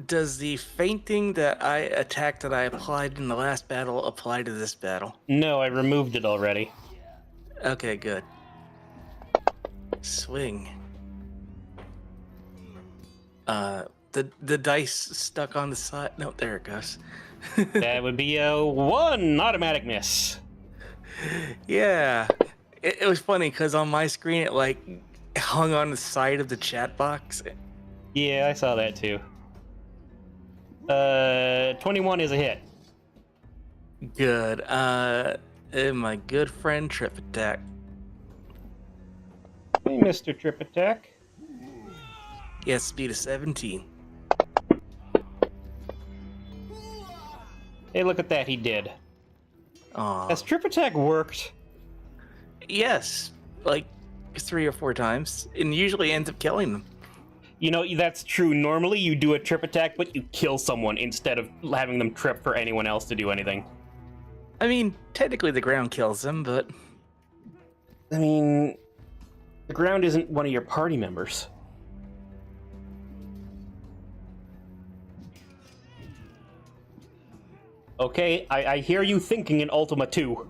Does the fainting that I applied in the last battle apply to this battle? No, I removed it already. Okay, good. Swing. The dice stuck on the side. No, there it goes. That would be a 1 automatic miss. Yeah, it was funny because on my screen it like hung on the side of the chat box. Yeah, I saw that too. 21 is a hit. Good. My good friend Trip Attack. Hey, Mr. Trip Attack. Yes, speed of 17. Hey, look at that, he did. Aw. Has Trip Attack worked? Yes, like 3 or 4 times, and usually ends up killing them. You know, that's true. Normally you do a Trip Attack, but you kill someone instead of having them trip for anyone else to do anything. I mean, technically the ground kills them, but I mean, the ground isn't one of your party members. Okay, I hear you thinking in Ultima 2.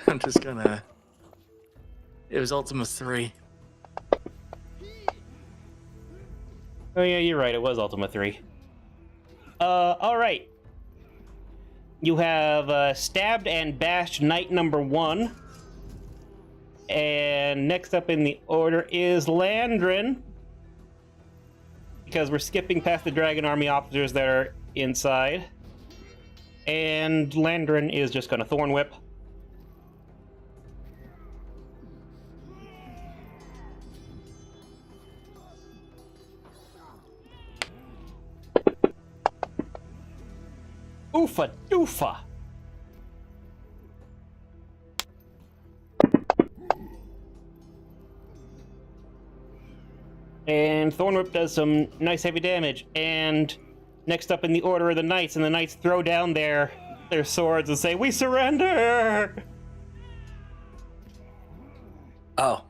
I'm just gonna. It was Ultima 3. Oh yeah, you're right, it was Ultima 3. Alright. You have stabbed and bashed knight number 1. And next up in the order is Landrin. Because we're skipping past the Dragon Army officers that are inside. And Landrin is just gonna Thorn Whip. Oofa doofa! And Thorn Whip does some nice heavy damage. And next up in the order are the knights, and the knights throw down their swords and say, "We surrender!" Oh.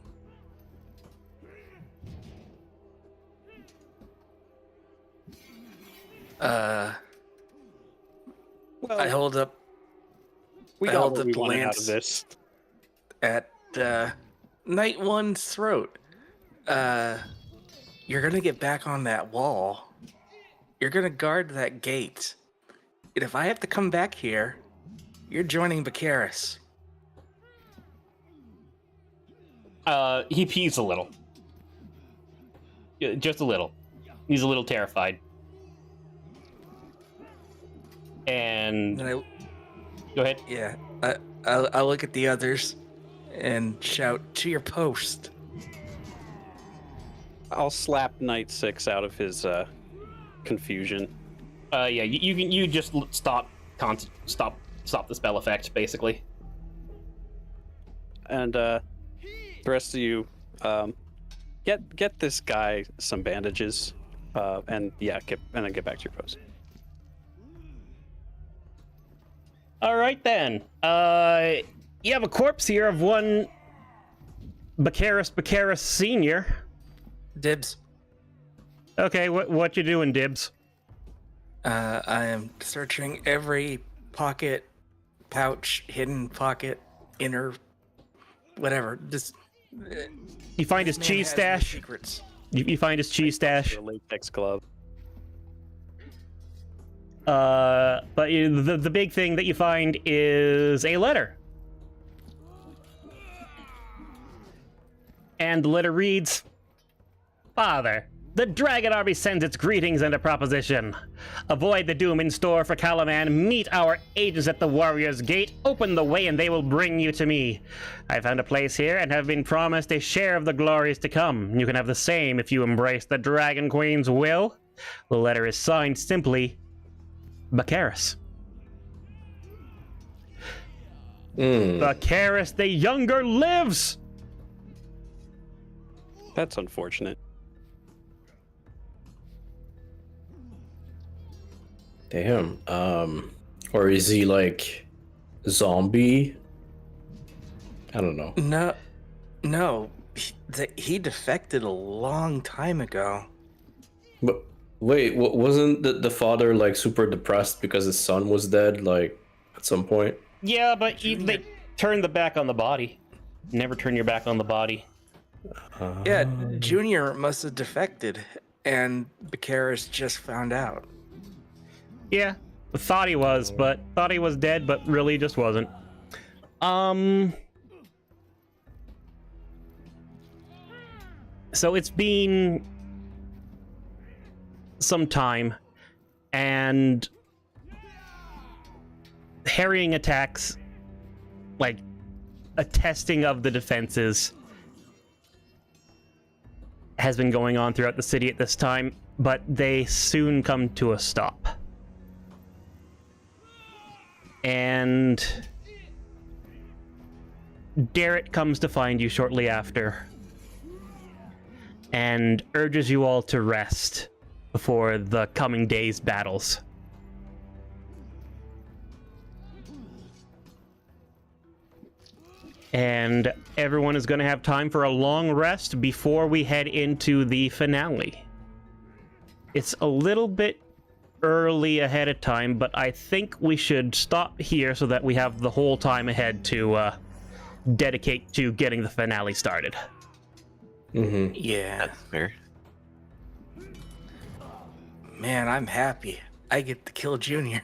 Well, I hold up we I got held what the we wanted out lance. of this. at Knight One's throat. You're gonna get back on that wall. You're gonna guard that gate. And if I have to come back here, you're joining Bacaris. He pees a little. Just a little. He's a little terrified. And And go ahead. I look at the others and shout, "To your post." I'll slap Knight 6 out of his confusion. Yeah, you just stop the spell effect basically. And the rest of you, get this guy some bandages, and then get back to your post. All right then. You have a corpse here of one Bacaris Senior. Dibs. Okay, what you doing, Dibs? I am searching every pocket, pouch, hidden pocket, inner, whatever. Just You find his man cheese has no stash. secrets. You find his cheese stash. The latex glove. But the big thing that you find is a letter. And the letter reads, Father, the Dragon Army sends its greetings and a proposition. Avoid the doom in store for Calaman. Meet our agents at the Warrior's Gate. Open the way and they will bring you to me. I found a place here and have been promised a share of the glories to come. You can have the same if you embrace the Dragon Queen's will. The letter is signed simply, Bacaris. Bacaris the Younger lives! That's unfortunate. Damn. Or is he like zombie? I don't know. No. He defected a long time ago. But wait, wasn't the father like super depressed because his son was dead? Like at some point. Yeah, but they turn the back on the body. Never turn your back on the body. Yeah, Junior must have defected, and Bacaris just found out. Yeah, thought he was dead, but really just wasn't. So it's been some time, and harrying attacks, like a testing of the defenses, has been going on throughout the city at this time, but they soon come to a stop. And Darrett comes to find you shortly after and urges you all to rest before the coming days' battles. And everyone is going to have time for a long rest before we head into the finale. It's a little bit early ahead of time, but I think we should stop here so that we have the whole time ahead to dedicate to getting the finale started. Mm-hmm. Yeah. That's fair. Man, I'm happy. I get to kill Junior.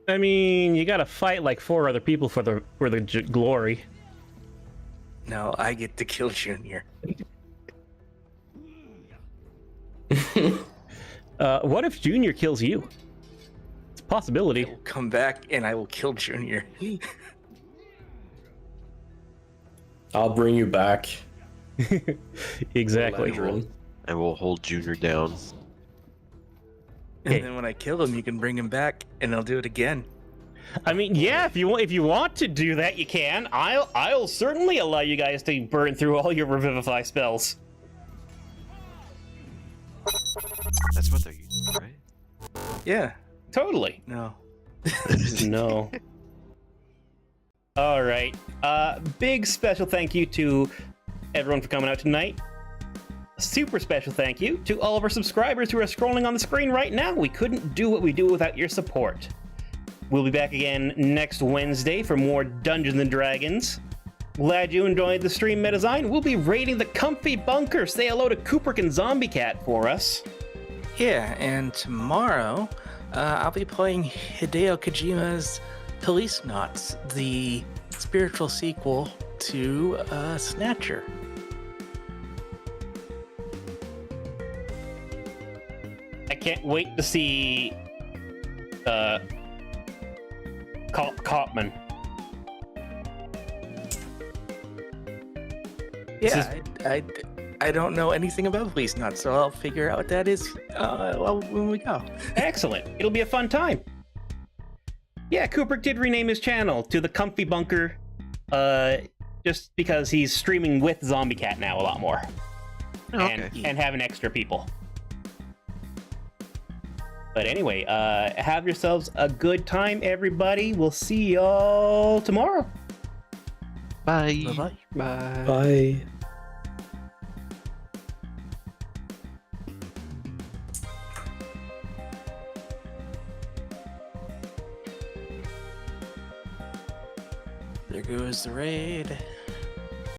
I mean, you gotta fight like 4 other people for the glory. No, I get to kill Junior. What if Junior kills you? It's a possibility. I will come back and I will kill Junior. I'll bring you back. Exactly. And we'll hold Junior down. And then when I kill him, you can bring him back and I'll do it again. I mean, yeah, if you want to do that, you can. I'll certainly allow you guys to burn through all your revivify spells. That's what they're using, right? Yeah. Totally. No. No. All right. Big special thank you to everyone for coming out tonight. Super special thank you to all of our subscribers who are scrolling on the screen right now. We couldn't do what we do without your support. We'll be back again next Wednesday for more Dungeons and Dragons. Glad you enjoyed the stream, Metazyne. We'll be raiding the Comfy Bunker. Say hello to Cooper and Zombie Cat for us. Yeah, and tomorrow I'll be playing Hideo Kojima's Police Knots, the spiritual sequel to Snatcher. I can't wait to see Copman. Yeah, I don't know anything about police nuts, so I'll figure out what that is when we go. Excellent. It'll be a fun time. Yeah, Cooper did rename his channel to the Comfy Bunker, just because he's streaming with Zombie Cat now a lot more, and having extra people. But anyway, have yourselves a good time, everybody. We'll see y'all tomorrow. Bye. Bye-bye. Bye. Bye. There goes the raid.